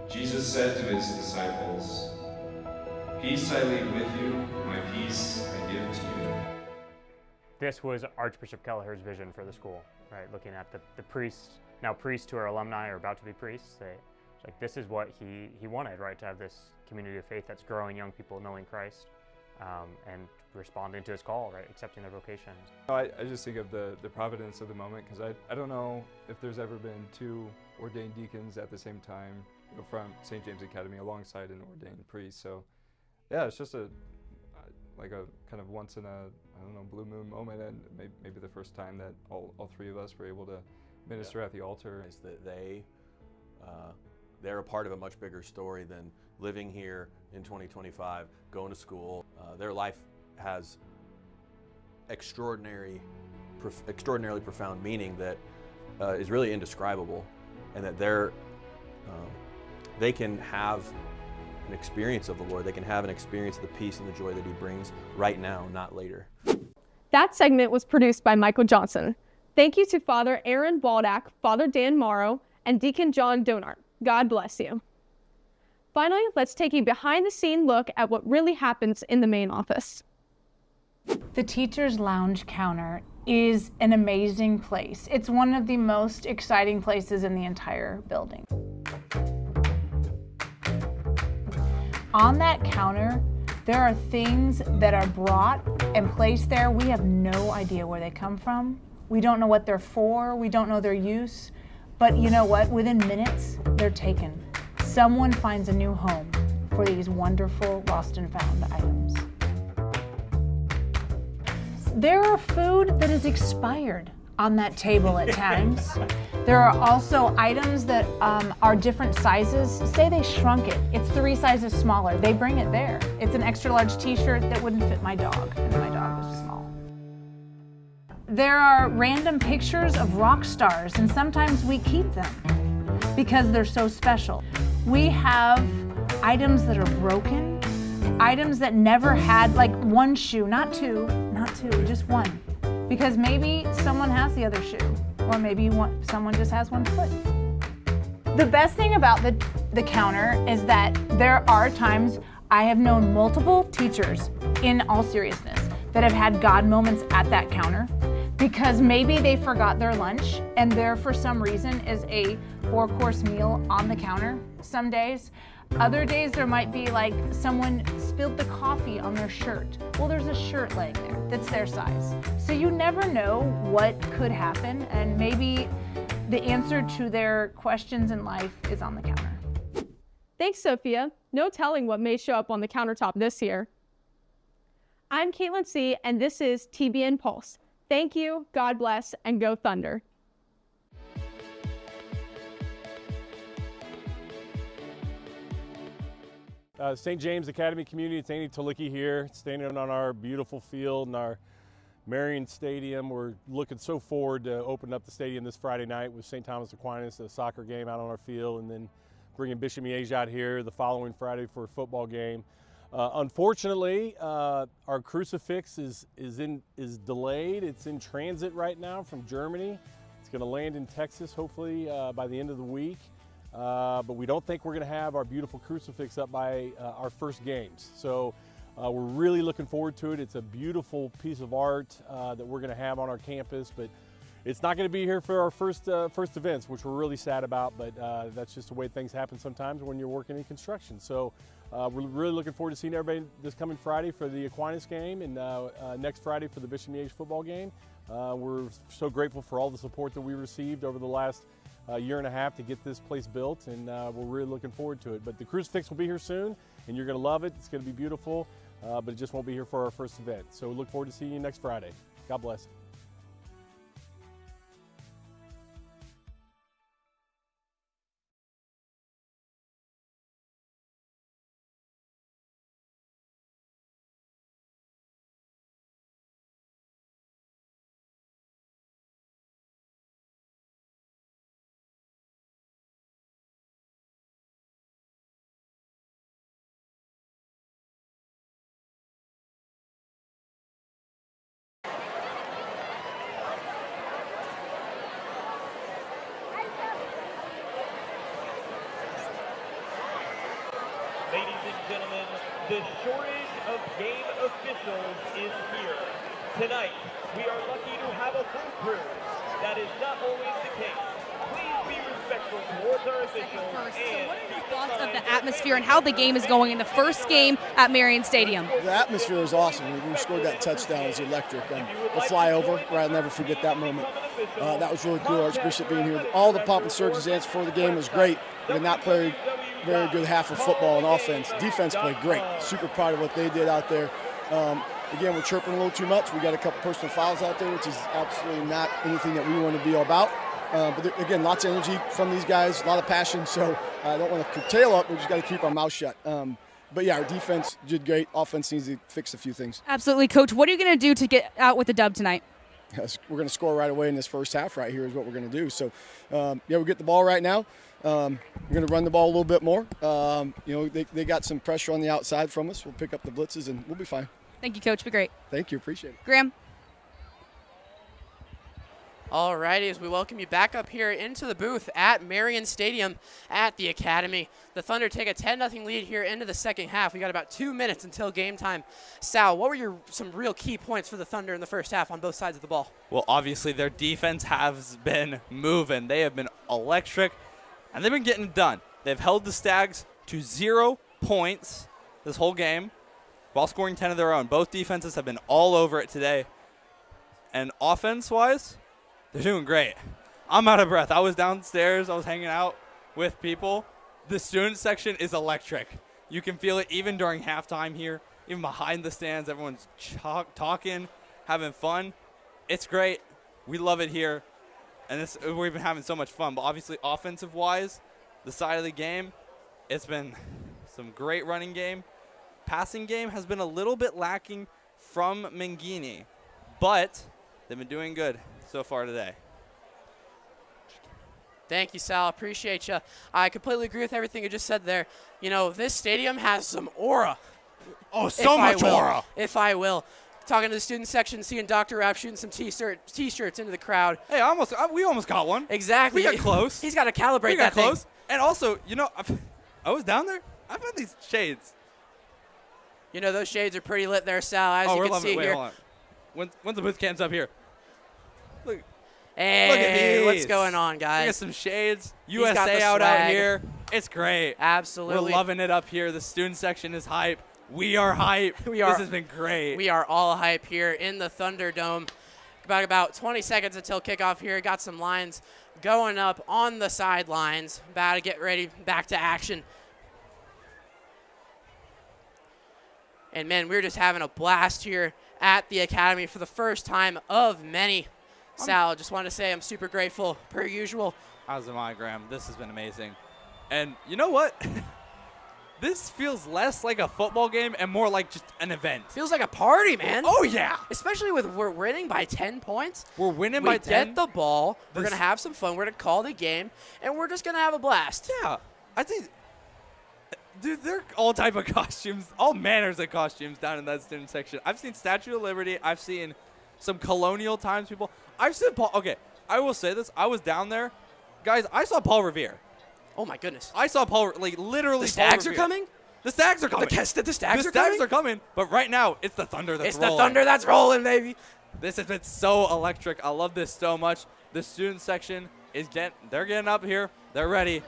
Speaker 2: Jesus said to his disciples, "Peace I leave with you, my peace I give to you."
Speaker 4: This was Archbishop Kelleher's vision for the school, right? Looking at the priests, now priests who are alumni or about to be priests, like this is what he wanted, right? To have this community of faith that's growing young people knowing Christ and responding to his call, right? Accepting their vocations.
Speaker 6: I just think of the providence of the moment, because I don't know if there's ever been two ordained deacons at the same time, you know, from St. James Academy alongside an ordained priest. So yeah, it's just like a kind of once in a, I don't know, blue moon moment, and maybe the first time that all three of us were able to minister at the altar.
Speaker 23: Is that they're a part of a much bigger story than living here in 2025, going to school. Their life has extraordinarily profound meaning that is really indescribable, and that they can have an experience of the Lord. They can have an experience of the peace and the joy that he brings right now, not later.
Speaker 17: That segment was produced by Michael Johnson. Thank you to Father Aaron Baldak, Father Dan Morrow, and Deacon John Donart. God bless you. Finally, let's take a behind-the-scene look at what really happens in the main office.
Speaker 24: The Teacher's Lounge counter is an amazing place. It's one of the most exciting places in the entire building. On that counter, there are things that are brought and placed there. We have no idea where they come from. We don't know what they're for. We don't know their use. But you know what? Within minutes, they're taken. Someone finds a new home for these wonderful lost and found items. There are food that is expired on that table at times. There are also items that are different sizes. Say they shrunk it. It's 3 sizes smaller. They bring it there. It's an extra large t-shirt that wouldn't fit my dog, and my dog was small. There are random pictures of rock stars, and sometimes we keep them because they're so special. We have items that are broken, items that never had, like one shoe, not two, just one. Because maybe someone has the other shoe, or maybe someone just has one foot. The best thing about the counter is that there are times I have known multiple teachers, in all seriousness, that have had God moments at that counter, because maybe they forgot their lunch and there for some reason is a 4-course meal on the counter some days. Other days there might be like someone spilled the coffee on their shirt. Well, there's a shirt laying there that's their size. So you never know what could happen, and maybe the answer to their questions in life is on the counter.
Speaker 17: Thanks, Sophia. No telling what may show up on the countertop this year. I'm Caitlin C., and this is TBN Pulse. Thank you, God bless, and go Thunder.
Speaker 11: St. James Academy community, it's Andy Tolicki here, standing on our beautiful field in our Marian Stadium. We're looking so forward to opening up the stadium this Friday night with St. Thomas Aquinas, a soccer game out on our field, and then bringing Bishop Miege out here the following Friday for a football game. Unfortunately, our crucifix is delayed. It's in transit right now from Germany. It's going to land in Texas hopefully by the end of the week. But we don't think we're going to have our beautiful crucifix up by our first games. So we're really looking forward to it. It's a beautiful piece of art that we're going to have on our campus, but it's not going to be here for our first events, which we're really sad about, but that's just the way things happen sometimes when you're working in construction. So we're really looking forward to seeing everybody this coming Friday for the Aquinas game, and next Friday for the Bishop Miege football game. We're so grateful for all the support that we received over the last year and a half to get this place built, and we're really looking forward to it. But the crucifix will be here soon, and you're going to love it. It's going to be beautiful, but it just won't be here for our first event. So we look forward to seeing you next Friday. God bless.
Speaker 8: gentlemen, the shortage of game officials is here. Tonight, we are lucky to have a full crew. That is not always the case. Please be respectful towards our officials. And
Speaker 1: What are your thoughts of the atmosphere and how the game is going in the first game at Marian Stadium?
Speaker 3: The atmosphere is awesome. When we scored that touchdown, it was electric. The flyover, I'll never forget that moment. That was really cool, Archbishop being here. All the pomp and circumstance for the game was great. We did not play a very good half of football and offense. Defense played great. Super proud of what they did out there. Again, we're chirping a little too much. We got a couple personal fouls out there, which is absolutely not anything that we want to be all about. But again, lots of energy from these guys, a lot of passion. So I don't want to curtail up. We just got to keep our mouth shut. But yeah, our defense did great. Offense needs to fix a few things.
Speaker 1: Absolutely, Coach. What are you going to do to get out with the dub tonight?
Speaker 3: Yes, we're going to score right away in this first half right here is what we're going to do. So, yeah, we'll get the ball right now. We're going to run the ball a little bit more. They got some pressure on the outside from us. We'll pick up the blitzes, and we'll be fine.
Speaker 1: Thank you, Coach. Be great.
Speaker 3: Thank you. Appreciate it.
Speaker 1: Graham.
Speaker 13: All righty, as we welcome you back up here into the booth at Marian Stadium at the Academy. The Thunder take a 10-0 lead here into the second half. We got about 2 minutes until game time. Sal, what were some real key points for the Thunder in the first half on both sides of the ball?
Speaker 7: Well, obviously their defense has been moving. They have been electric, and they've been getting it done. They've held the Stags to 0 points this whole game while scoring 10 of their own. Both defenses have been all over it today. And offense-wise, they're doing great. I'm out of breath. I was downstairs. I was hanging out with people. The student section is electric. You can feel it even during halftime here, even behind the stands. Everyone's talking, having fun. It's great. We love it here. And we've been having so much fun. But obviously, offensive-wise, the side of the game, it's been some great running game. Passing game has been a little bit lacking from Miege, but they've been doing good so far today.
Speaker 13: Thank you, Sal. Appreciate you. I completely agree with everything you just said there. You know, this stadium has some aura.
Speaker 7: Oh, so much aura.
Speaker 13: If I will. Talking to the student section, seeing Dr. Rapp shooting some T-shirts into the crowd.
Speaker 7: Hey, we almost got one.
Speaker 13: Exactly.
Speaker 7: We got close.
Speaker 13: He's got to calibrate
Speaker 7: that
Speaker 13: thing.
Speaker 7: Close. And also, I was down there. I found these shades.
Speaker 13: You know, those shades are pretty lit there, Sal, as you can see here.
Speaker 7: Hold on. When's the booth cams up here? Look.
Speaker 13: Hey,
Speaker 7: look at these.
Speaker 13: What's going on, guys?
Speaker 7: We got some shades. USA out here. It's great.
Speaker 13: Absolutely.
Speaker 7: We're loving it up here. The student section is hype. We are hype. This has been great.
Speaker 13: We are all hype here in the Thunderdome. About 20 seconds until kickoff here. Got some lines going up on the sidelines. About to get ready, back to action. And, man, we're just having a blast here at the Academy for the first time of many. Sal, just wanted to say I'm super grateful, per usual.
Speaker 7: As am I, Graham. This has been amazing. And you know what? This feels less like a football game and more like just an event.
Speaker 13: Feels like a party, man.
Speaker 7: Oh, yeah.
Speaker 13: Especially with we're winning by 10 points.
Speaker 7: We're winning by 10.
Speaker 13: We get the ball. We're going to have some fun. We're going to call the game, and we're just going to have a blast.
Speaker 7: Yeah. I think, dude, they're all type of costumes, all manners of costumes down in that student section. I've seen Statue of Liberty. I've seen some colonial times people. I've seen Paul. Okay, I will say this. I was down there. Guys, I saw Paul Revere.
Speaker 13: Oh, my goodness.
Speaker 7: I saw Paul, literally.
Speaker 13: The Stags are coming?
Speaker 7: The Stags are coming.
Speaker 13: The Stags
Speaker 7: are coming? The Stags are coming, but right now, it's the Thunder that's rolling.
Speaker 13: It's the Thunder that's rolling, baby.
Speaker 7: This has been so electric. I love this so much. The student section they're getting up here. They're ready,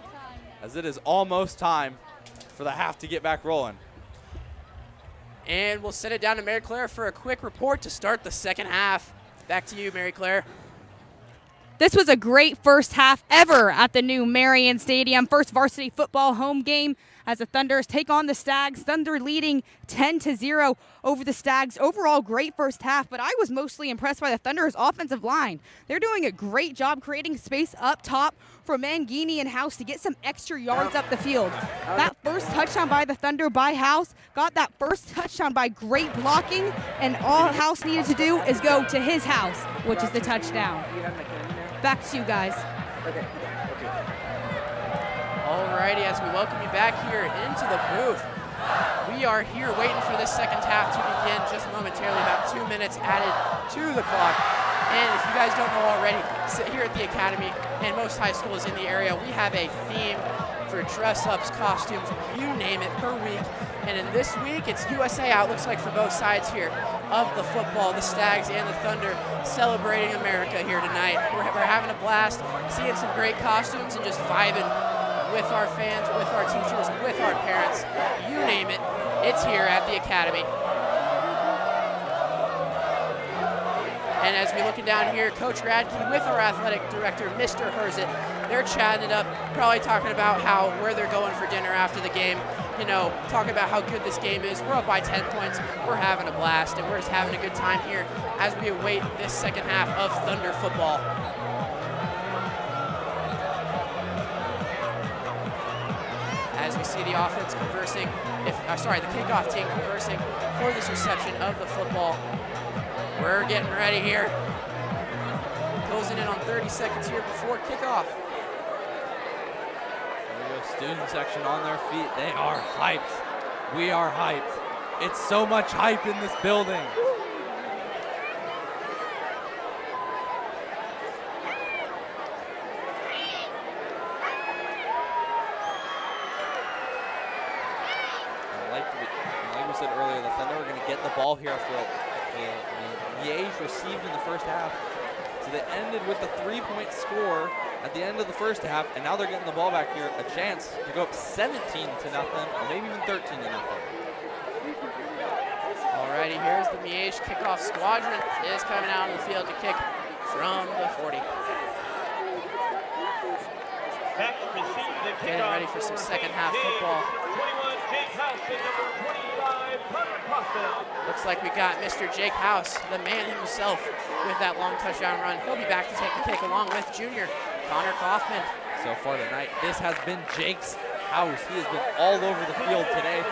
Speaker 7: as it is almost time for the half to get back rolling.
Speaker 13: And we'll send it down to Mary Claire for a quick report to start the second half. Back to you, Mary Claire.
Speaker 1: This was a great first half ever at the new Marian Stadium. First varsity football home game as the Thunders take on the Stags. Thunder leading 10-0 over the Stags. Overall, great first half, but I was mostly impressed by the Thunder's offensive line. They're doing a great job creating space up top for Mangini and House to get some extra yards up the field. That first touchdown by the Thunder by House got that first touchdown by great blocking, and all House needed to do is go to his house, which is the touchdown. Back to you guys.
Speaker 12: Okay.
Speaker 13: Alrighty, as we welcome you back here into the booth. We are here waiting for this second half to begin just momentarily, about 2 minutes added to the clock. And if you guys don't know already, here at the Academy and most high schools in the area, we have a theme for dress-ups, costumes, you name it, per week. And in this week, it's USA out, looks like, for both sides here of the football, the Stags and the Thunder celebrating America here tonight. We're having a blast, seeing some great costumes and just vibing with our fans, with our teachers, with our parents, you name it, it's here at the Academy. And as we're looking down here, Coach Radke with our athletic director, Mr. Herzit, they're chatting it up, probably talking about where they're going for dinner after the game, you know, talking about how good this game is. We're up by 10 points, we're having a blast, and we're just having a good time here as we await this second half of Thunder football. As we see the offense conversing, the kickoff team conversing for this reception of the football. We're getting ready here. Closing in on 30 seconds here before kickoff.
Speaker 7: There we go, student section on their feet. They are hyped. We are hyped. It's so much hype in this building. Like we said earlier, the Thunder are going to get the ball here after Miege received in the first half. So they ended with a 3-point score at the end of the first half, and now they're getting the ball back here, a chance to go up 17-0, or maybe even 13-0.
Speaker 13: Alrighty, here's the Miege kickoff squadron is coming out on the field to kick from the 40. Getting ready for some second half football. Looks like we got Mr. Jake House, the man himself, with that long touchdown run. He'll be back to take the kick along with junior Connor Kaufman.
Speaker 7: So far tonight, this has been Jake's house. He has been all over the field today.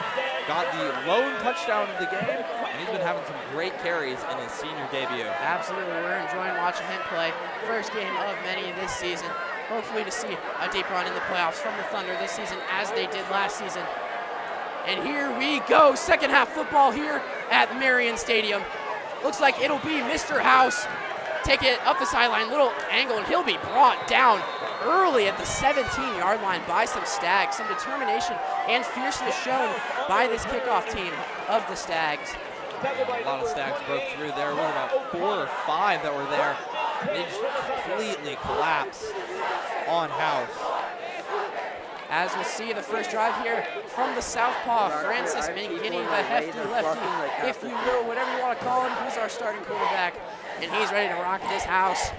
Speaker 7: Got the lone touchdown of the game, and he's been having some great carries in his senior debut.
Speaker 13: Absolutely, we're enjoying watching him play. First game of many this season. Hopefully to see a deep run in the playoffs from the Thunder this season as they did last season. And here we go, second half football here at Marian Stadium. Looks like it'll be Mr. House. Take it up the sideline, little angle, and he'll be brought down early at the 17-yard line by some Stags. Some determination and fierceness shown by this kickoff team of the Stags.
Speaker 7: A lot of Stags broke through there. We were about 4 or 5 that were there. They just completely collapsed on House.
Speaker 13: As we'll see the first drive here from the southpaw, Francis McGinney, the hefty lefty, if you will, whatever you want to call him. He's our starting quarterback, and he's ready to rock this house.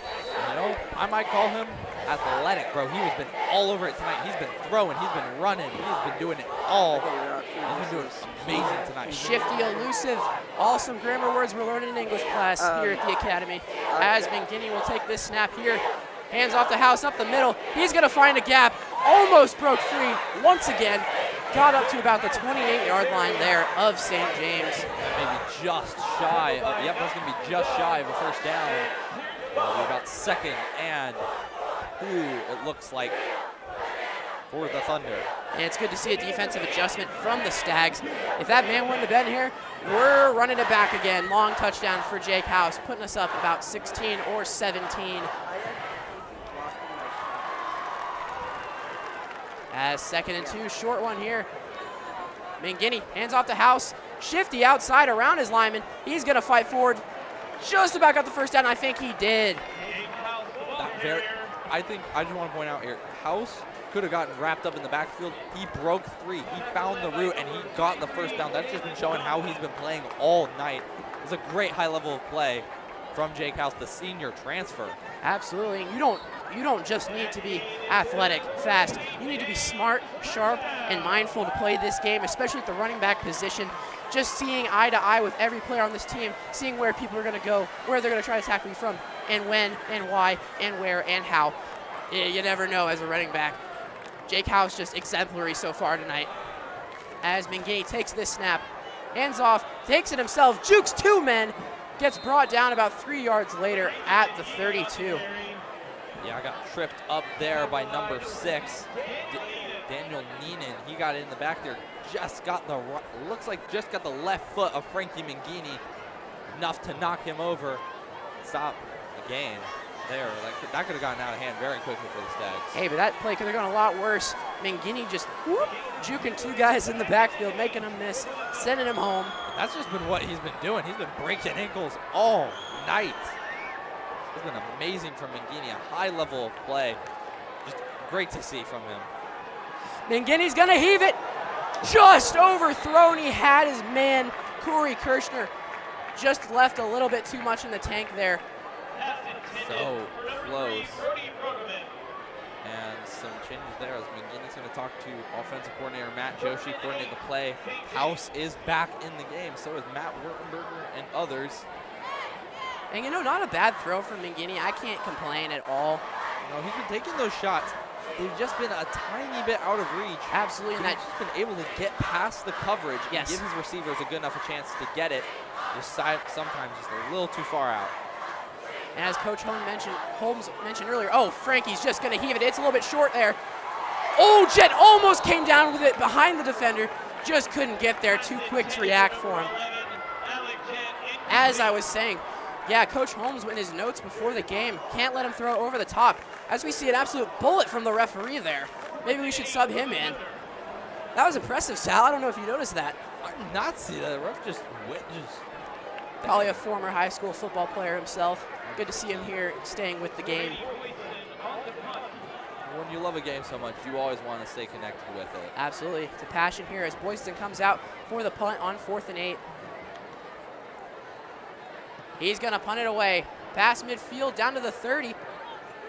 Speaker 7: You know, I might call him athletic, bro. He's been all over it tonight. He's been throwing, he's been running, he's been doing it all. He's been doing amazing tonight.
Speaker 13: Shifty, elusive, awesome grammar words we're learning in English class here at the Academy. As McGinney will take this snap here. Hands off the House up the middle. He's going to find a gap. Almost broke free once again. Got up to about the 28-yard line there of St. James.
Speaker 7: Maybe just shy of, that's going to be just shy of a first down. About second and it looks like for the Thunder.
Speaker 13: And it's good to see a defensive adjustment from the Stags. If that man wouldn't have been here, we're running it back again. Long touchdown for Jake House, putting us up about 16 or 17. As 2nd and 2, short one here. McGinney hands off to House. Shifty outside around his lineman. He's going to fight forward. Just about got the first down. I think he did.
Speaker 7: I just want to point out here, House could have gotten wrapped up in the backfield. He broke free. He found the route, and he got the first down. That's just been showing how he's been playing all night. It's a great high level of play from Jake House, the senior transfer.
Speaker 13: Absolutely. You don't just need to be athletic, fast. You need to be smart, sharp, and mindful to play this game, especially at the running back position. Just seeing eye to eye with every player on this team, seeing where people are going to go, where they're going to try to tackle you from, and when, and why, and where, and how. You never know as a running back. Jake House just exemplary so far tonight. As McGinney takes this snap, hands off, takes it himself, jukes 2 men, gets brought down about 3 yards later at the 32.
Speaker 7: Yeah, I got tripped up there by number 6, Daniel Neenan. He got in the back there, just got the left foot of Frankie McGinney, enough to knock him over, stop the gain. there. That could have gotten out of hand very quickly for the Stags.
Speaker 13: Hey, but that play could have gone a lot worse. Mangini just juking two guys in the backfield, making them miss, sending him home.
Speaker 7: That's just been what he's been doing. He's been breaking ankles all night. It's been amazing from Mangini, a high level of play. Just great to see from him.
Speaker 13: Mangini's going to heave it. Just overthrown. He had his man, Corey Kirshner, just left a little bit too much in the tank there.
Speaker 7: So close. And some changes there as Mangini's going to talk to offensive coordinator Matt Joshi, coordinate the play. House is back in the game. So is Matt Wurtenberger and others.
Speaker 13: And not a bad throw from Mangini. I can't complain at all.
Speaker 7: No, he's been taking those shots. They've just been a tiny bit out of reach.
Speaker 13: Absolutely.
Speaker 7: And that's just been able to get past the coverage and
Speaker 13: Yes.
Speaker 7: give his receivers a good enough a chance to get it. Just sometimes just a little too far out.
Speaker 13: And as Coach Holmes mentioned earlier, Frankie's just going to heave it. It's a little bit short there. Oh, Jet almost came down with it behind the defender. Just couldn't get there. Too quick to react for him. As I was saying, yeah, Coach Holmes in his notes before the game, can't let him throw it over the top. As we see an absolute bullet from the referee there. Maybe we should sub him in. That was impressive, Sal. I don't know if you noticed that.
Speaker 7: I did not see that. The ref just
Speaker 13: Probably a former high school football player himself. Good to see him here staying with the game.
Speaker 7: When you love a game so much, you always want to stay connected with it.
Speaker 13: Absolutely. It's a passion here as Boyston comes out for the punt on 4th and 8. He's going to punt it away. Pass midfield down to the 30.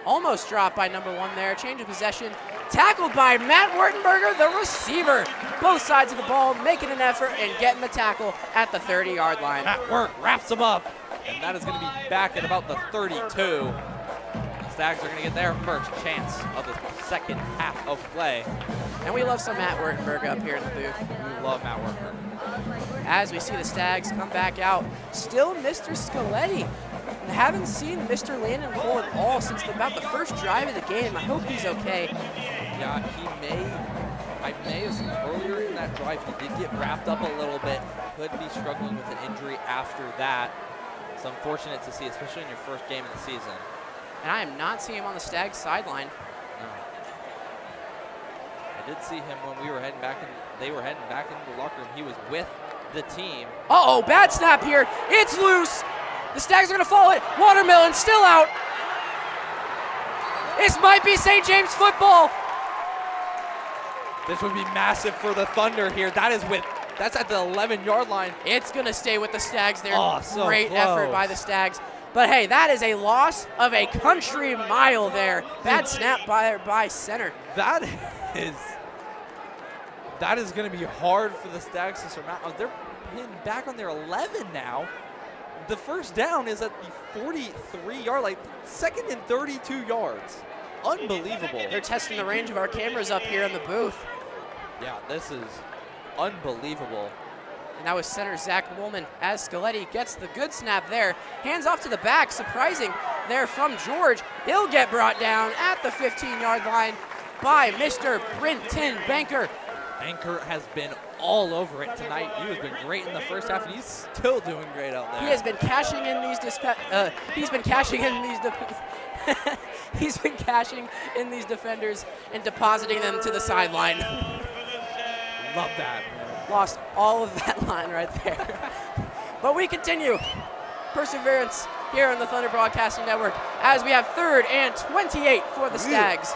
Speaker 13: Almost dropped by number 1 there. Change of possession. Tackled by Matt Wurtenberger, the receiver. Both sides of the ball making an effort and getting the tackle at the 30-yard line.
Speaker 7: Matt Wirt wraps him up. And that is going to be back at about the 32. The Stags are going to get their first chance of the second half of play.
Speaker 13: And we love some Matt Wurtenberger up here in the booth.
Speaker 7: We love Matt Wurtenberger.
Speaker 13: As we see the Stags come back out, still Mr. Scaletti. Haven't seen Mr. Landon Cole at all since about the first drive of the game. I hope he's okay.
Speaker 7: Yeah, I may have seen earlier in that drive, he did get wrapped up a little bit. Could be struggling with an injury after that. It's unfortunate to see, especially in your first game of the season.
Speaker 13: And I am not seeing him on the Stags sideline.
Speaker 7: No. I did see him when we were heading back, they were heading back into the locker room. He was with the team.
Speaker 13: Uh-oh, bad snap here. It's loose. The Stags are going to follow it. Watermelon still out. This might be St. James football.
Speaker 7: This would be massive for the Thunder here. That's at the 11-yard line.
Speaker 13: It's going to stay with the Stags there.
Speaker 7: Oh, so
Speaker 13: Great
Speaker 7: close.
Speaker 13: effort by the Stags. But hey, that is a loss of a country mile there. Bad snap by center.
Speaker 7: That is going to be hard for the Stags to surmount. They're pinned back on their 11 now. The first down is at the 43-yard line, second and 32 yards. Unbelievable.
Speaker 13: They're testing the range of our cameras up here in the booth.
Speaker 7: Yeah, this is unbelievable.
Speaker 13: And that was center Zach Woolman as Scaletti gets the good snap there. Hands off to the back, surprising there from George. He'll get brought down at the 15-yard line by Mr. Brenton Banker.
Speaker 7: Banker has been all over it tonight. He has been great in the first half, and he's still doing great out there.
Speaker 13: He has been cashing in these he's been cashing in these defenders and depositing them to the sideline.
Speaker 7: Love that.
Speaker 13: Lost all of that line right there. But we continue. Perseverance here on the Thunder Broadcasting Network as we have 3rd and 28 for the Stags.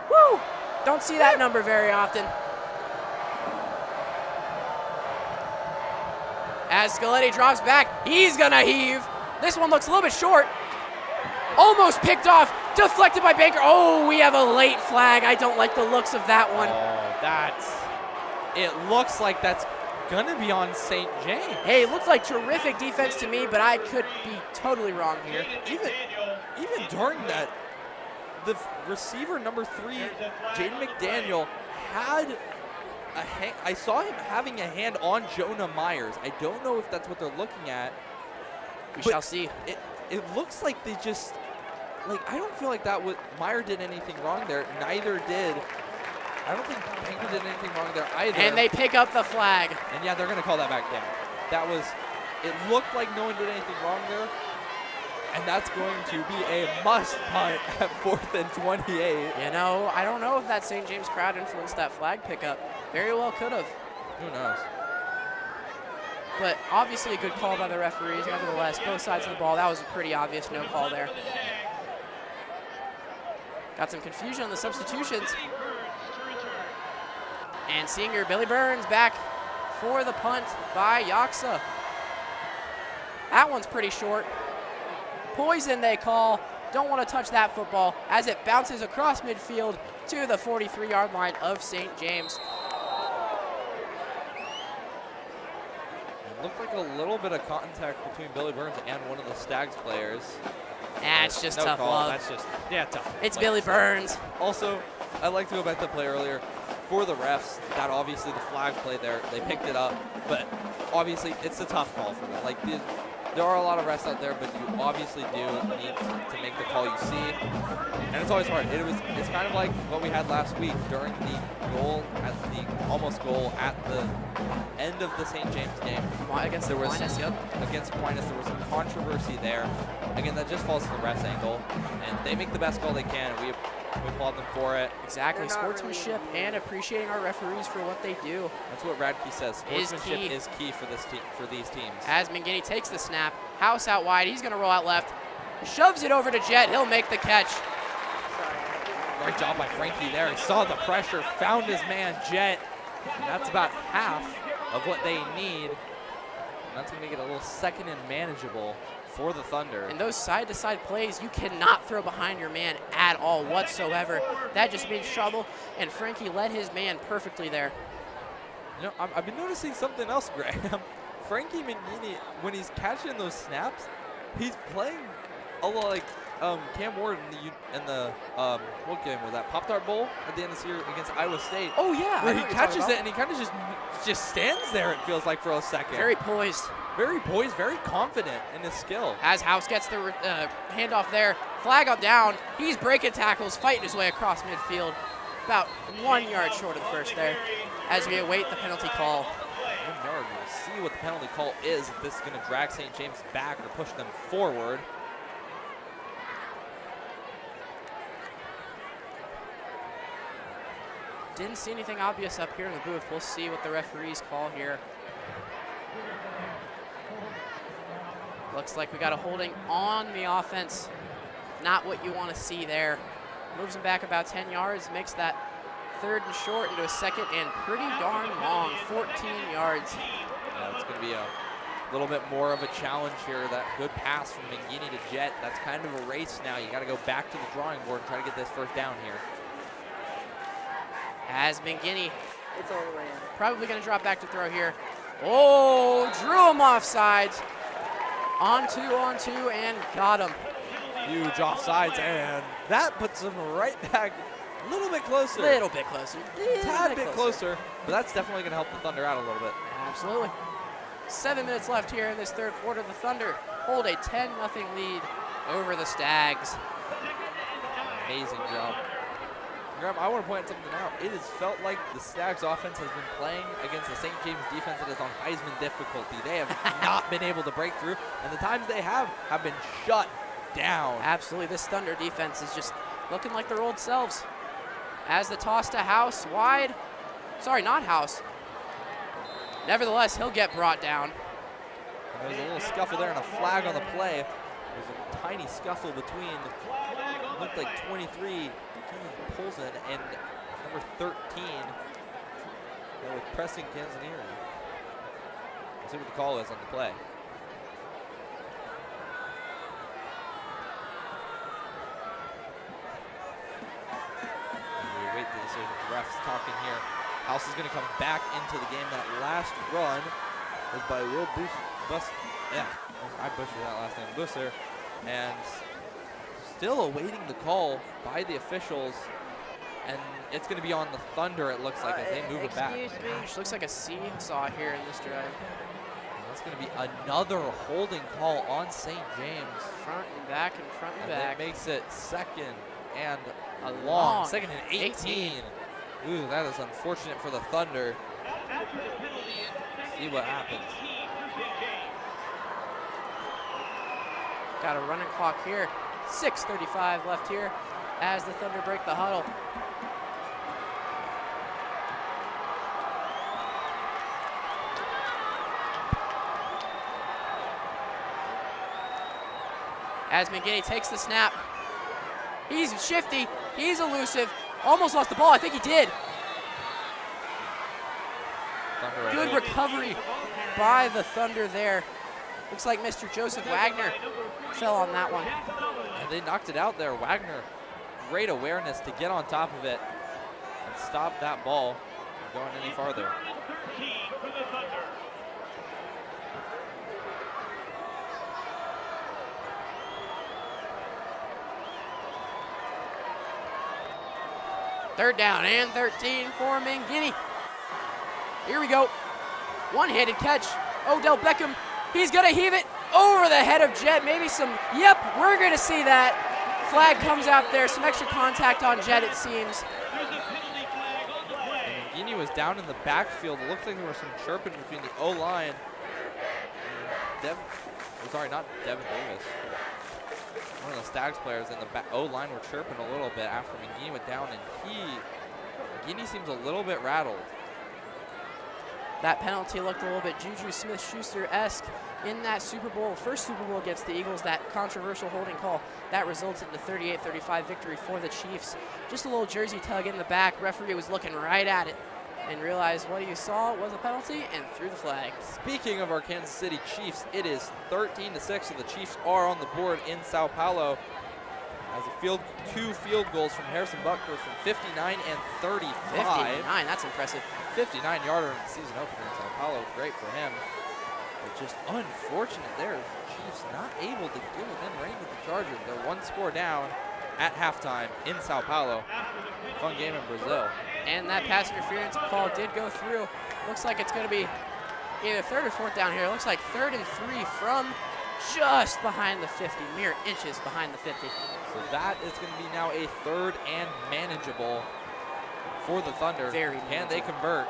Speaker 13: Woo! Don't see that number very often. As Scaletti drops back, he's gonna heave. This one looks a little bit short. Almost picked off, deflected by Baker. Oh, we have a late flag. I don't like the looks of that one.
Speaker 7: Oh, it looks like that's gonna be on St. James.
Speaker 13: Hey, it looks like terrific defense to me, but I could be totally wrong here.
Speaker 7: Even during that, the receiver number 3, Jaden McDaniel, had I saw him having a hand on Jonah Myers. I don't know if that's what they're looking at.
Speaker 13: We shall see.
Speaker 7: It looks like they just, I don't feel like Meyer did anything wrong there. Neither did, I don't think Banker did anything wrong there either.
Speaker 13: And they pick up the flag.
Speaker 7: And yeah, they're going to call that back down. It looked like no one did anything wrong there. And that's going to be a must punt at 4th and 28.
Speaker 13: You know, I don't know if that St. James crowd influenced that flag pickup. Very well could have.
Speaker 7: Who knows?
Speaker 13: But obviously a good call by the referees. Nevertheless, both sides of the ball, that was a pretty obvious no call there. Got some confusion on the substitutions. And senior Billy Burns back for the punt by Yaksa. That one's pretty short. Poison they call. Don't want to touch that football as it bounces across midfield to the 43-yard line of St. James.
Speaker 7: It looked like a little bit of contact between Billy Burns and one of the Stags players.
Speaker 13: That's just
Speaker 7: no
Speaker 13: tough
Speaker 7: call.
Speaker 13: love.
Speaker 7: That's just, yeah, tough.
Speaker 13: It's Billy Burns.
Speaker 7: Also, I'd like to go back to the play earlier. For the refs, that obviously the flag play there, they picked it up, but obviously it's a tough call for them. Like, there are a lot of refs out there, but you obviously do need to make the call you see, and it's always hard. It's kind of like what we had last week during the goal, at the almost goal at the end of the St. James game.
Speaker 13: Against Aquinas,
Speaker 7: Against Aquinas, there was some controversy there. Again, that just falls to the ref's angle, and they make the best call they can, and we applaud them for it.
Speaker 13: Exactly, sportsmanship and appreciating our referees for what they do.
Speaker 7: That's what Radke says. Sportsmanship is key for this team, for these teams.
Speaker 13: As McGinney takes the snap, House out wide, he's gonna roll out left, shoves it over to Jet, he'll make the catch.
Speaker 7: Great job by Frankie there. He saw the pressure, found his man, Jet. And that's about half of what they need. And that's gonna make it a little second and manageable for the Thunder.
Speaker 13: And those side-to-side plays, you cannot throw behind your man at all whatsoever. That just means trouble, and Frankie led his man perfectly there.
Speaker 7: You know, I've been noticing something else, Graham. Frankie McGinney, when he's catching those snaps, he's playing a lot like Cam Ward in the what game was that? Pop-Tart Bowl at the end of the year against Iowa State.
Speaker 13: Oh yeah,
Speaker 7: where he catches it and he kind of just stands there. It feels like for a second.
Speaker 13: Very poised.
Speaker 7: Very poised, very confident in his skill.
Speaker 13: As House gets the handoff there, flag up down. He's breaking tackles, fighting his way across midfield. About 1 yard short of the first there as we await the penalty call.
Speaker 7: 1 yard, we'll see what the penalty call is, if this is going to drag St. James back or push them forward.
Speaker 13: Didn't see anything obvious up here in the booth. We'll see what the referees call here. Looks like we got a holding on the offense. Not what you want to see there. Moves him back about 10 yards, makes that 3rd and short into a 2nd and pretty darn long, 14 yards.
Speaker 7: Yeah, it's going to be a little bit more of a challenge here. That good pass from McGinney to Jet. That's kind of a race now. You got to go back to the drawing board and try to get this first down here.
Speaker 13: As McGinney,
Speaker 12: it's all the way in.
Speaker 13: Probably going to drop back to throw here. Oh, drew him off sides. On two, and got him.
Speaker 7: Huge offsides, and that puts him right back a little bit closer.
Speaker 13: Little bit closer.
Speaker 7: Tad bit closer, but that's definitely going to help the Thunder out a little bit.
Speaker 13: Absolutely. 7 minutes left here in this 3rd quarter. The Thunder hold a 10-0 lead over the Stags.
Speaker 7: Amazing job. Graham, I want to point something out. It has felt like the Stags offense has been playing against the St. James defense that is on Heisman difficulty. They have not been able to break through, and the times they have been shut down.
Speaker 13: Absolutely. This Thunder defense is just looking like their old selves. As the toss to House, wide. Sorry, not House. Nevertheless, he'll get brought down.
Speaker 7: And there's a little scuffle there and a flag on the play. There's a tiny scuffle between, looked like 23, pulls in, and number 13 with Preston Canzanieri. Let's see what the call is on the play. And we wait the decision. The ref's talking here. House is going to come back into the game. That last run was by Will I butchered that last name, Busser, and still awaiting the call by the officials, and it's going to be on the Thunder, it looks like, as they move it back.
Speaker 13: Gosh, looks like a seesaw here in this drive.
Speaker 7: And that's going to be another holding call on St. James.
Speaker 13: Front and back and front and back.
Speaker 7: That makes it 2nd and a long 2nd and 18. Ooh, that is unfortunate for the Thunder. See what happens.
Speaker 13: Got a running clock here. 6:35 left here as the Thunder break the huddle. As McGinney takes the snap. He's shifty, he's elusive, almost lost the ball, I think he did. Good recovery by the Thunder there. Looks like Mr. Joseph Wagner fell on that one.
Speaker 7: And they knocked it out there. Wagner, great awareness to get on top of it and stop that ball from going any farther.
Speaker 13: Third down and 13 for McGinney. Here we go. One-handed catch. Odell Beckham, he's gonna heave it over the head of Jet. Maybe yep, we're gonna see that. Flag comes out there, some extra contact on Jet it seems.
Speaker 7: And McGinney was down in the backfield. It looked like there was some chirping between the O-line. Not Devin Davis. One of the Stags players in the O-line were chirping a little bit after McGinney went down, and McGinney seems a little bit rattled.
Speaker 13: That penalty looked a little bit Juju Smith-Schuster-esque in that first Super Bowl against the Eagles, that controversial holding call. That resulted in the 38-35 victory for the Chiefs. Just a little jersey tug in the back. Referee was looking right at it and realized what he saw was a penalty and threw the flag.
Speaker 7: Speaking of our Kansas City Chiefs, it is 13-6, so the Chiefs are on the board in Sao Paulo. As two field goals from Harrison Butker from 59 and 35.
Speaker 13: 59, that's impressive.
Speaker 7: 59-yarder in the season opener in Sao Paulo, great for him. But just unfortunate there, the Chiefs not able to get within range of the Chargers. They're one score down at halftime in Sao Paulo. Fun game in Brazil.
Speaker 13: And that pass interference call did go through. Looks like it's going to be either third or fourth down here. It looks like 3rd and 3 from just behind the 50, mere inches behind the 50.
Speaker 7: So that is going to be now a 3rd and manageable for the Thunder. Can they convert?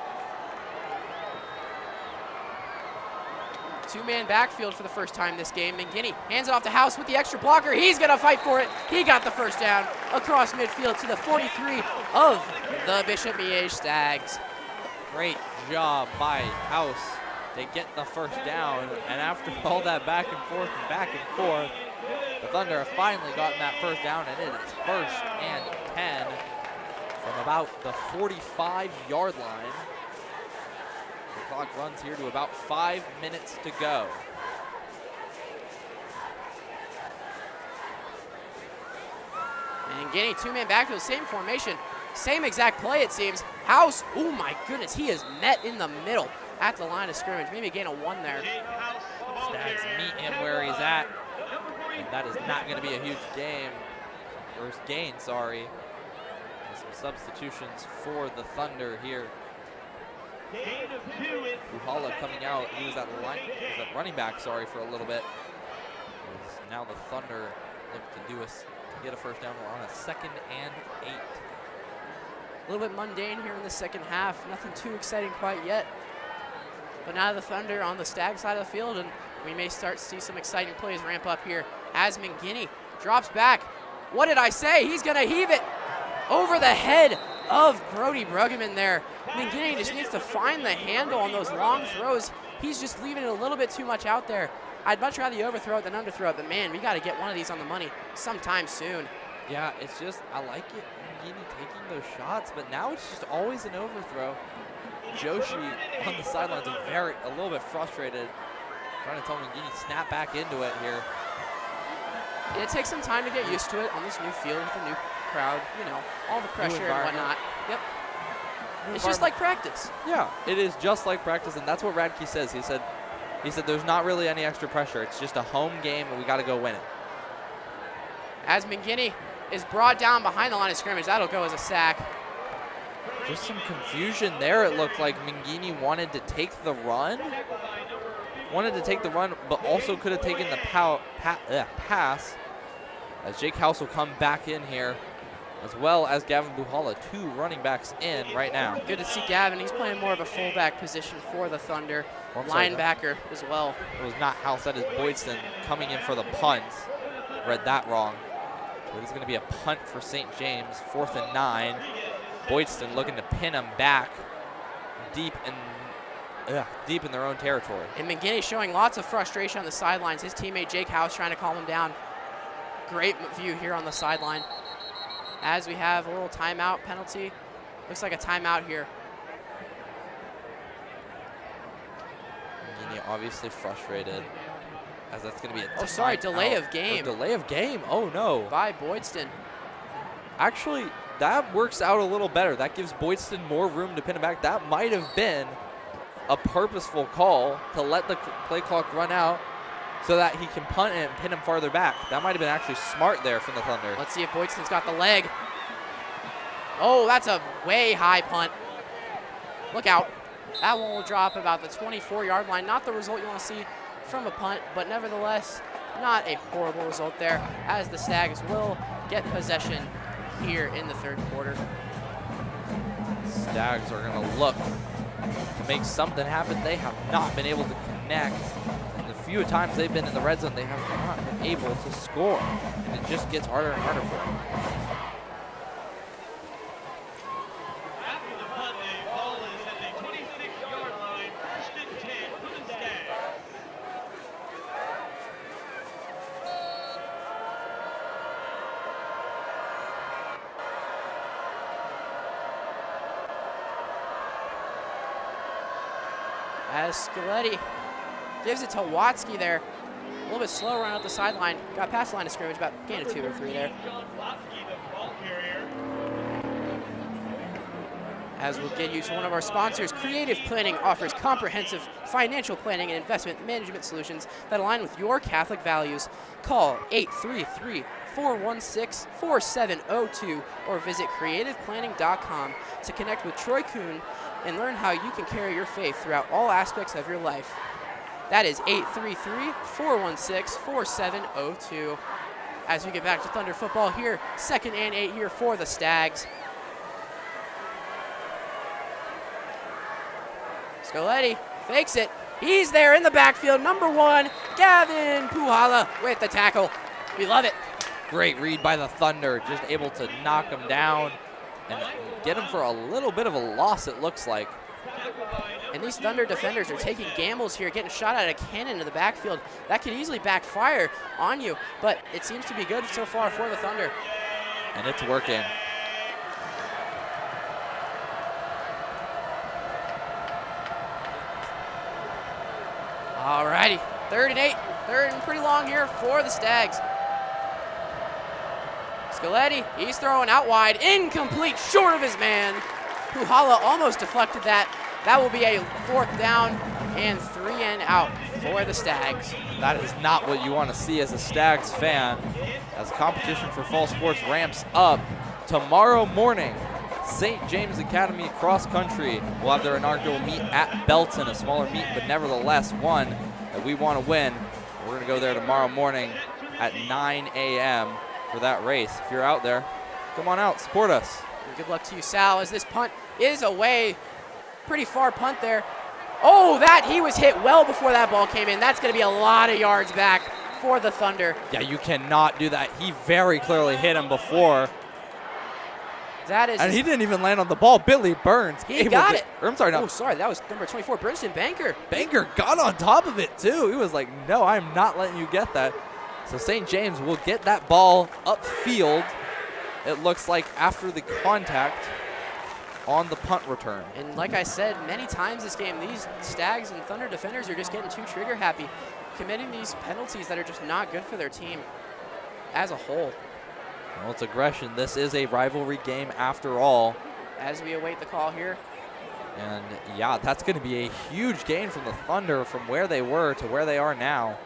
Speaker 13: Two-man backfield for the first time this game. McGinney hands it off to House with the extra blocker. He's going to fight for it. He got the first down across midfield to the 43 of the Bishop Miege Stags.
Speaker 7: Great job by House to get the first down. And after all that back and forth, the Thunder have finally gotten that first down, and it is 1st and 10 from about the 45-yard line. The clock runs here to about 5 minutes to go.
Speaker 13: And McGinney, two-man backfield, same formation, same exact play it seems. House, oh my goodness, he is met in the middle at the line of scrimmage. Maybe a gain of 1 there.
Speaker 7: Stags meet him where he's at. And that is not going to be a huge gain. Some substitutions for the Thunder here. Buhala coming out. He was at running back, for a little bit. Now the Thunder look to get a first down. We're on a 2nd and 8.
Speaker 13: A little bit mundane here in the second half. Nothing too exciting quite yet. But now the Thunder on the Stag side of the field, and we may start to see some exciting plays ramp up here as McGinney drops back. What did I say? He's going to heave it over the head of Brody Bruggeman there. McGinney just needs to find the handle on those long throws. He's just leaving it a little bit too much out there. I'd much rather you overthrow it than underthrow it, but man, we got to get one of these on the money sometime soon.
Speaker 7: Yeah, it's just, I like it, McGinney taking those shots, but now it's just always an overthrow. Joshi on the sidelines a little bit frustrated, trying to tell McGinney snap back into it here.
Speaker 13: It takes some time to get used to it on this new field with the new crowd, all the pressure and whatnot. Yep. It's just like practice.
Speaker 7: Yeah, it is just like practice, and that's what Radke says. He said there's not really any extra pressure. It's just a home game, and we got to go win it.
Speaker 13: As McGinney is brought down behind the line of scrimmage, that'll go as a sack.
Speaker 7: Just some confusion there. It looked like McGinney wanted to take the run. But also could have taken the pass. As Jake House will come back in here, as well as Gavin Buhala, 2 running backs in right now.
Speaker 13: Good to see Gavin. He's playing more of a fullback position for the Thunder. Linebacker as well.
Speaker 7: It was not House, that is Boydson coming in for the punt. read that wrong. So it is going to be a punt for St. James, 4th and 9. Boydston looking to pin him back deep in their own territory.
Speaker 13: And McGinney showing lots of frustration on the sidelines. His teammate Jake House trying to calm him down. Great view here on the sideline. As we have a little timeout penalty. Looks like a timeout here.
Speaker 7: McGinney obviously frustrated, as that's going to be a
Speaker 13: delay of game.
Speaker 7: Delay of game. Oh no.
Speaker 13: By Boydston.
Speaker 7: Actually, that works out a little better. That gives Boydston more room to pin him back. That might have been a purposeful call to let the play clock run out so that he can punt it and pin him farther back. That might have been actually smart there from the Thunder.
Speaker 13: Let's see if Boydston's got the leg. Oh, that's a way high punt. Look out. That one will drop about the 24-yard line. Not the result you want to see from a punt, but nevertheless, not a horrible result there, as the Stags will get possession here in the third quarter.
Speaker 7: Stags are going to look to make something happen. They have not been able to connect. The few times they've been in the red zone, they have not been able to score. And it just gets harder and harder for them.
Speaker 13: As Scaletti gives it to Watsky there. A little bit slow run out the sideline. Got past the line of scrimmage, about gain of 2 or 3 there. As we'll get you to one of our sponsors, Creative Planning offers comprehensive financial planning and investment management solutions that align with your Catholic values. Call 833-416-4702 or visit creativeplanning.com to connect with Troy Kuhn and learn how you can carry your faith throughout all aspects of your life. That is 833-416-4702. As we get back to Thunder football here, 2nd and 8 here for the Stags. Scaletti fakes it. He's there in the backfield. Number 1, Gavin Puhala with the tackle. We love it.
Speaker 7: Great read by the Thunder, just able to knock him down and get him for a little bit of a loss, it looks like.
Speaker 13: And these Thunder defenders are taking gambles here, getting shot out of cannon in the backfield. That could easily backfire on you, but it seems to be good so far for the Thunder.
Speaker 7: And it's working.
Speaker 13: Alrighty, 3rd and 8. 3rd and pretty long here for the Stags. Scaletti, he's throwing out wide, incomplete, short of his man. Puhala almost deflected that. That will be a 4th down and 3 and out for the Stags.
Speaker 7: That is not what you want to see as a Stags fan. As competition for fall sports ramps up, tomorrow morning, St. James Academy cross country will have their inaugural meet at Belton, a smaller meet, but nevertheless one that we want to win. We're going to go there tomorrow morning at 9 a.m. for that race. If you're out there, come on out, support us.
Speaker 13: And good luck to you, Sal, as this punt is away. Pretty far punt there. Oh, he was hit well before that ball came in. That's going to be a lot of yards back for the Thunder.
Speaker 7: Yeah, you cannot do that. He very clearly hit him before. And he didn't even land on the ball. Billy Burns.
Speaker 13: He got it.
Speaker 7: I'm sorry, no.
Speaker 13: Oh, sorry, that was number 24, Brinson Banker.
Speaker 7: Banker got on top of it, too. He was like, no, I'm not letting you get that. So St. James will get that ball upfield, it looks like, after the contact on the punt return.
Speaker 13: And like I said many times this game, these Stags and Thunder defenders are just getting too trigger happy, committing these penalties that are just not good for their team as a whole.
Speaker 7: Well, it's aggression. This is a rivalry game after all.
Speaker 13: As we await the call here.
Speaker 7: And yeah, that's going to be a huge gain from the Thunder from where they were to where they are now.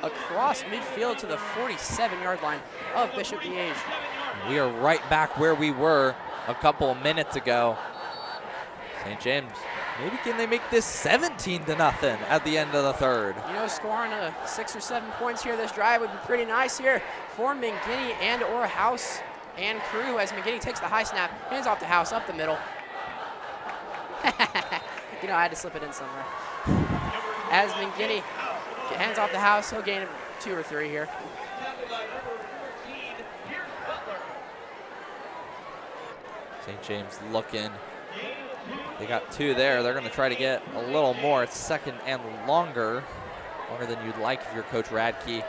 Speaker 13: Across midfield to the 47-yard line of Bishop Miege.
Speaker 7: We are right back where we were a couple of minutes ago. St. James, maybe can they make this 17-0 at the end of the third?
Speaker 13: You know, scoring 6 or 7 points here this drive would be pretty nice here for McGinney and or House and crew, as McGinney takes the high snap, hands off to House up the middle. You know, I had to slip it in somewhere. As McGinney hands off the House, he'll gain 2 or 3 here.
Speaker 7: St. James looking. They got 2 there. They're going to try to get a little more. It's second and longer than you'd like if you're Coach Radke.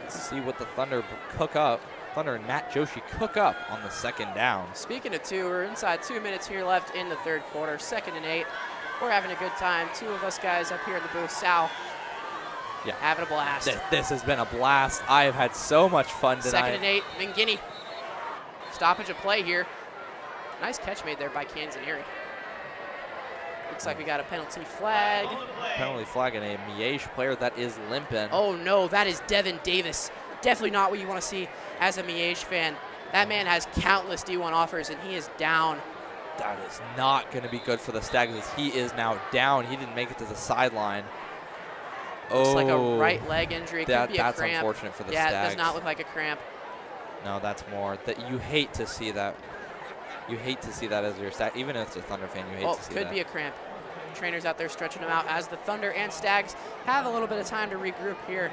Speaker 7: Let's see what the Thunder cook up. Thunder and Matt Joshi cook up on the second down.
Speaker 13: Speaking of 2, we're inside 2 minutes here left in the third quarter. 2nd and 8. We're having a good time. 2 of us guys up here in the booth. Sal,
Speaker 7: yeah,
Speaker 13: having a blast.
Speaker 7: This has been a blast. I have had so much fun tonight.
Speaker 13: 2nd and 8, Mangini. Stoppage of play here. Nice catch made there by Canzanieri. Looks like we got a penalty flag.
Speaker 7: Penalty flag and a Miege player that is limping.
Speaker 13: Oh no, that is Devin Davis. Definitely not what you want to see as a Miege fan. That man has countless D1 offers and he is down.
Speaker 7: That is not going to be good for the Stags as he is now down. He didn't make it to the sideline.
Speaker 13: Looks like a right leg injury. Could be a cramp.
Speaker 7: That's unfortunate for the
Speaker 13: Stags.
Speaker 7: Stags.
Speaker 13: It does not look like a cramp.
Speaker 7: No, that's more. That you hate to see that. You hate to see that as your Stag. Even if it's a Thunder fan, you hate to see that.
Speaker 13: Could be a cramp. Trainers out there stretching them out as the Thunder and Stags have a little bit of time to regroup here.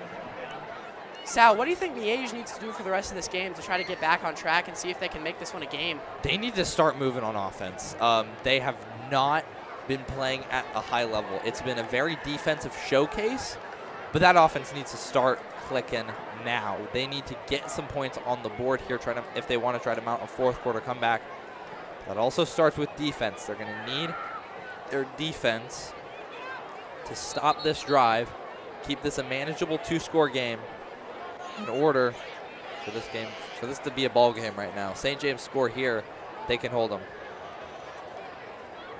Speaker 13: Sal, what do you think Miege needs to do for the rest of this game to try to get back on track and see if they can make this one a game?
Speaker 7: They need to start moving on offense. They have not been playing at a high level. It's been a very defensive showcase, but that offense needs to start clicking now. They need to get some points on the board here if they want to try to mount a fourth quarter comeback. That also starts with defense. They're going to need their defense to stop this drive, keep this a manageable 2-score game in order for this to be a ball game right now. St. James score here, they can hold them.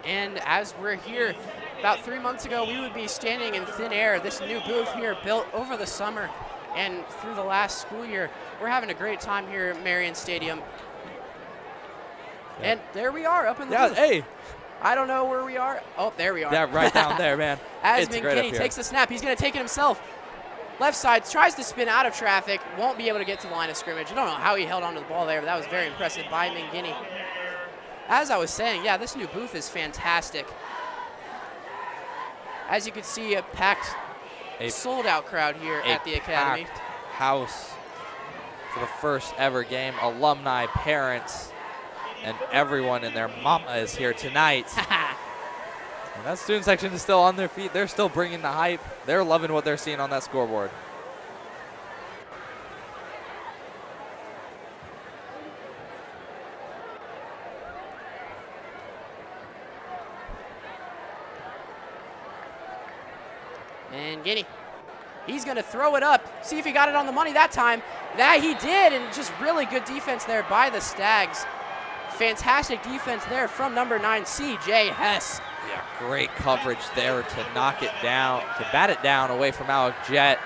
Speaker 13: And as we're here, about 3 months ago, we would be standing in thin air. This new booth here built over the summer and through the last school year. We're having a great time here at Marian Stadium. Yeah. And there we are up in the booth.
Speaker 7: Hey.
Speaker 13: I don't know where we are. Oh, there we are.
Speaker 7: Yeah, right down there, man.
Speaker 13: As Mangini takes the snap, he's going to take it himself. Left side, tries to spin out of traffic, won't be able to get to the line of scrimmage. I don't know how he held onto the ball there, but that was very impressive by Mangini. As I was saying, yeah, this new booth is fantastic. As you can see, a packed, sold-out crowd here at the Academy.
Speaker 7: Packed house for the first ever game. Alumni, parents, and everyone and their mama is here tonight. And that student section is still on their feet. They're still bringing the hype. They're loving what they're seeing on that scoreboard.
Speaker 13: And Guinea, he's going to throw it up, see if he got it on the money that time. That he did, and just really good defense there by the Stags. Fantastic defense there from number 9, C.J. Hess.
Speaker 7: Yeah, great coverage there to knock it down, to bat it down away from Alec Jett.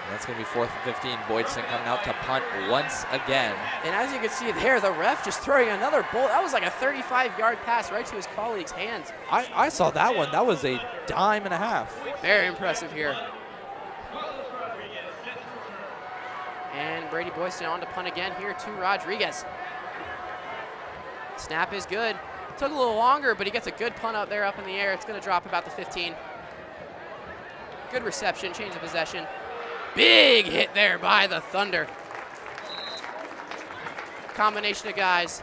Speaker 7: And that's going to be 4th and 15. Boydson coming out to punt once again.
Speaker 13: And as you can see there, the ref just throwing another bullet. That was like a 35-yard pass right to his colleague's hands.
Speaker 7: I saw that one. That was a dime and a half.
Speaker 13: Very impressive here. And Brady Boyston on to punt again here to Rodriguez. Snap is good. Took a little longer, but he gets a good punt up there up in the air. It's going to drop about the 15. Good reception, change of possession. Big hit there by the Thunder. Combination of guys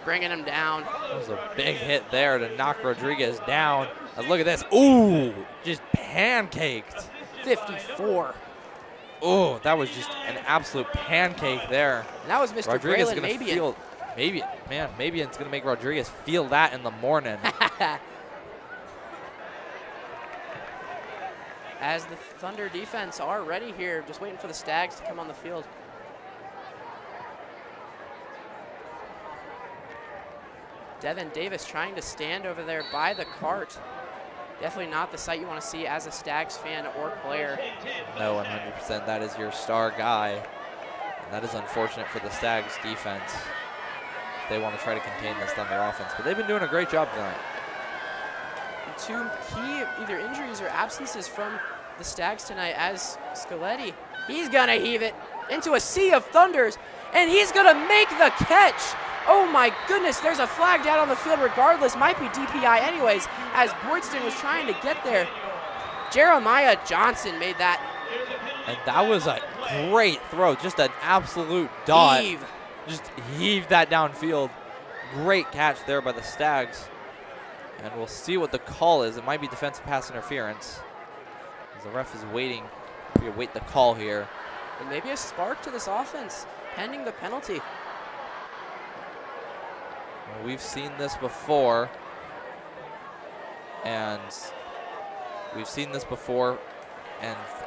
Speaker 13: bringing him down.
Speaker 7: That was a big hit there to knock Rodriguez down. Look at this. Ooh, just pancaked.
Speaker 13: 54.
Speaker 7: Oh, that was just an absolute pancake there.
Speaker 13: And that was Mr.
Speaker 7: Rodriguez
Speaker 13: Braylon Mabian.
Speaker 7: Maybe it's going to make Rodriguez feel that in the morning.
Speaker 13: As the Thunder defense are ready here, just waiting for the Stags to come on the field. Devin Davis trying to stand over there by the cart. Definitely not the sight you want to see as a Stags fan or player.
Speaker 7: No, 100%. That is your star guy. And that is unfortunate for the Stags defense. They want to try to contain this Thunder offense, but they've been doing a great job tonight.
Speaker 13: Two key either injuries or absences from the Stags tonight as Scaletti, he's going to heave it into a sea of Thunders, and he's going to make the catch. Oh my goodness, there's a flag down on the field regardless. Might be DPI anyways, as Boydston was trying to get there. Jeremiah Johnson made that
Speaker 7: And that was a great throw, just an absolute dot. Just heaved that downfield. Great catch there by the Stags. And we'll see what the call is. It might be defensive pass interference. As the ref is waiting. We await the call here.
Speaker 13: And maybe a spark to this offense, pending the penalty.
Speaker 7: Well, we've seen this before. And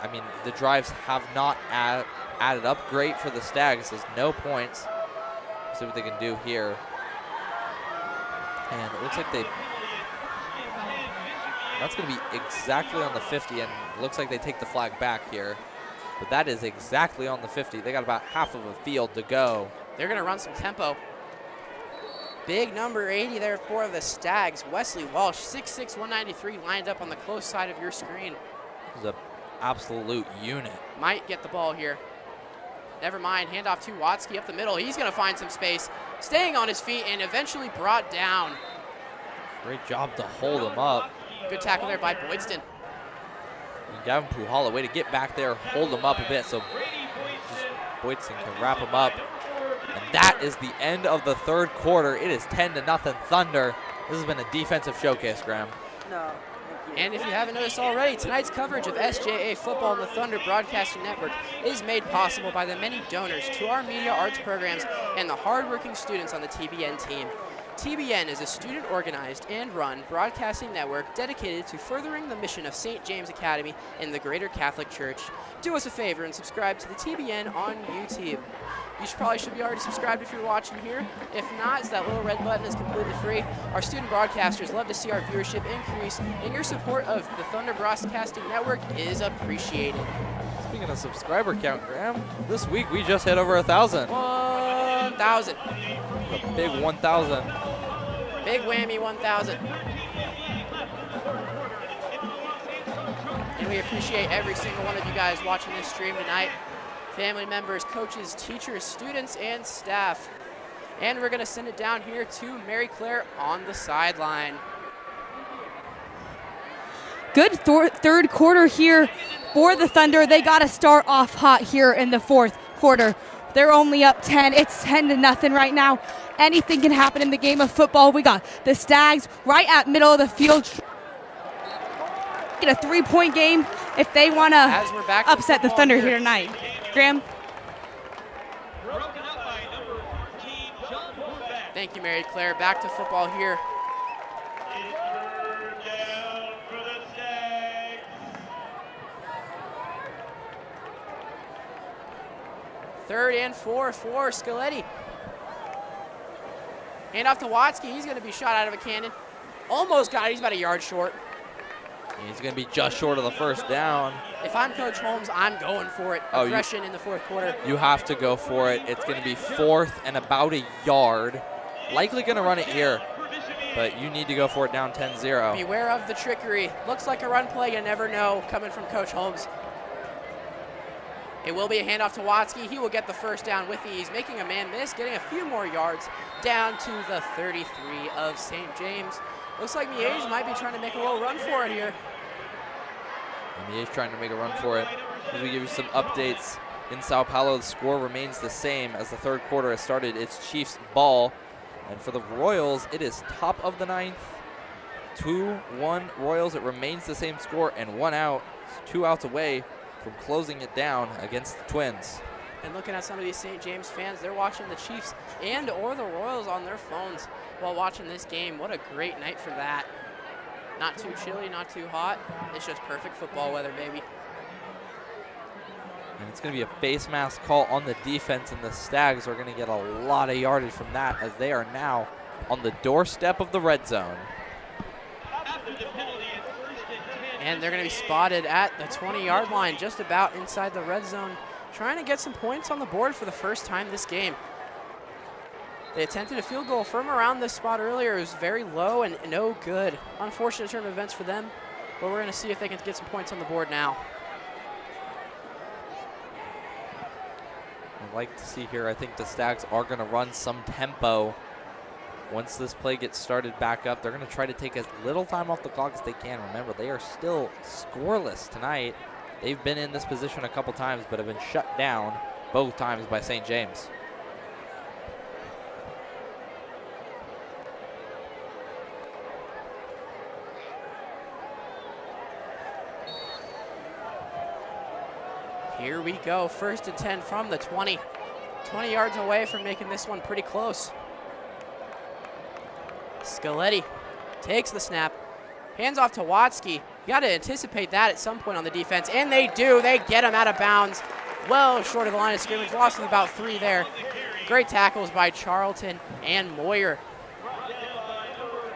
Speaker 7: I mean, the drives have not added up great for the Stags. There's no points. See what they can do here. And it looks like that's going to be exactly on the 50, and it looks like they take the flag back here. But that is exactly on the 50. They got about half of a field to go.
Speaker 13: They're going to run some tempo. Big number 80 there for the Stags. Wesley Walsh, 6'6", 193, lined up on the close side of your screen.
Speaker 7: This is an absolute unit.
Speaker 13: Might get the ball here. Never mind, handoff to Watsky up the middle. He's going to find some space, staying on his feet and eventually brought down.
Speaker 7: Great job to hold him up.
Speaker 13: Good tackle there by Boydston.
Speaker 7: And Gavin Puhala, way to get back there, hold him up a bit so Boydston can wrap him up. And that is the end of the third quarter. It is 10-0 Thunder. This has been a defensive showcase, Graham.
Speaker 12: No.
Speaker 13: And if you haven't noticed already, tonight's coverage of SJA football on the Thunder Broadcasting Network is made possible by the many donors to our media arts programs and the hardworking students on the TBN team. TBN is a student-organized and run broadcasting network dedicated to furthering the mission of St. James Academy and the Greater Catholic Church. Do us a favor and subscribe to the TBN on YouTube. You probably should be already subscribed if you're watching here. If not, that little red button is completely free. Our student broadcasters love to see our viewership increase, and your support of the Thunder Broadcasting Network is appreciated.
Speaker 7: Speaking of subscriber count, Graham, this week we just hit over 1,000.
Speaker 13: 1,000.
Speaker 7: A big 1,000.
Speaker 13: Big whammy 1,000. And we appreciate every single one of you guys watching this stream tonight. Family members, coaches, teachers, students, and staff. And we're going to send it down here to Mary Claire on the sideline.
Speaker 1: Good third quarter here for the Thunder. They got to start off hot here in the fourth quarter. They're only up 10. It's 10-0 right now. Anything can happen in the game of football. We got the Stags right at middle of the field. Get a three-point game if they want to upset the Thunder here tonight. Graham?
Speaker 13: Thank you, Mary Claire. Back to football here. Third and 4 for Scaletti. Hand off to Watsky. He's going to be shot out of a cannon. Almost got it. He's about a yard short.
Speaker 7: He's going to be just short of the first down.
Speaker 13: If I'm Coach Holmes, I'm going for it. Aggression in the fourth quarter.
Speaker 7: You have to go for it. It's going to be fourth and about a yard. Likely going to run it here, but you need to go for it down 10-0.
Speaker 13: Beware of the trickery. Looks like a run play. You never know coming from Coach Holmes. It will be a handoff to Watsky. He will get the first down with ease, making a man miss, getting a few more yards down to the 33 of St. James. Looks like Miege might be trying to make a little run for it here.
Speaker 7: And Miege trying to make a run for it. As we give you some updates, in Sao Paulo, the score remains the same as the third quarter has started. It's Chiefs ball. And for the Royals, it is top of the ninth. 2-1 Royals. It remains the same score and 1 out. 2 outs away from closing it down against the Twins.
Speaker 13: And looking at some of these St. James fans, they're watching the Chiefs and or the Royals on their phones while watching this game. What a great night for that. Not too chilly, not too hot. It's just perfect football weather, baby.
Speaker 7: And it's going to be a face mask call on the defense, and the Stags are going to get a lot of yardage from that as they are now on the doorstep of the red zone.
Speaker 13: And they're going to be spotted at the 20-yard line, just about inside the red zone, trying to get some points on the board for the first time this game. They attempted a field goal from around this spot earlier. It was very low and no good. Unfortunate turn of events for them, but we're going to see if they can get some points on the board now.
Speaker 7: I'd like to see here, I think the Stags are going to run some tempo. Once this play gets started back up, they're going to try to take as little time off the clock as they can. Remember, they are still scoreless tonight. They've been in this position a couple times, but have been shut down both times by St. James.
Speaker 13: Here we go, 1st and 10 from the 20. 20 yards away from making this one pretty close. Scaletti takes the snap, hands off to Watsky. You got to anticipate that at some point on the defense, and they do. They get him out of bounds, well short of the line of scrimmage. Lost with about 3 there. Great tackles by Charlton and Moyer.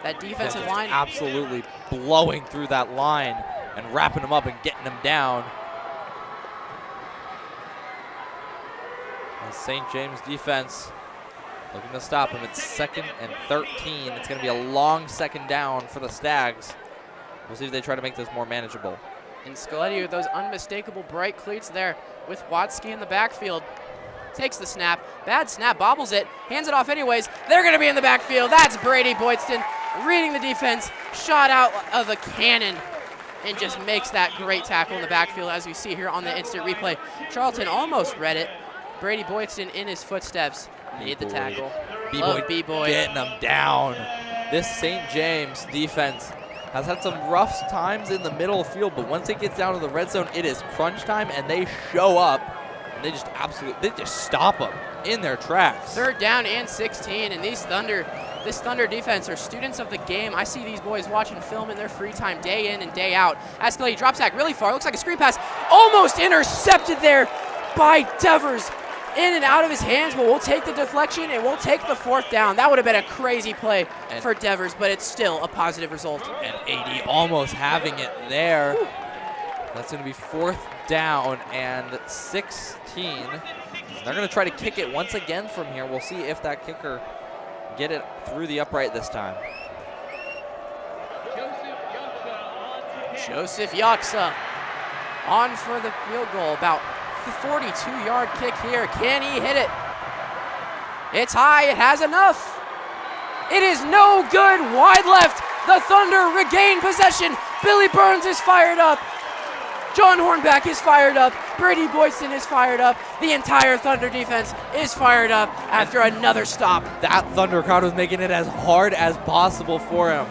Speaker 13: That defensive line
Speaker 7: absolutely blowing through that line and wrapping him up and getting him down. The St. James defense looking to stop him. It's 2nd and 13. It's going to be a long 2nd down for the Stags. We'll see if they try to make this more manageable.
Speaker 13: And Scaletti with those unmistakable bright cleats there with Watsky in the backfield. Takes the snap, bad snap, bobbles it, hands it off anyways. They're going to be in the backfield. That's Brady Boydston reading the defense, shot out of a cannon, and just makes that great tackle in the backfield as we see here on the instant replay. Charlton almost read it. Brady Boydston in his footsteps made the tackle. B-Boy
Speaker 7: getting them down. This St. James defense has had some rough times in the middle of the field, but once it gets down to the red zone, it is crunch time, and they show up, and they just stop them in their tracks.
Speaker 13: 3rd down and 16, and this Thunder defense are students of the game. I see these boys watching film in their free time day in and day out. Ascalade drops back really far. Looks like a screen pass. Almost intercepted there by Devers. In and out of his hands, but we'll take the deflection and we'll take the 4th down. That would have been a crazy play for Devers, but it's still a positive result.
Speaker 7: And AD almost having it there. Whew. That's going to be 4th down and 16. They're going to try to kick it once again from here. We'll see if that kicker get it through the upright this time.
Speaker 13: Joseph Yaksa on for the field goal. About the 42-yard kick here. Can he hit it? It's high. It has enough. It is no good. Wide left. The Thunder regain possession. Billy Burns is fired up. John Hornback is fired up. Brady Boydston is fired up. The entire Thunder defense is fired up after another stop.
Speaker 7: That Thunder crowd was making it as hard as possible for him.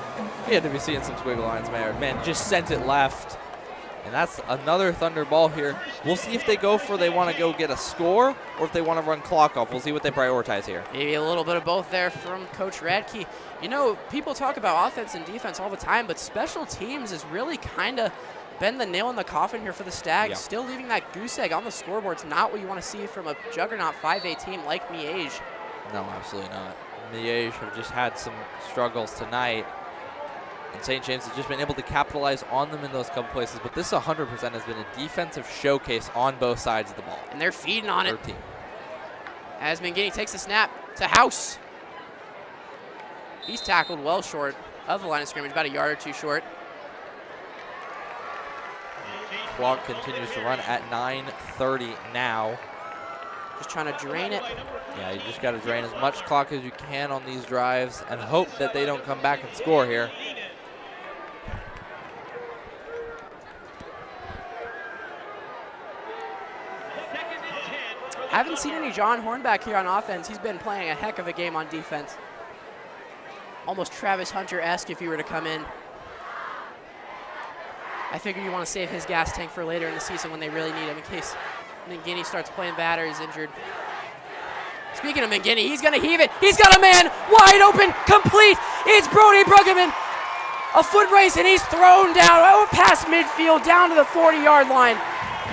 Speaker 7: He had to be seeing some squiggle lines, man. Man, just sent it left. And that's another Thunder ball here. We'll see if they want to go get a score or if they want to run clock off. We'll see what they prioritize here.
Speaker 13: Maybe a little bit of both there from Coach Radke. You know, people talk about offense and defense all the time, but special teams has really kind of been the nail in the coffin here for the Stags. Yeah. Still leaving that goose egg on the scoreboard. It's not what you want to see from a juggernaut 5A team like Miege.
Speaker 7: No, absolutely not. Miege have just had some struggles tonight. And St. James has just been able to capitalize on them in those couple places. But this 100% has been a defensive showcase on both sides of the ball.
Speaker 13: And they're feeding on it. As Mangini takes the snap to House. He's tackled well short of the line of scrimmage, about a yard or two short.
Speaker 7: Clock continues to run at 9:30 now.
Speaker 13: Just trying to drain it.
Speaker 7: Yeah, you just got to drain as much clock as you can on these drives and hope that they don't come back and score here.
Speaker 13: Haven't seen any John Hornback here on offense. He's been playing a heck of a game on defense. Almost Travis Hunter-esque if he were to come in. I figure you want to save his gas tank for later in the season when they really need him in case Mangini starts playing bad or is injured. Speaking of Mangini, he's going to heave it. He's got a man wide open, complete. It's Brody Bruggeman. A foot race, and he's thrown down past midfield down to the 40-yard line.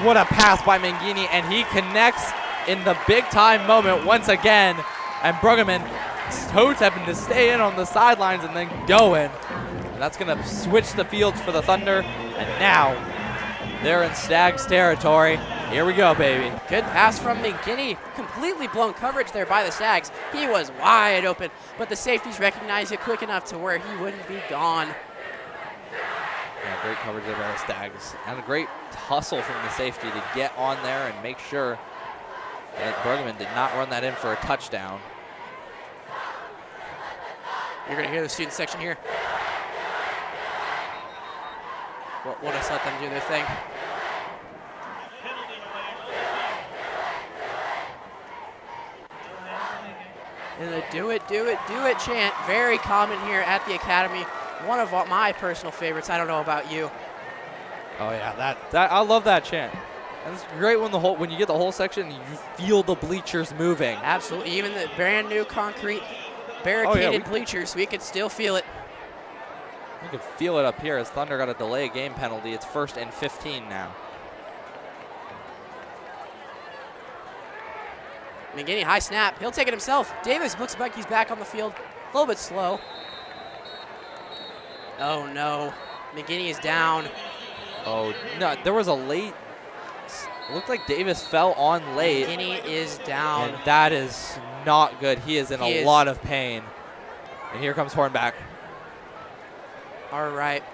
Speaker 7: What a pass by Mangini, and he connects in the big-time moment once again. And Bruggeman toe-tapping to stay in on the sidelines and then going. And that's going to switch the fields for the Thunder. And now they're in Stags territory. Here we go, baby.
Speaker 13: Good pass from Mangini. Completely blown coverage there by the Stags. He was wide open, but the safeties recognized it quick enough to where he wouldn't be gone.
Speaker 7: Yeah, great coverage there by the Stags. And a great hustle from the safety to get on there and make sure that Bruggeman did not run that in for a touchdown.
Speaker 13: You're going to hear the student section here. We'll just let them do their thing. And the do it chant, very common here at the Academy. One of my personal favorites. I don't know about you.
Speaker 7: Oh yeah, that I love that chant. And it's great when you get the whole section and you feel the bleachers moving.
Speaker 13: Absolutely, even the brand new concrete barricaded bleachers, we could still feel it.
Speaker 7: You can feel it up here as Thunder got a delay game penalty. It's 1st and 15 now.
Speaker 13: McGinney, high snap. He'll take it himself. Davis looks like he's back on the field. A little bit slow. Oh, no. McGinney is down.
Speaker 7: Oh, no. There was a late. It looked like Davis fell on late.
Speaker 13: McGinney is down.
Speaker 7: And that is not good. He is in a lot of pain. And here comes Hornback.
Speaker 13: All right.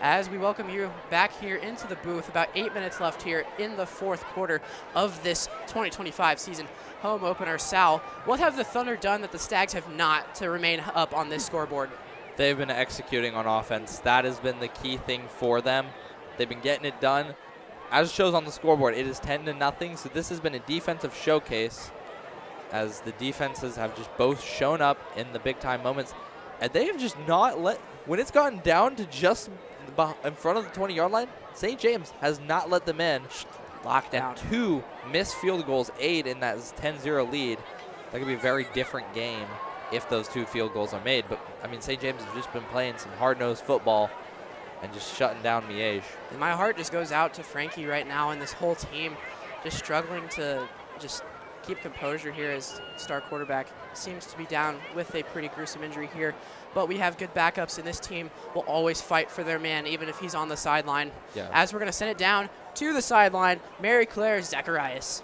Speaker 13: As we welcome you back here into the booth, about 8 minutes left here in the 4th quarter of this 2025 season home opener. Sal, what have the Thunder done that the Stags have not to remain up on this scoreboard?
Speaker 7: They've been executing on offense. That has been the key thing for them. They've been getting it done. As it shows on the scoreboard, it is 10-0, so this has been a defensive showcase as the defenses have just both shown up in the big-time moments. And they have just not let, when it's gotten down to just in front of the 20-yard line, St. James has not let them in.
Speaker 13: Lockdown.
Speaker 7: 2 missed field goals aid in that 10-0 lead. That could be a very different game if those 2 field goals are made. But, I mean, St. James has just been playing some hard-nosed football and just shutting down Miege.
Speaker 13: And my heart just goes out to Frankie right now and this whole team just struggling to just keep composure here as star quarterback seems to be down with a pretty gruesome injury here. But we have good backups, and this team will always fight for their man, even if he's on the sideline.
Speaker 7: Yeah.
Speaker 13: As we're going to send it down to the sideline, Mary Claire Zacharias.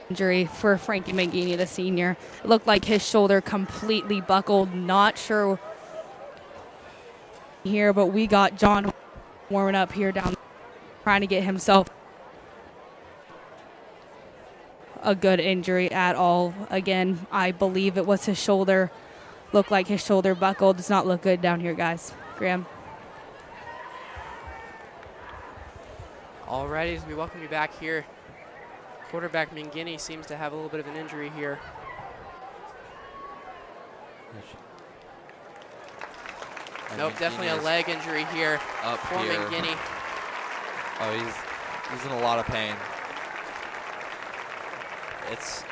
Speaker 1: Injury for Frankie McGinney, the senior. It looked like his shoulder completely buckled. Not sure here, but we got John warming up here down, trying to get himself a good injury at all. Again, I believe it was his shoulder. Looked like his shoulder buckled. Does not look good down here, guys. Graham.
Speaker 13: All righty, as we welcome you back here. Quarterback McGinney seems to have a little bit of an injury here. Nope, definitely a leg injury here
Speaker 7: up
Speaker 13: for
Speaker 7: here.
Speaker 13: McGinney.
Speaker 7: Oh, he's in a lot of pain. It's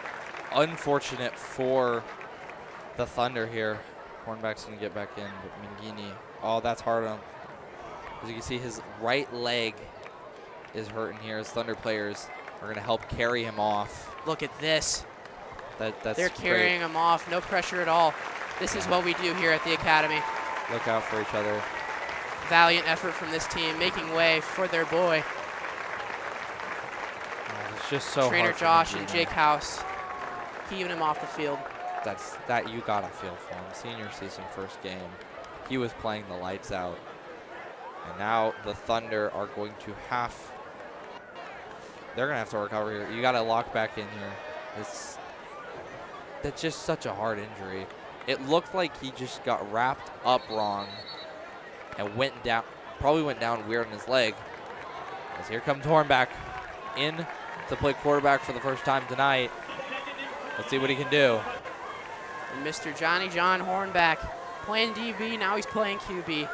Speaker 7: unfortunate for the Thunder here. Hornback's going to get back in, but McGinney, oh, that's hard on him. As you can see, his right leg is hurting here. His Thunder players are going to help carry him off.
Speaker 13: Look at this.
Speaker 7: That's
Speaker 13: They're carrying him off, no pressure at all. This is what we do here at the Academy.
Speaker 7: Look out for each other.
Speaker 13: Valiant effort from this team, making way for their boy.
Speaker 7: It's just so
Speaker 13: Trainer
Speaker 7: hard for
Speaker 13: Josh
Speaker 7: McGinney.
Speaker 13: and Jake House heaving him off the field.
Speaker 7: That you gotta feel for him. Senior season first game, he was playing the lights out, and now the Thunder are going to they're gonna have to recover here. You gotta lock back in here. That's just such a hard injury. It looked like he just got wrapped up wrong and probably went down weird on his leg. As here comes Hornback in to play quarterback for the first time tonight. Let's see what he can do.
Speaker 13: And Mr. Johnny John Hornback playing DB, now he's playing QB.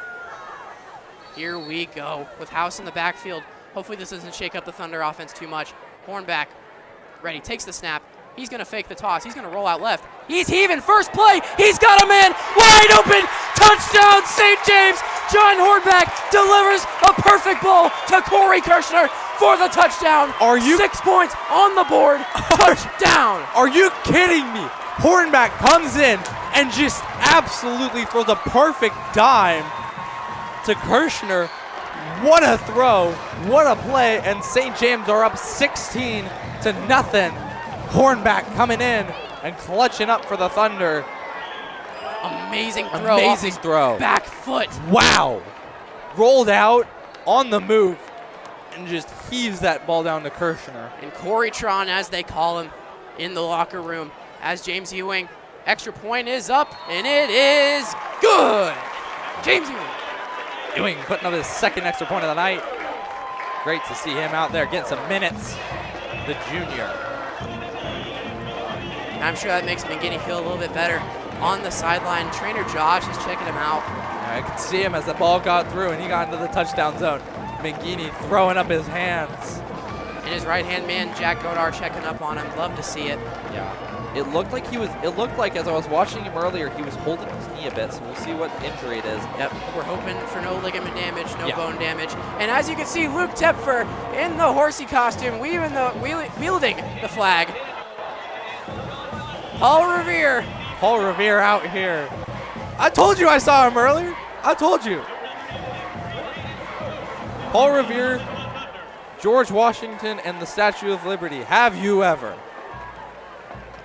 Speaker 13: Here we go with House in the backfield. Hopefully this doesn't shake up the Thunder offense too much. Hornback ready, takes the snap. He's going to fake the toss. He's going to roll out left. He's heaving. First play. He's got a man wide open. Touchdown, St. James. John Hornback delivers a perfect ball to Corey Kirshner for the touchdown. 6 points on the board. Touchdown.
Speaker 7: Are you kidding me? Hornback comes in and just absolutely throws a perfect dime to Kirshner. What a throw. What a play. And St. James are up 16-0. Hornback coming in and clutching up for the Thunder.
Speaker 13: Amazing throw.
Speaker 7: Amazing throw.
Speaker 13: Back foot.
Speaker 7: Wow. Rolled out on the move and just heaves that ball down to Kirshner.
Speaker 13: And Corey Tron, as they call him, in the locker room. As James Ewing, extra point is up, and it is good. James Ewing.
Speaker 7: putting up his second extra point of the night. Great to see him out there getting some minutes, the junior.
Speaker 13: I'm sure that makes McGinney feel a little bit better. On the sideline, trainer Josh is checking him out.
Speaker 7: I could see him as the ball got through and he got into the touchdown zone. McGinney throwing up his hands.
Speaker 13: And his right-hand man, Jack Godar, checking up on him. Love to see it.
Speaker 7: Yeah. It looked like as I was watching him earlier, he was holding his knee a bit, so we'll see what injury it is.
Speaker 13: Yep, we're hoping for no ligament damage, no bone damage. And as you can see, Luke Tepfer in the horsey costume, wielding the flag. Paul Revere.
Speaker 7: Paul Revere out here. I told you I saw him earlier. I told you. Paul Revere, George Washington, and the Statue of Liberty. Have you ever?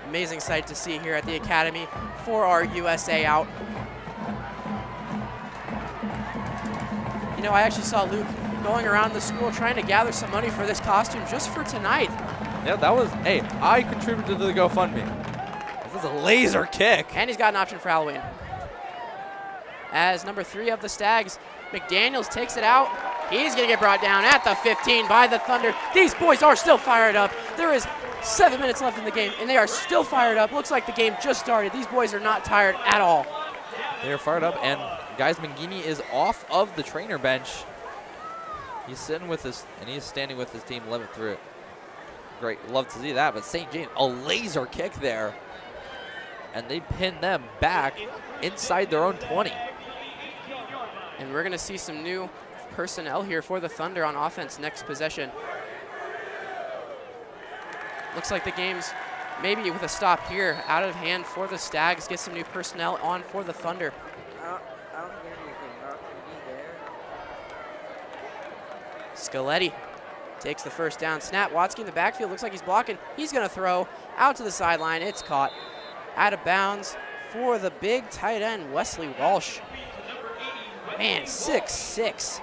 Speaker 13: Amazing sight to see here at the Academy for our USA out. You know, I actually saw Luke going around the school trying to gather some money for this costume just for tonight.
Speaker 7: Yeah, that was, hey, I contributed to the GoFundMe. This is a laser kick.
Speaker 13: And he's got an option for Halloween. As number 3 of the Stags, McDaniels takes it out. He's going to get brought down at the 15 by the Thunder. These boys are still fired up. There is 7 minutes left in the game, and they are still fired up. Looks like the game just started. These boys are not tired at all.
Speaker 7: They're fired up, and guys, McGinney is off of the trainer bench. He's sitting with his, and he's standing with his team living through it. Great, love to see that, but St. James, a laser kick there. And they pin them back inside their own 20.
Speaker 13: And we're going to see some new personnel here for the Thunder on offense next possession. Looks like the game's maybe with a stop here, out of hand for the Stags. Get some new personnel on for the Thunder.
Speaker 12: I don't get anything.
Speaker 13: Scaletti takes the first down snap. Watsky in the backfield, looks like he's blocking. He's going to throw out to the sideline. It's caught out of bounds for the big tight end, Wesley Walsh. Man, 6'6".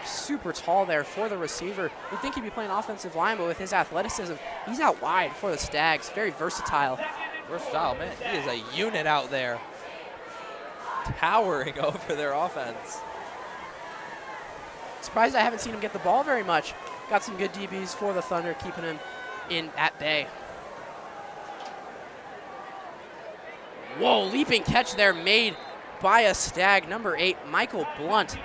Speaker 13: Super tall there for the receiver. You'd think he'd be playing offensive line, but with his athleticism, he's out wide for the Stags. Very versatile.
Speaker 7: Versatile, man. He is a unit out there, towering over their offense.
Speaker 13: Surprised I haven't seen him get the ball very much. Got some good DBs for the Thunder, keeping him at bay. Whoa, leaping catch there made by a Stag, number 8, Michael Blunt.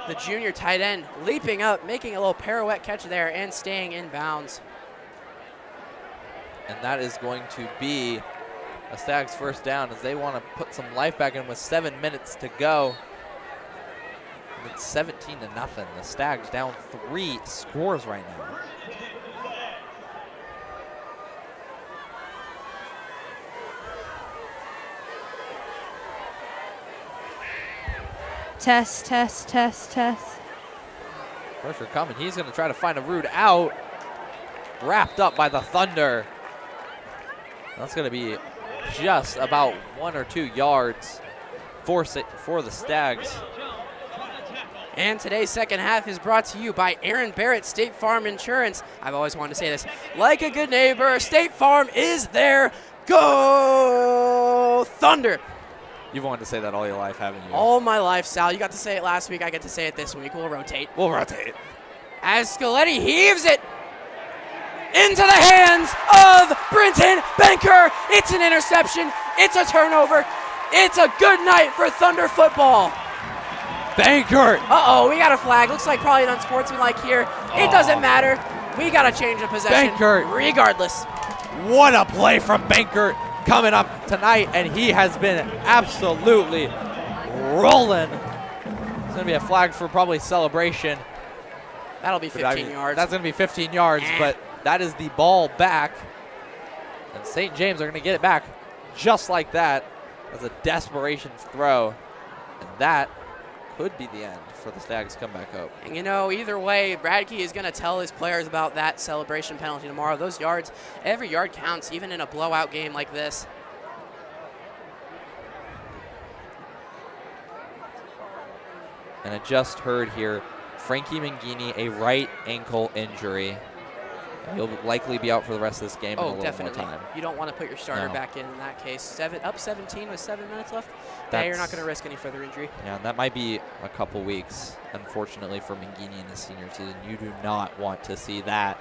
Speaker 13: The junior tight end leaping up, making a little pirouette catch there and staying in bounds.
Speaker 7: And that is going to be a Stags first down as they want to put some life back in with 7 minutes to go. And it's 17-0. The Stags down 3 scores right now.
Speaker 1: Test, test, test, test.
Speaker 7: Pressure coming. He's going to try to find a route out. Wrapped up by the Thunder. That's going to be just about 1 or 2 yards for the Stags.
Speaker 13: And today's second half is brought to you by Aaron Barrett, State Farm Insurance. I've always wanted to say this. Like a good neighbor, State Farm is there. Go Thunder!
Speaker 7: You've wanted to say that all your life, haven't you?
Speaker 13: All my life, Sal. You got to say it last week. I get to say it this week. We'll rotate.
Speaker 7: We'll rotate.
Speaker 13: As Scaletti heaves it into the hands of Brenton Benker. It's an interception. It's a turnover. It's a good night for Thunder football.
Speaker 7: Bankert.
Speaker 13: Uh-oh, we got a flag. Looks like probably an unsportsmanlike here. It doesn't matter. We got to change the possession.
Speaker 7: Bankert.
Speaker 13: Regardless.
Speaker 7: What a play from Bankert coming up tonight, and he has been absolutely rolling. It's going to be a flag for probably celebration.
Speaker 13: That'll be 15 yards.
Speaker 7: That's going to be 15 yards, but that is the ball back. And St. James are going to get it back just like that as a desperation throw. And that could be the end for the Stags' comeback hope.
Speaker 13: And you know, either way, Radke is going to tell his players about that celebration penalty tomorrow. Those yards, every yard counts, even in a blowout game like this.
Speaker 7: And I just heard here, Frankie Mangini, a right ankle injury. He'll likely be out for the rest of this game in a little
Speaker 13: definitely.
Speaker 7: more time.
Speaker 13: You don't want to put your starter
Speaker 7: No.
Speaker 13: back in that case. Up 17 with 7 minutes left.
Speaker 7: That's,
Speaker 13: You're not going to risk any further injury.
Speaker 7: Yeah, that might be a couple weeks, unfortunately, for Mangini in his senior season. You do not want to see that.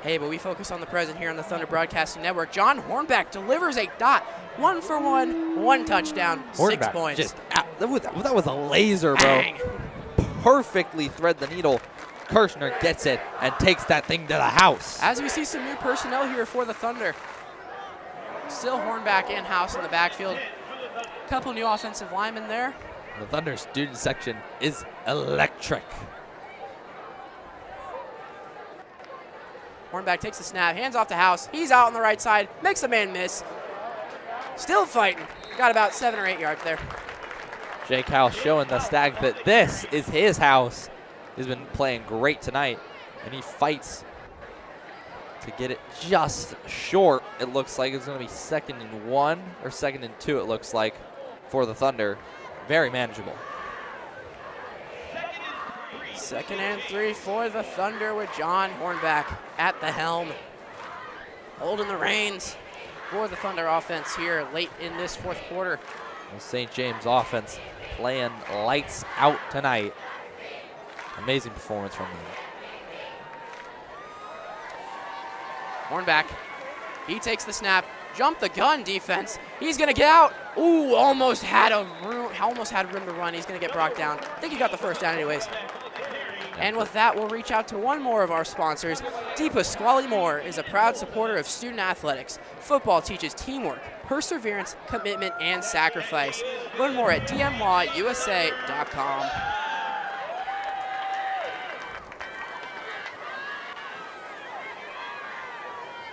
Speaker 13: Hey, but we focus on the present here on the Thunder Broadcasting Network. John Hornback delivers a dot. 1 for 1, 1 touchdown, 6 points.
Speaker 7: Just that was a laser,
Speaker 13: Bang.
Speaker 7: bro. Perfectly thread the needle. Kirshner gets it and takes that thing to the house.
Speaker 13: As we see some new personnel here for the Thunder. Still Hornback and House in the backfield. A couple new offensive linemen there.
Speaker 7: The Thunder student section is electric.
Speaker 13: Hornback takes the snap, hands off to House. He's out on the right side, makes a man miss. Still fighting. Got about 7 or 8 yards there.
Speaker 7: Jake House showing the Stag that this is his house. He's been playing great tonight, and he fights to get it just short. It looks like it's going to be 2nd and 1 or 2nd and 2, it looks like, for the Thunder. Very manageable.
Speaker 13: 2nd and 3 for the Thunder with John Hornback at the helm. Holding the reins for the Thunder offense here late in this 4th quarter.
Speaker 7: The St. James offense playing lights out tonight. Amazing performance from him.
Speaker 13: Hornback, he takes the snap, jump the gun defense. He's gonna get out. Ooh, almost had room to run. He's gonna get brought down. I think he got the first down anyways. And with that, we'll reach out to one more of our sponsors. Deepa Squally Moore is a proud supporter of student athletics. Football teaches teamwork, perseverance, commitment, and sacrifice. Learn more at dmlawusa.com.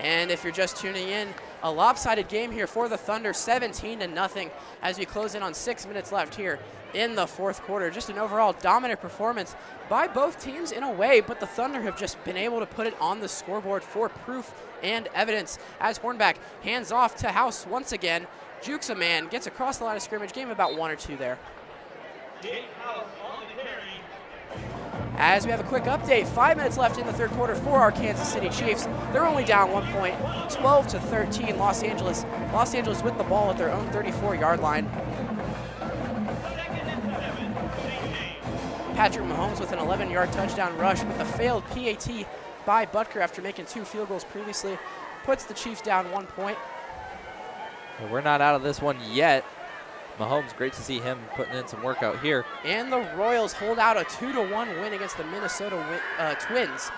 Speaker 13: And if you're just tuning in, a lopsided game here for the Thunder, 17-0 as we close in on 6 minutes left here in the 4th quarter. Just an overall dominant performance by both teams in a way, but the Thunder have just been able to put it on the scoreboard for proof and evidence as Hornback hands off to House once again, jukes a man, gets across the line of scrimmage, gave him about 1 or 2 there. As we have a quick update, 5 minutes left in the 3rd quarter for our Kansas City Chiefs. They're only down 1 point, 12-13. Los Angeles with the ball at their own 34-yard line. Patrick Mahomes with an 11-yard touchdown rush with a failed PAT by Butker after making 2 field goals previously. Puts the Chiefs down 1 point.
Speaker 7: Well, we're not out of this one yet. Mahomes, great to see him putting in some work out here.
Speaker 13: And the Royals hold out a 2-1 win against the Minnesota Twins.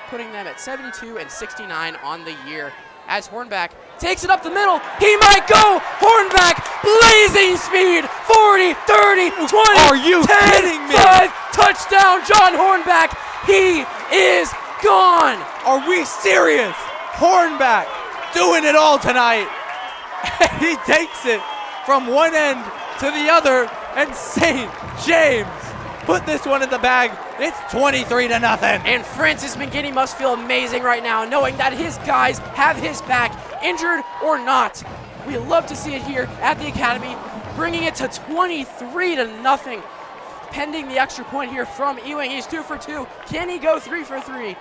Speaker 13: Putting them at 72-69 on the year. As Hornback takes it up the middle, he might go! Hornback, blazing speed, 40, 30, 20,
Speaker 7: Are you
Speaker 13: 10,
Speaker 7: kidding me?
Speaker 13: 5, touchdown, John Hornback, he is gone!
Speaker 7: Are we serious? Hornback doing it all tonight. He takes it from one end to the other, and St. James put this one in the bag. It's 23-0.
Speaker 13: And Francis McGinney must feel amazing right now, knowing that his guys have his back, injured or not. We love to see it here at the Academy, bringing it to 23-0, pending the extra point here from Ewing. He's 2 for 2. Can he go 3 for 3?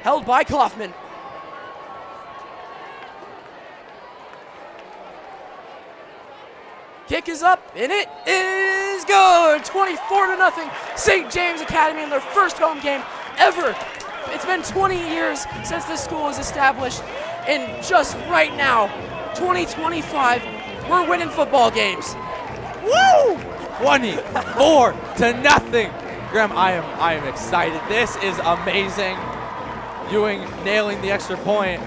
Speaker 13: Held by Kaufman. Kick is up, and it is good. 24-0. St. James Academy in their first home game ever. It's been 20 years since this school was established, and just right now, 2025, we're winning football games.
Speaker 7: Woo! 24-0. Graham, I am excited. This is amazing. Ewing nailing the extra point.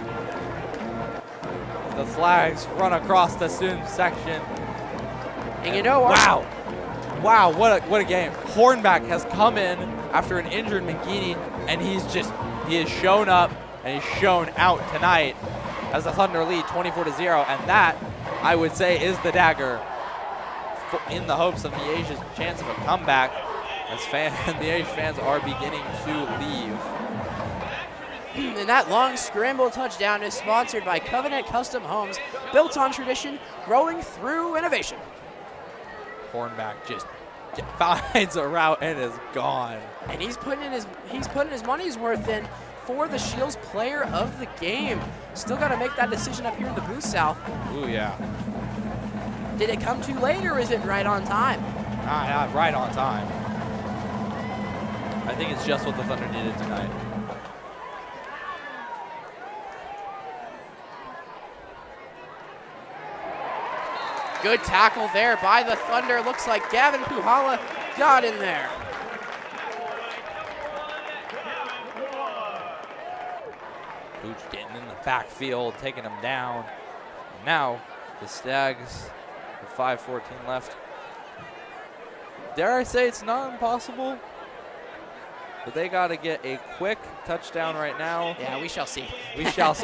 Speaker 7: The flags run across the student section.
Speaker 13: And you know what?
Speaker 7: Wow, what a game. Hornback has come in after an injured McGinney, and he has shown up and he's shown out tonight as the Thunder lead 24-0, and that, I would say, is the dagger in the hopes of Miege's chance of a comeback, as Miege fans are beginning to leave.
Speaker 13: And that long scramble touchdown is sponsored by Covenant Custom Homes, built on tradition, growing through innovation.
Speaker 7: Hornback just finds a route and is gone.
Speaker 13: And he's putting his money's worth in for the Shields player of the game. Still got to make that decision up here in the booth, Sal.
Speaker 7: Ooh, yeah.
Speaker 13: Did it come too late, or is it right on time?
Speaker 7: Not right on time. I think it's just what the Thunder needed tonight.
Speaker 13: Good tackle there by the Thunder. Looks like Gavin Puhala got in there.
Speaker 7: Pooch getting in the backfield, taking him down. And now the Stags with 5:14 left. Dare I say it's not impossible, but they got to get a quick touchdown right now.
Speaker 13: Yeah, we shall see.
Speaker 7: We shall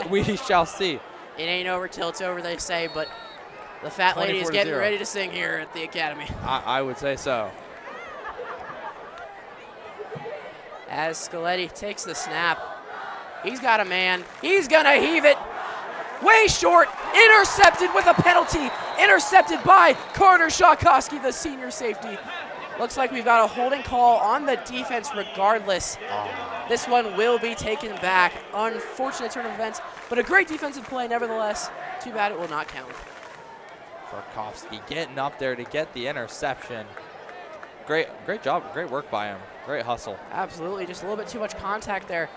Speaker 7: see.
Speaker 13: It ain't over till it's over, they say, but the fat lady is getting ready to sing here at the academy.
Speaker 7: I would say so.
Speaker 13: As Scaletti takes the snap, he's got a man. He's going to heave it. Way short. Intercepted with a penalty. Intercepted by Carter Shawkowski, the senior safety. Looks like we've got a holding call on the defense regardless. This one will be taken back. Unfortunate turn of events, but a great defensive play nevertheless. Too bad it will not count.
Speaker 7: Shawkowski getting up there to get the interception. Great job, great work by him. Great hustle.
Speaker 13: Absolutely, just a little bit too much contact there.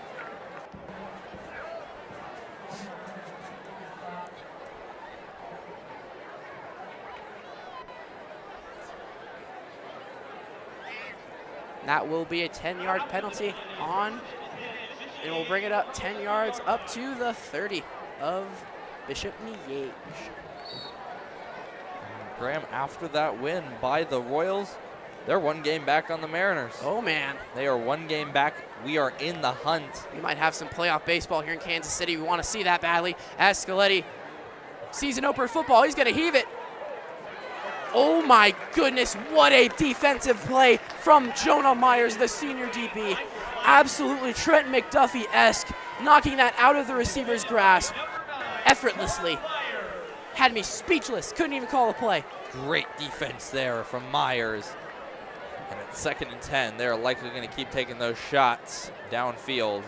Speaker 13: That will be a 10-yard penalty on, and we'll bring it up 10 yards up to the 30 of Bishop Miege.
Speaker 7: Graham, after that win by the Royals, they're one game back on the Mariners.
Speaker 13: Oh, man.
Speaker 7: They are one game back. We are in the hunt.
Speaker 13: We might have some playoff baseball here in Kansas City. We want to see that badly. As Scaletti sees an open football, he's going to heave it. Oh, my goodness. What a defensive play from Jonah Myers, the senior DB. Absolutely Trent McDuffie-esque, knocking that out of the receiver's grasp effortlessly. Had me speechless. Couldn't even call a play.
Speaker 7: Great defense there from Myers. And at 2nd and 10, they're likely going to keep taking those shots downfield.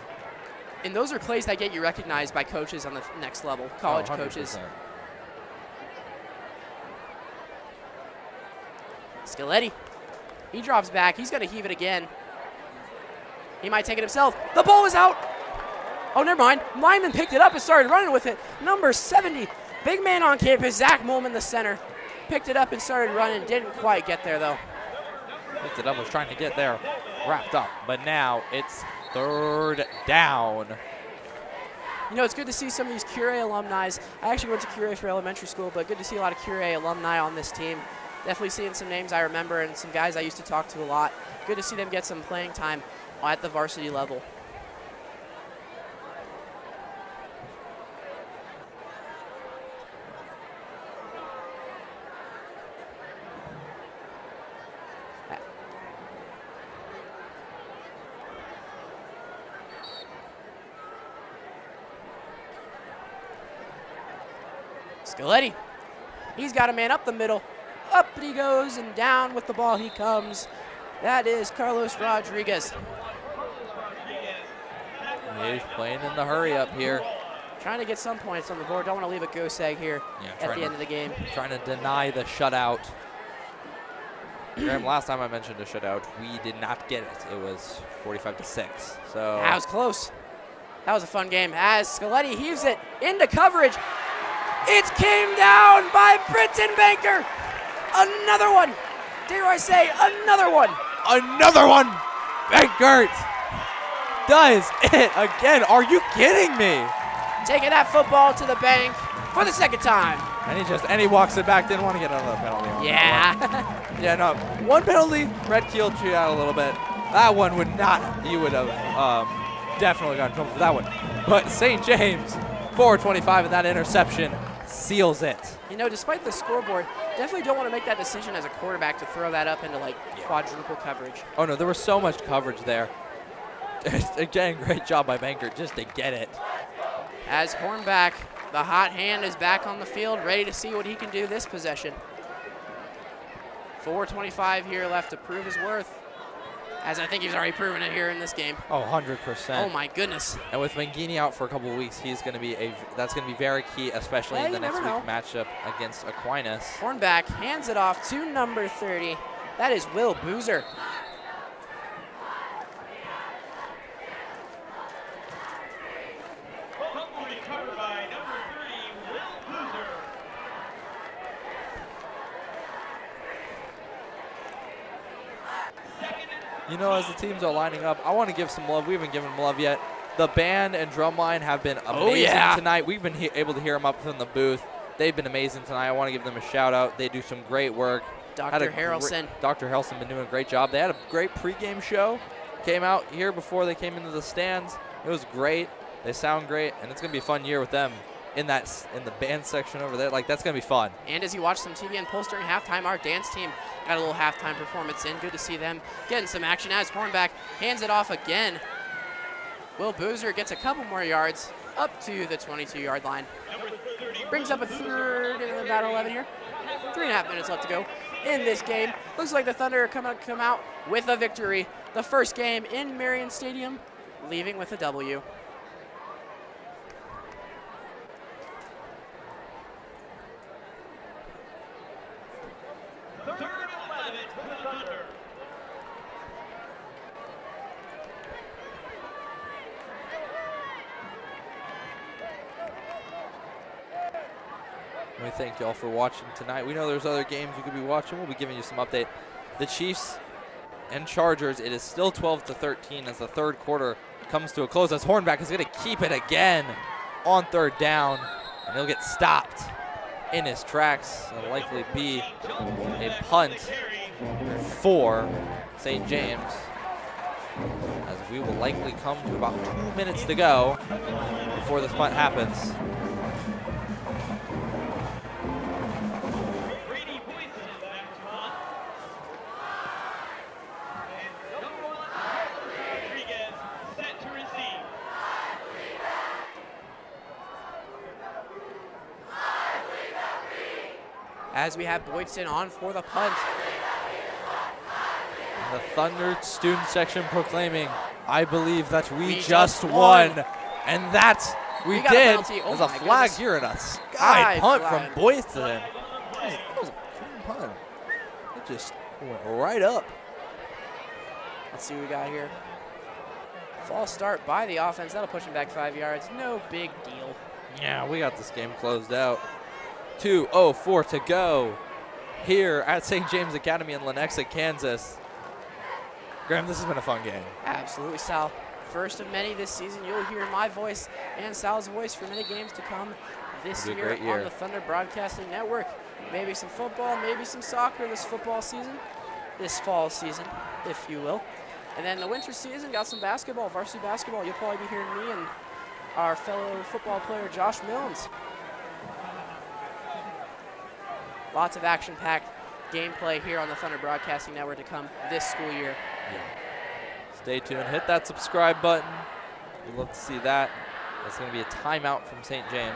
Speaker 13: And those are plays that get you recognized by coaches on the next level, college coaches. Scaletti, he drops back. He's going to heave it again. He might take it himself. The ball is out. Oh, never mind. Lyman picked it up and started running with it. Number 70, big man on campus, Zach Molman, the center. Picked it up and started running. Didn't quite get there, though.
Speaker 7: Picked it up, was trying to get there, wrapped up. But now it's 3rd down.
Speaker 13: You know, it's good to see some of these Curie alumni. I actually went to Curie for elementary school, but good to see a lot of Curie alumni on this team. Definitely seeing some names I remember and some guys I used to talk to a lot. Good to see them get some playing time at the varsity level. Scaletti, he's got a man up the middle. Up he goes, and down with the ball he comes. That is Carlos Rodriguez.
Speaker 7: He's playing in the hurry up here.
Speaker 13: Trying to get some points on the board. Don't want to leave a goose egg here at the end of the game.
Speaker 7: Trying to deny the shutout. Graham, last time I mentioned a shutout, we did not get it. It was 45-6. So
Speaker 13: that was close. That was a fun game. As Scaletti heaves it into coverage. It came down by Britton Banker. Another one. Dare I say, another one.
Speaker 7: Another one. Bankert does it again. Are you kidding me?
Speaker 13: Taking that football to the bank for the 2nd time.
Speaker 7: And he walks it back. Didn't want to get another penalty on
Speaker 13: Yeah.
Speaker 7: Yeah, no. One penalty, Red Keel cheated out a little bit. That one would not, you would have definitely got in trouble for that one. But St. James, 425, and that interception seals it.
Speaker 13: You know, despite the scoreboard, definitely don't want to make that decision as a quarterback to throw that up into like quadruple coverage.
Speaker 7: Oh no, there was so much coverage there. Again, great job by Bankert just to get it.
Speaker 13: As Hornback, the hot hand is back on the field, ready to see what he can do this possession. 4:25 here left to prove his worth, as I think he's already proven it here in this game.
Speaker 7: Oh, 100%.
Speaker 13: Oh my goodness.
Speaker 7: And with Mangini out for a couple of weeks, that's going to be very key, especially in the next week's matchup against Aquinas.
Speaker 13: Hornback hands it off to number 30. That is Will Boozer.
Speaker 7: You know, as the teams are lining up, I want to give some love. We haven't given them love yet. The band and drum line have been amazing tonight. We've been able to hear them up from the booth. They've been amazing tonight. I want to give them a shout out. They do some great work.
Speaker 13: Dr. Harrelson.
Speaker 7: Dr. Harrelson been doing a great job. They had a great pregame show. Came out here before they came into the stands. It was great. They sound great, and it's going to be a fun year with them in the band section over there. Like, that's going to be fun.
Speaker 13: And as you watch some TBN Pulse during halftime, our dance team got a little halftime performance in. Good to see them getting some action as Hornback hands it off again. Will Boozer gets a couple more yards up to the 22-yard line. Brings up a third and about 11 here. 3.5 minutes left to go in this game. Looks like the Thunder are come out with a victory. The first game in Marian Stadium, leaving with a W.
Speaker 7: We thank you all for watching tonight. We know there's other games you could be watching. We'll be giving you some update. The Chiefs and Chargers, it is still 12-13 as the third quarter comes to a close, as Hornback is going to keep it again on third down, and he'll get stopped in his tracks. It'll likely be a punt for St. James, as we will likely come to about 2 minutes to go before this punt happens.
Speaker 13: As we have Boydston on for the punt.
Speaker 7: The Thunder student section proclaiming, I believe that we just won. And that's, we did. There's a flag here and a sky punt from Boydston. That was a clean punt. It just went right up.
Speaker 13: Let's see what we got here. False start by the offense. That'll push him back 5 yards. No big deal.
Speaker 7: Yeah, we got this game closed out. 2:04 to go here at St. James Academy in Lenexa, Kansas. Graham, this has been a fun game.
Speaker 13: Absolutely, Sal. First of many this season. You'll hear my voice and Sal's voice for many games to come this year on the Thunder Broadcasting Network. Maybe some football, maybe some soccer this football season, this fall season, if you will. And then the winter season, got some basketball, varsity basketball. You'll probably be hearing me and our fellow football player, Josh Milnes. Lots of action-packed gameplay here on the Thunder Broadcasting Network to come this school year.
Speaker 7: Yeah. Stay tuned. Hit that subscribe button. We'd love to see that. That's going to be a timeout from St. James.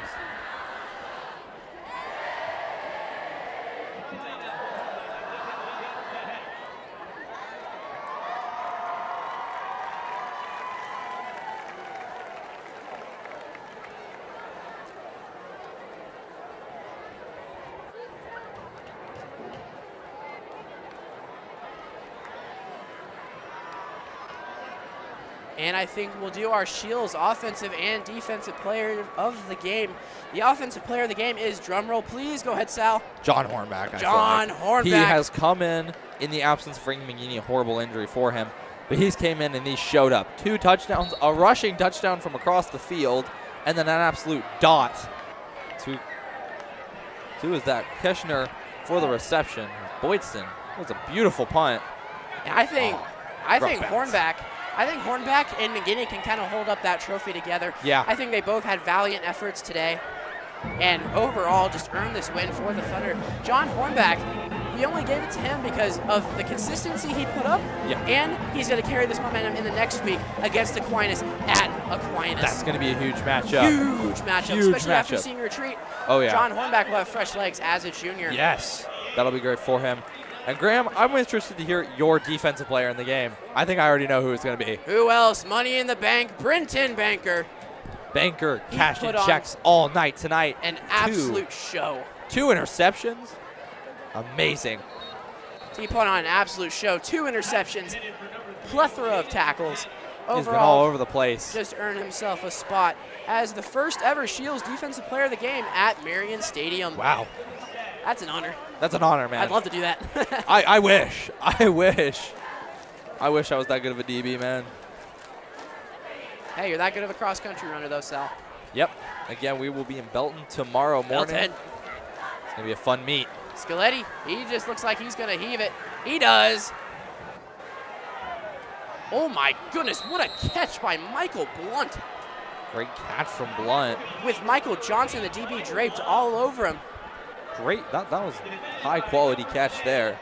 Speaker 13: And I think we'll do our Shields offensive and defensive player of the game. The offensive player of the game is, drumroll please, go ahead, Sal.
Speaker 7: John Hornback.
Speaker 13: John Hornback.
Speaker 7: He has come in the absence of Frank Mangini, a horrible injury for him. But he's came in and he showed up. 2 touchdowns, a rushing touchdown from across the field, and then an absolute dot. Two is that Keshner for the reception. Boydston, it was a beautiful punt.
Speaker 13: And I think Hornback and McGinney can kind of hold up that trophy together.
Speaker 7: Yeah.
Speaker 13: I think they both had valiant efforts today, and overall just earned this win for the Thunder. John Hornback, we only gave it to him because of the consistency he put up, and he's going to carry this momentum in the next week against Aquinas at Aquinas.
Speaker 7: That's going to be a huge matchup.
Speaker 13: Huge matchup, especially after senior retreat.
Speaker 7: Oh, yeah.
Speaker 13: John Hornback will have fresh legs as a junior.
Speaker 7: Yes, that'll be great for him. And Graham, I'm interested to hear your defensive player in the game. I think I already know who it's going to be.
Speaker 13: Who else? Money in the Bank, Brenton Banker.
Speaker 7: Banker
Speaker 13: He
Speaker 7: cashing
Speaker 13: put on
Speaker 7: checks all night tonight.
Speaker 13: An absolute show.
Speaker 7: 2 interceptions. Amazing.
Speaker 13: He put on an absolute show. 2 interceptions, plethora of tackles.
Speaker 7: He's been
Speaker 13: Overall,
Speaker 7: all over the place.
Speaker 13: just earned himself a spot as the first ever Shields Defensive Player of the Game at Marian Stadium.
Speaker 7: Wow.
Speaker 13: That's an honor.
Speaker 7: That's an honor, man.
Speaker 13: I'd love to do that.
Speaker 7: I wish. I wish I was that good of a DB, man.
Speaker 13: Hey, you're that good of a cross-country runner, though, Sal.
Speaker 7: Yep. Again, we will be in Belton tomorrow morning.
Speaker 13: Belton.
Speaker 7: It's going to be a fun meet.
Speaker 13: Scaletti, he just looks like he's going to heave it. He does. Oh, my goodness. What a catch by Michael Blunt.
Speaker 7: Great catch from Blunt.
Speaker 13: With Michael Johnson, the DB, draped all over him.
Speaker 7: Great. That was high-quality catch there.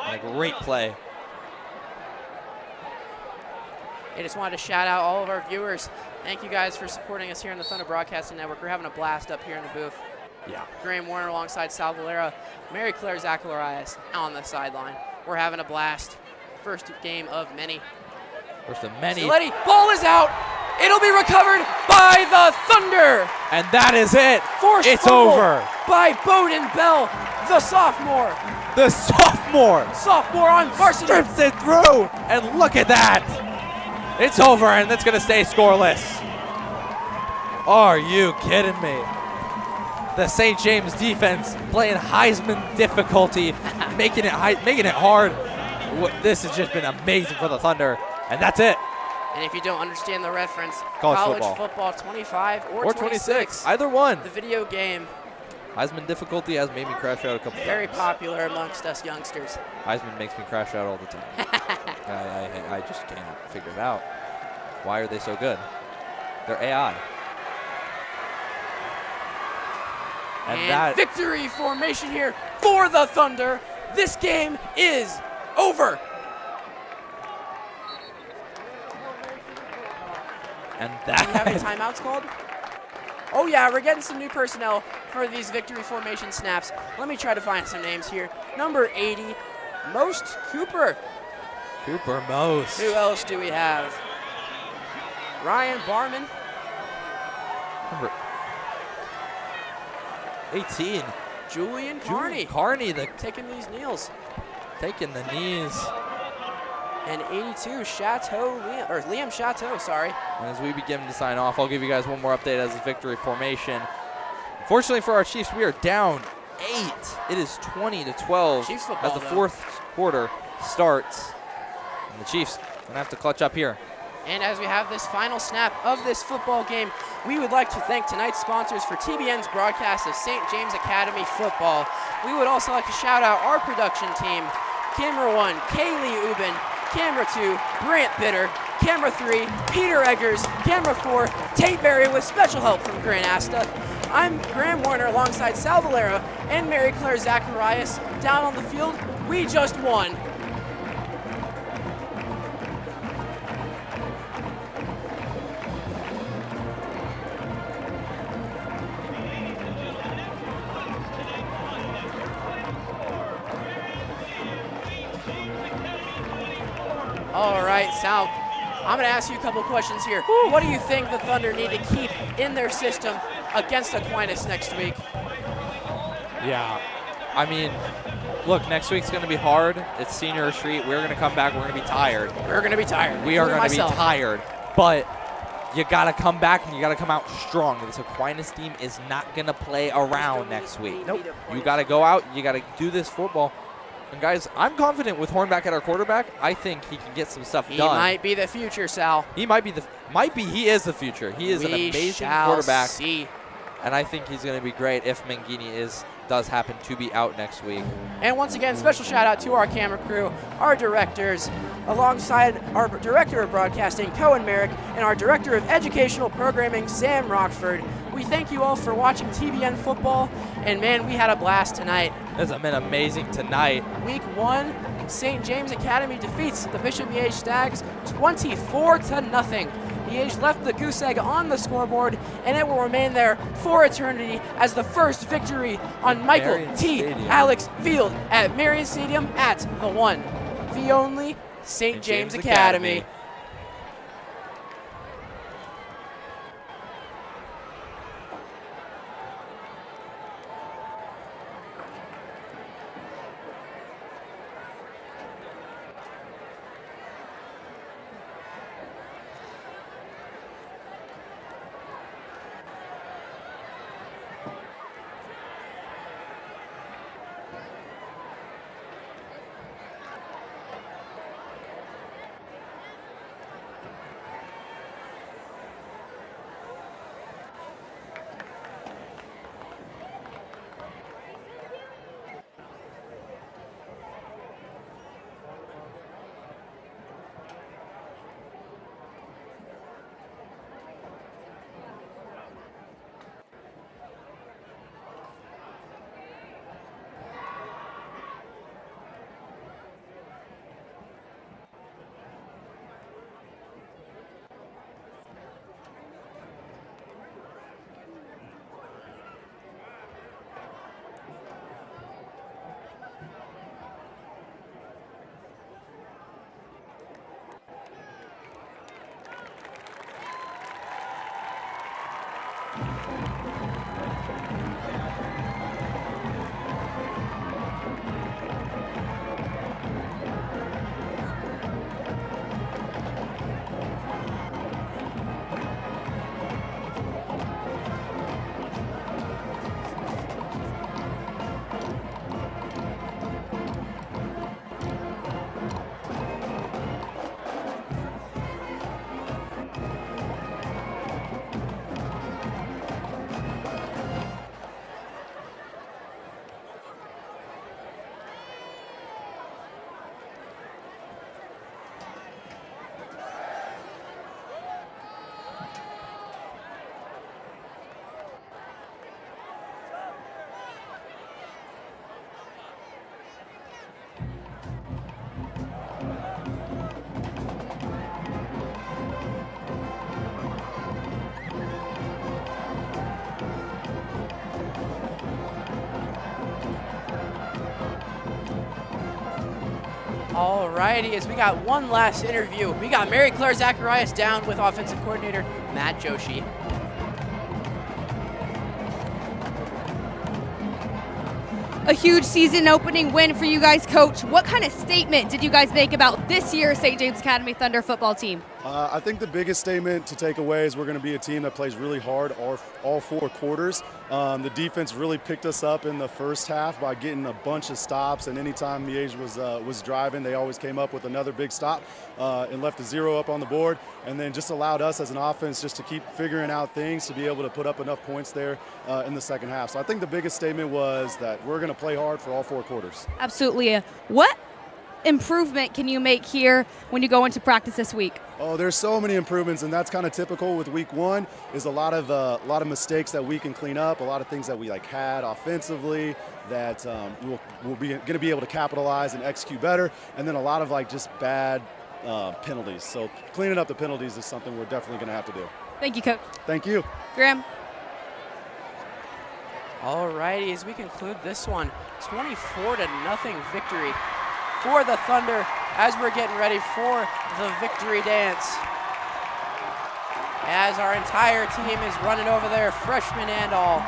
Speaker 7: And a great play.
Speaker 13: I just wanted to shout out all of our viewers. Thank you guys for supporting us here on the Thunder Broadcasting Network. We're having a blast up here in the booth.
Speaker 7: Yeah.
Speaker 13: Graham Warner alongside Sal Valera, Mary Claire Zacharias on the sideline. We're having a blast. First game of many.
Speaker 7: First of many.
Speaker 13: Scaletti, ball is out. It'll be recovered by the Thunder.
Speaker 7: And that is it.
Speaker 13: Forced
Speaker 7: it's
Speaker 13: fumble
Speaker 7: over.
Speaker 13: By Bowden Bell, the sophomore.
Speaker 7: The sophomore.
Speaker 13: Sophomore on varsity.
Speaker 7: Strips it through. And look at that. It's over, and that's going to stay scoreless. Are you kidding me? The St. James defense playing Heisman difficulty, making it hard. This has just been amazing for the Thunder, and that's it.
Speaker 13: And if you don't understand the reference,
Speaker 7: College
Speaker 13: football 25 or 26.
Speaker 7: Either one.
Speaker 13: The video game.
Speaker 7: Heisman difficulty has made me crash out a couple times.
Speaker 13: Very popular amongst us youngsters.
Speaker 7: Heisman makes me crash out all the time. I just can't figure it out. Why are they so good? They're AI.
Speaker 13: And victory formation here for the Thunder. This game is over.
Speaker 7: And
Speaker 13: Do you have any timeouts called? Oh yeah, we're getting some new personnel for these victory formation snaps. Let me try to find some names here. Number 80, Most Cooper.
Speaker 7: Cooper Most.
Speaker 13: Who else do we have? Ryan Barman.
Speaker 7: Number 18.
Speaker 13: Julian Carney.
Speaker 7: Carney,
Speaker 13: taking these knees.
Speaker 7: Taking the knees.
Speaker 13: And 82, Liam Chateau, sorry.
Speaker 7: And as we begin to sign off, I'll give you guys one more update as a victory formation. Fortunately for our Chiefs, we are down 8. It is 20-12
Speaker 13: Chiefs football,
Speaker 7: as the fourth quarter starts. And the Chiefs gonna have to clutch up here.
Speaker 13: And as we have this final snap of this football game, we would like to thank tonight's sponsors for TBN's broadcast of St. James Academy football. We would also like to shout out our production team, Camera 1, Kaylee Ubin, Camera 2, Brant Bitter, Camera 3, Peter Eggers, Camera 4, Tate Berry with special help from Grant Asta. I'm Graham Warner alongside Sal Valera and Mary Claire Zacharias. Down on the field, we just won. All right, Sal, I'm going to ask you a couple of questions here. What do you think the Thunder need to keep in their system against Aquinas next week?
Speaker 7: Yeah, I mean, look, next week's going to be hard. It's senior retreat. We're going to come back. We're going to be tired.
Speaker 13: We're going to be tired.
Speaker 7: We are going to be tired. But you got to come back and you got to come out strong. This Aquinas team is not going to play around next week. Nope. You got to go out. You got to do this football. And guys, I'm confident with Hornback at our quarterback. I think he can get some stuff done.
Speaker 13: He might be the future, Sal.
Speaker 7: He he is the future. He is an amazing quarterback.
Speaker 13: See.
Speaker 7: And I think he's going to be great if Mangini does happen to be out next week.
Speaker 13: And once again, special shout out to our camera crew, our directors, alongside our director of broadcasting, Cohen Merrick, and our director of educational programming, Sam Rockford. We thank you all for watching TBN football, and man, we had a blast tonight.
Speaker 7: This has been amazing tonight.
Speaker 13: Week 1, St. James Academy defeats the Bishop Miege Stags 24-0. Miege left the goose egg on the scoreboard, and it will remain there for eternity as the first victory on Michael
Speaker 7: Marian
Speaker 13: T.
Speaker 7: Stadium.
Speaker 13: Alex Field at Marian Stadium at the one, the only St. James Academy. Alrighty, as we got one last interview, we got Mary Claire Zacharias down with offensive coordinator Matt Joshi.
Speaker 1: A huge season opening win for you guys, Coach. What kind of statement did you guys make about this year's St. James Academy Thunder football team?
Speaker 3: I think the biggest statement to take away is we're going to be a team that plays really hard all 4 quarters. The defense really picked us up in the first half by getting a bunch of stops, and anytime Miege was driving, they always came up with another big stop and left a 0 up on the board, and then just allowed us as an offense just to keep figuring out things to be able to put up enough points there in the second half. So I think the biggest statement was that we're going to play hard for all 4 quarters.
Speaker 1: Absolutely. What improvement can you make here when you go into practice this week?
Speaker 3: Oh, there's so many improvements, and that's kind of typical with week 1. Is a lot of mistakes that we can clean up, a lot of things that we had offensively that we'll be going to be able to capitalize and execute better, and then a lot of just bad penalties. So cleaning up the penalties is something we're definitely going to have to do.
Speaker 1: Thank you, Coach.
Speaker 3: Thank you.
Speaker 1: Graham.
Speaker 13: Alrighty, as we conclude this one, 24-0 victory for the Thunder as we're getting ready for the victory dance. As our entire team is running over there, freshmen and all.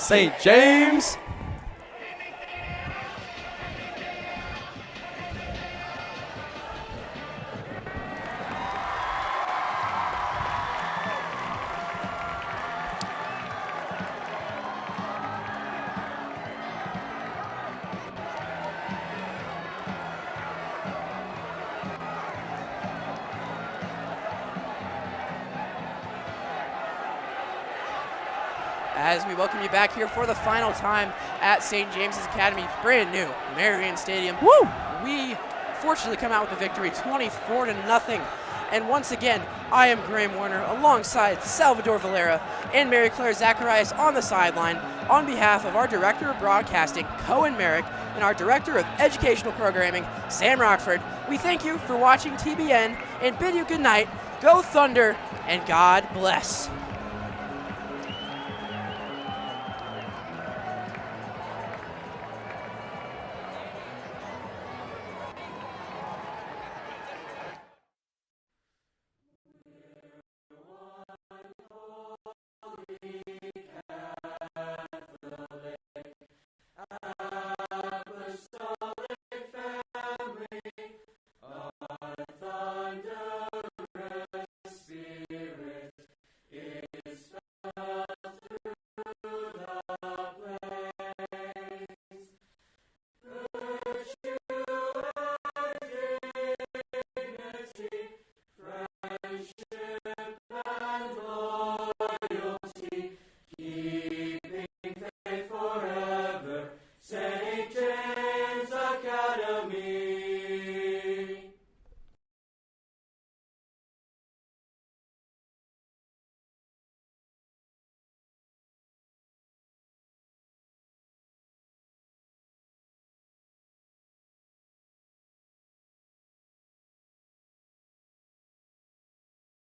Speaker 7: St. James.
Speaker 13: As we welcome you back here for the final time at St. James's Academy, brand new Marian Stadium. Woo! We fortunately come out with a victory, 24-0. And once again, I am Graham Warner alongside Salvador Valera and Mary Claire Zacharias on the sideline on behalf of our Director of Broadcasting, Cohen Merrick, and our Director of Educational Programming, Sam Rockford. We thank you for watching TBN and bid you good night. Go Thunder, and God bless.